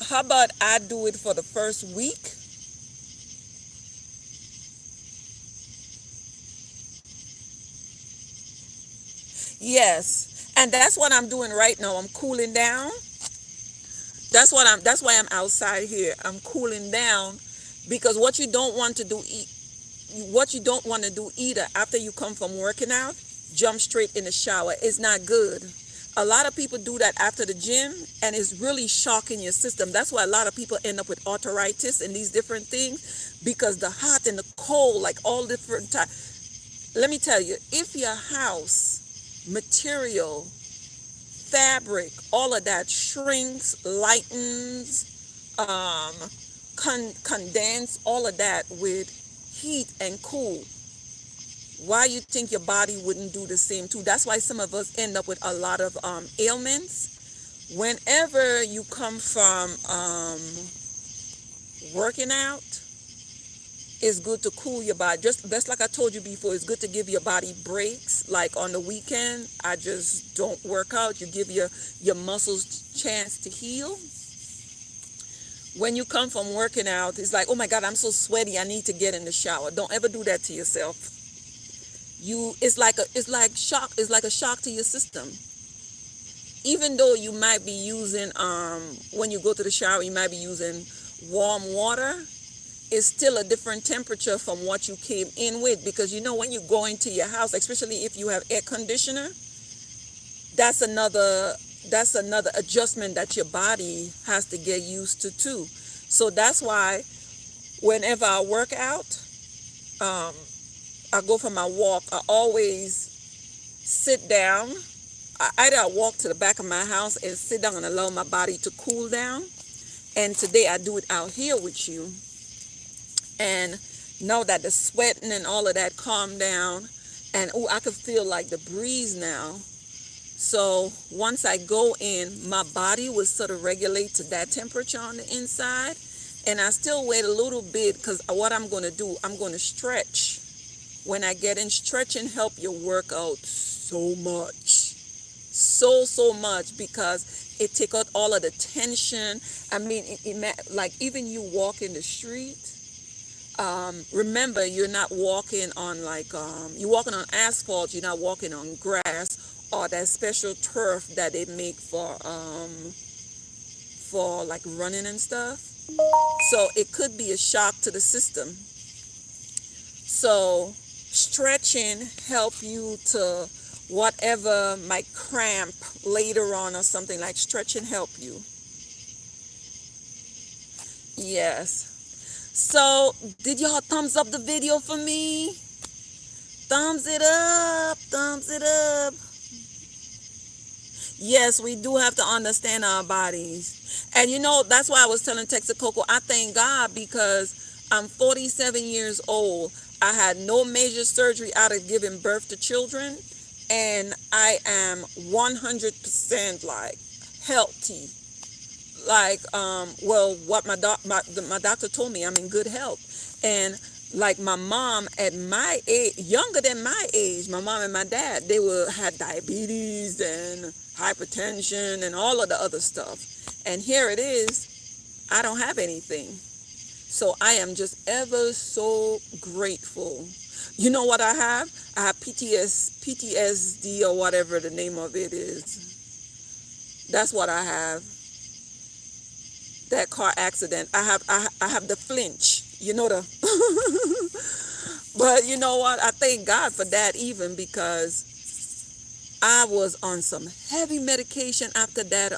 how about I do it for the first week? Yes. And that's what I'm doing right now. I'm cooling down. That's why I'm outside here. I'm cooling down because what you don't want to do either after you come from working out, jump straight in the shower. It's not good. A lot of people do that after the gym, and it's really shocking your system. That's why a lot of people end up with arthritis and these different things, because the hot and the cold, like all different types. Let me tell you, if your house material, fabric, all of that shrinks, lightens, condense, all of that with heat and cool, why you think your body wouldn't do the same too? That's why some of us end up with a lot of ailments. Whenever you come from working out, it's good to cool your body. Just like I told you before, it's good to give your body breaks. Like on the weekend, I just don't work out. You give your muscles chance to heal. When you come from working out, it's like, oh my God, I'm so sweaty, I need to get in the shower. Don't ever do that to yourself. It's like a shock to your system. Even though you might be using when you go to the shower, you might be using warm water, it's still a different temperature from what you came in with, because when you go into your house, especially if you have air conditioner, that's another adjustment that your body has to get used to too. So that's why whenever I work out, I go for my walk, I always sit down. Either I walk to the back of my house and sit down and allow my body to cool down. And today I do it out here with you. And know that the sweating and all of that calmed down. And I could feel like the breeze now. So once I go in, my body will sort of regulate to that temperature on the inside. And I still wait a little bit, because what I'm going to do, I'm going to stretch. When I get in, stretching help your workout so much. So much, because it takes out all of the tension. I mean, like even you walk in the street, remember you're not walking on you're walking on asphalt, you're not walking on grass or that special turf that they make for like running and stuff. So it could be a shock to the system. So stretching help you to whatever might cramp later on or something, like stretching help you. Yes. So did y'all thumbs up the video for me? Thumbs it up. Thumbs it up. Yes, we do have to understand our bodies. And that's why I was telling Texacoco, I thank God, because I'm 47 years old. I had no major surgery out of giving birth to children, and I am 100% like healthy. Like, what my doctor told me, I'm in good health. And like my mom at my age, younger than my age, my mom and my dad, they had diabetes and hypertension and all of the other stuff. And here it is, I don't have anything. So I am just ever so grateful. You know what I have? I have PTSD or whatever the name of it is. That's what I have. That car accident. I have the flinch. But you know what? I thank God for that, even because I was on some heavy medication after that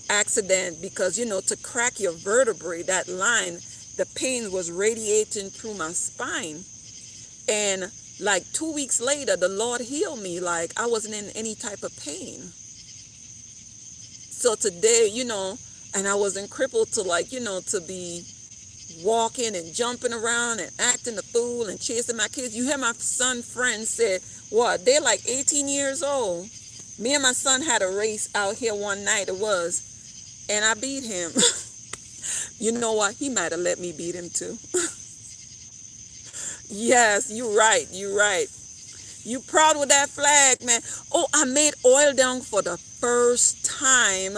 accident, because to crack your vertebrae, that line, the pain was radiating through my spine. And like 2 weeks later, the Lord healed me. Like I wasn't in any type of pain. So today, and I wasn't crippled to to be walking and jumping around and acting a fool and chasing my kids. You hear my son friends said, what, they're like 18 years old. Me and my son had a race out here one night, and I beat him. You know what? He might have let me beat him too. Yes, you're right. You proud with that flag, man. Oh, I made oil dung for the first time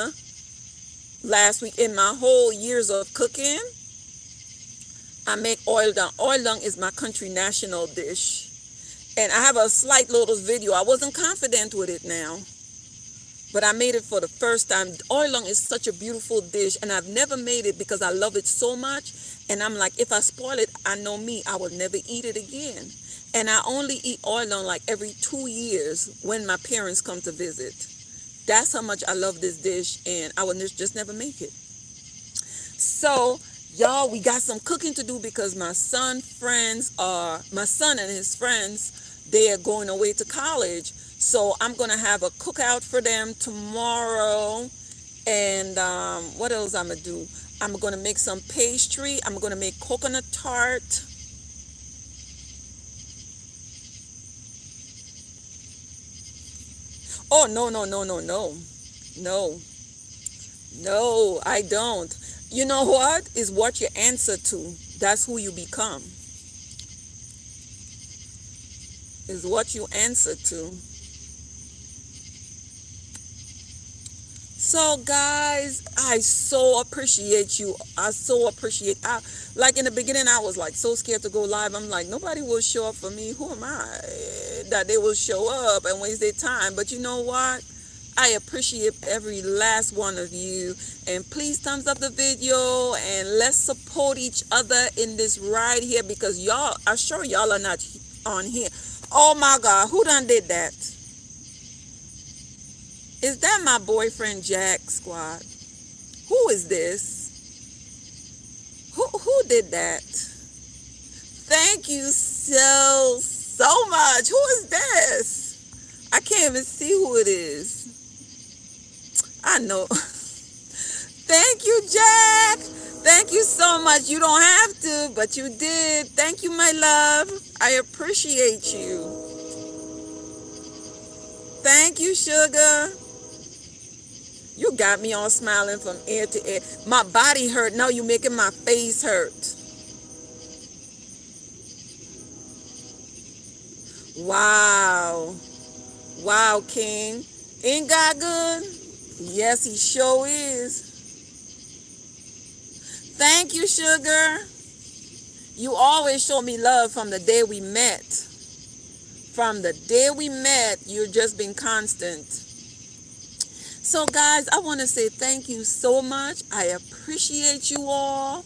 last week in my whole years of cooking. I make oil dung. Oil dung is my country national dish. And I have a slight little video. I wasn't confident with it now, but I made it for the first time. Oil dung is such a beautiful dish, and I've never made it because I love it so much. And I'm like, if I spoil it, I know me, I will never eat it again. And I only eat oil dung like every 2 years when my parents come to visit. That's how much I love this dish, and I would just never make it. So, y'all, we got some cooking to do because my son and his friends, they are going away to college. So I'm gonna have a cookout for them tomorrow. And what else I'm gonna do? I'm gonna make some pastry. I'm gonna make coconut tart. Oh, no, no, no, no, no. No, no, I don't. You know what? Is what you answer to. That's who you become. Is what you answer to. So, guys, I so appreciate you. I so appreciate. Like in the beginning, I was like so scared to go live. I'm like, nobody will show up for me. Who am I that they will show up and waste their time? But you know what? I appreciate every last one of you. And please thumbs up the video and let's support each other in this ride here because y'all, I'm sure y'all are not on here. Oh my God, who done did that? Is that my boyfriend Jack Squad? Who is this? Who did that? Thank you so much. Who is this? I can't even see who it is. I know. Thank you, Jack. Thank you so much. You don't have to, but you did. Thank you, my love. I appreciate you. Thank you, sugar. You got me all smiling from ear to ear. My body hurt. Now you're making my face hurt. Wow. Wow, King. Ain't God good? Yes, he sure is. Thank you, sugar. You always show me love from the day we met. From the day we met, you've just been constant. So, guys, I want to say thank you so much. I appreciate you all.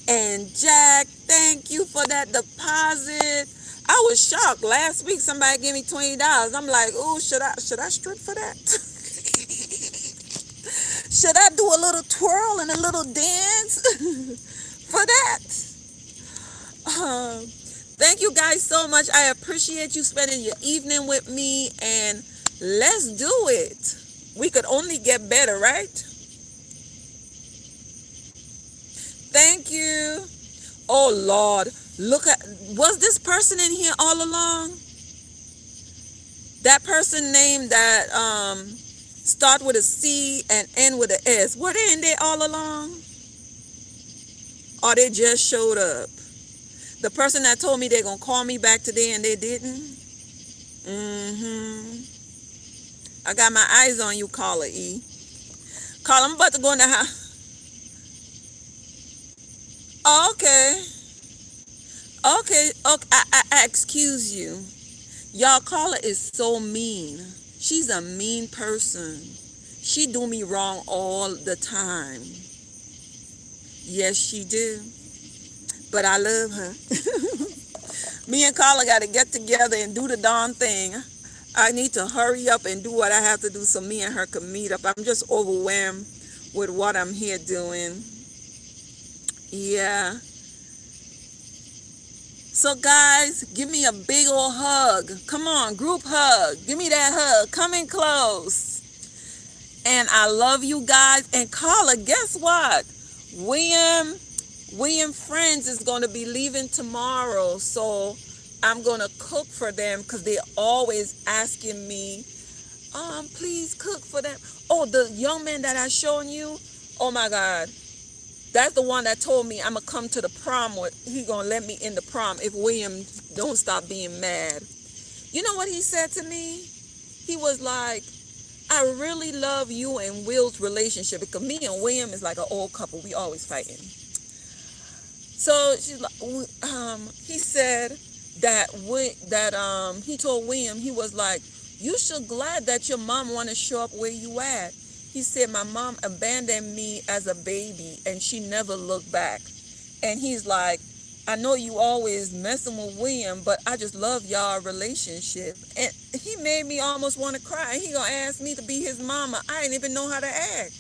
And, Jack, thank you for that deposit. I was shocked. Last week, somebody gave me $20. I'm like, oh, should I strip for that? Should I do a little twirl and a little dance for that? Thank you guys so much. I appreciate you spending your evening with me, and let's do it. We could only get better, right? Thank you. Oh, Lord. Look at, was this person in here all along? That person named that start with a C and end with an S. Were they in there all along? Or they just showed up? The person that told me they're going to call me back today and they didn't? I got my eyes on you, caller E. Caller, I'm about to go in the house. Okay. Okay. I excuse you. Y'all, caller is so mean. She's a mean person. She do me wrong all the time. Yes, she do. But I love her. Me and Carla got to get together and do the darn thing. I need to hurry up and do what I have to do so me and her can meet up. I'm just overwhelmed with what I'm here doing. Yeah. So guys, give me a big old hug. Come on, group hug. Give me that hug. Come in close. And I love you guys. And Carla, guess what? William Friends is going to be leaving tomorrow. So I'm going to cook for them because they're always asking me, please cook for them. Oh, the young man that I shown you. Oh my God. That's the one that told me I'm going to come to the prom. He's going to let me in the prom if William don't stop being mad. You know what he said to me? He was like, I really love you and Will's relationship because me and William is like an old couple. We always fighting. So she's like, he said that he told William, he was like, you should glad that your mom want to show up where you at. He said, my mom abandoned me as a baby and she never looked back. And he's like, I know you always messing with William, but I just love y'all relationship. And he made me almost want to cry. He gonna ask me to be his mama. I ain't even know how to act.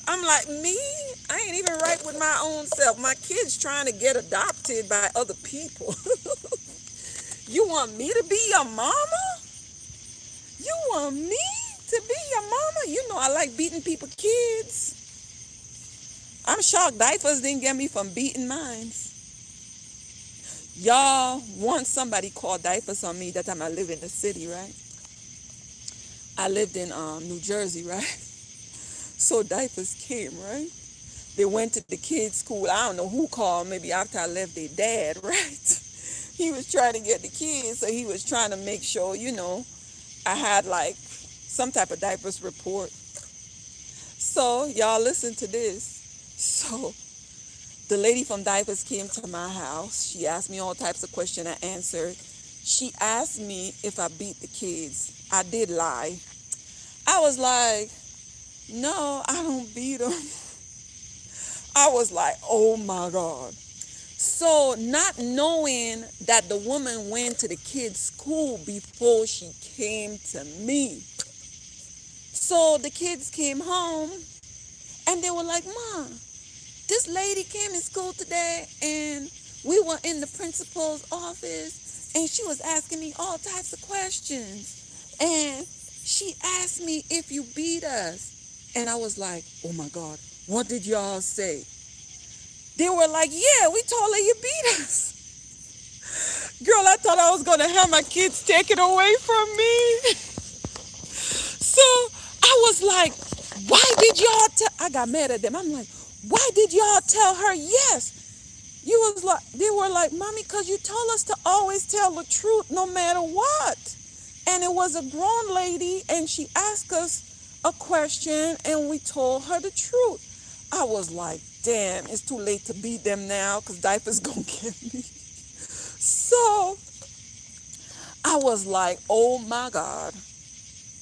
I'm like, me? I ain't even right with my own self. My kid's trying to get adopted by other people. You want me to be your mama? You want me to be your mama? You know I like beating people kids. I'm shocked diapers didn't get me from beating mine. Y'all, once somebody called diapers on me, that time I lived in the city, right? I lived in New Jersey, right? So diapers came, right? They went to the kids' school. I don't know who called, maybe after I left their dad, right? He was trying to get the kids, so he was trying to make sure, I had like some type of diapers report. So y'all listen to this. So the lady from diapers came to my house. She asked me all types of questions. I answered. She asked me if I beat the kids. I did lie. I was like, no, I don't beat them. I was like, oh my God. So not knowing that the woman went to the kids' school before she came to me. So the kids came home and they were like, Mom, this lady came in school today and we were in the principal's office and she was asking me all types of questions. And she asked me if you beat us. And I was like, oh my God, what did y'all say? They were like, yeah, we told her you beat us. Girl, I thought I was going to have my kids taken away from me. So I was like, why did y'all tell? I got mad at them. I'm like, why did y'all tell her yes? They were like, Mommy, because you told us to always tell the truth no matter what. And it was a grown lady and she asked us a question and we told her the truth. I was like, damn, it's too late to beat them now because diapers gonna get me. So I was like, oh my God,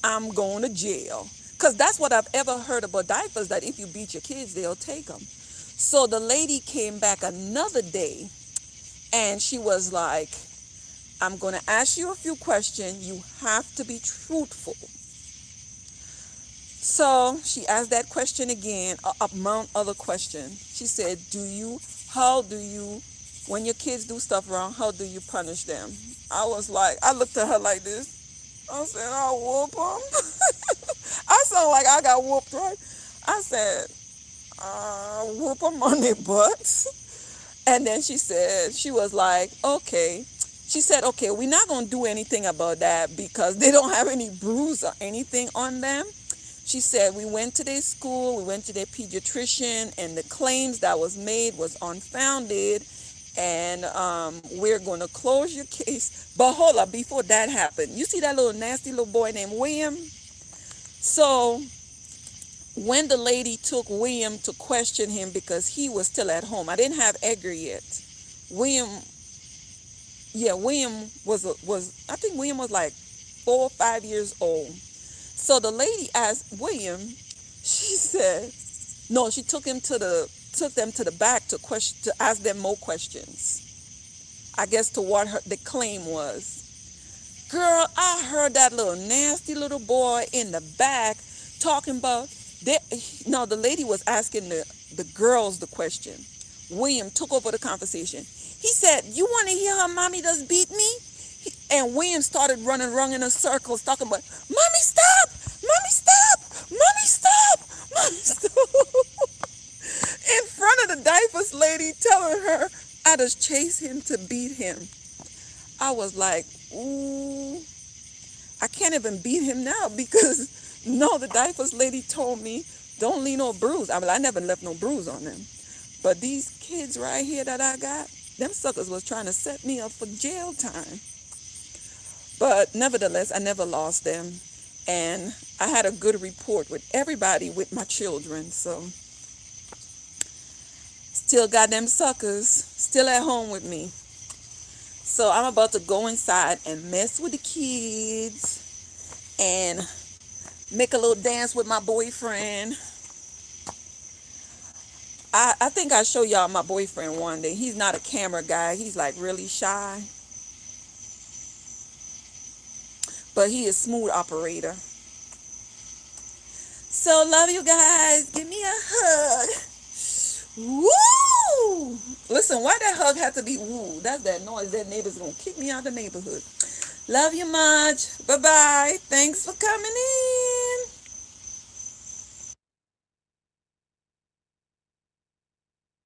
I'm going to jail. Because that's what I've ever heard about diapers, that if you beat your kids, they'll take them. So the lady came back another day and she was like, I'm going to ask you a few questions. You have to be truthful. So she asked that question again, among other questions. She said, when your kids do stuff wrong, how do you punish them? I looked at her like this. I said, I'll whoop them. I sound like I got whooped, right? I said, whoop them on their butts. And then she was like, okay. She said, okay, we're not going to do anything about that because they don't have any bruise or anything on them. She said, we went to their school, we went to their pediatrician, and the claims that was made was unfounded, and we're going to close your case. But hold up, before that happened, you see that little nasty little boy named William? So when the lady took William to question him because he was still at home, I didn't have Edgar yet. William was I think William was like 4 or 5 years old. So the lady asked William, she said, no, she took them to the back to ask them more questions. I guess to what the claim was. Girl, I heard that little nasty little boy in the back talking about the lady was asking the girls the question. William took over the conversation. He said, you want to hear how mommy does beat me? And William started running in a circle, talking about, Mommy, stop! Mommy, stop! Mommy, stop! Mommy, stop! In front of the diapers lady telling her I just chased him to beat him. I was like, ooh, I can't even beat him now because, no, the diapers lady told me, don't leave no bruise. I never left no bruise on them. But these kids right here that I got, them suckers was trying to set me up for jail time. But nevertheless, I never lost them. And I had a good report with everybody with my children. So still got them suckers still at home with me. So I'm about to go inside and mess with the kids and make a little dance with my boyfriend. I think I show y'all my boyfriend one day. He's not a camera guy. He's like really shy. But he is smooth operator. So love you guys. Give me a hug. Woo! Listen, why that hug have to be woo? That's that noise. That neighbor's gonna kick me out of the neighborhood. Love you much. Bye-bye. Thanks for coming in.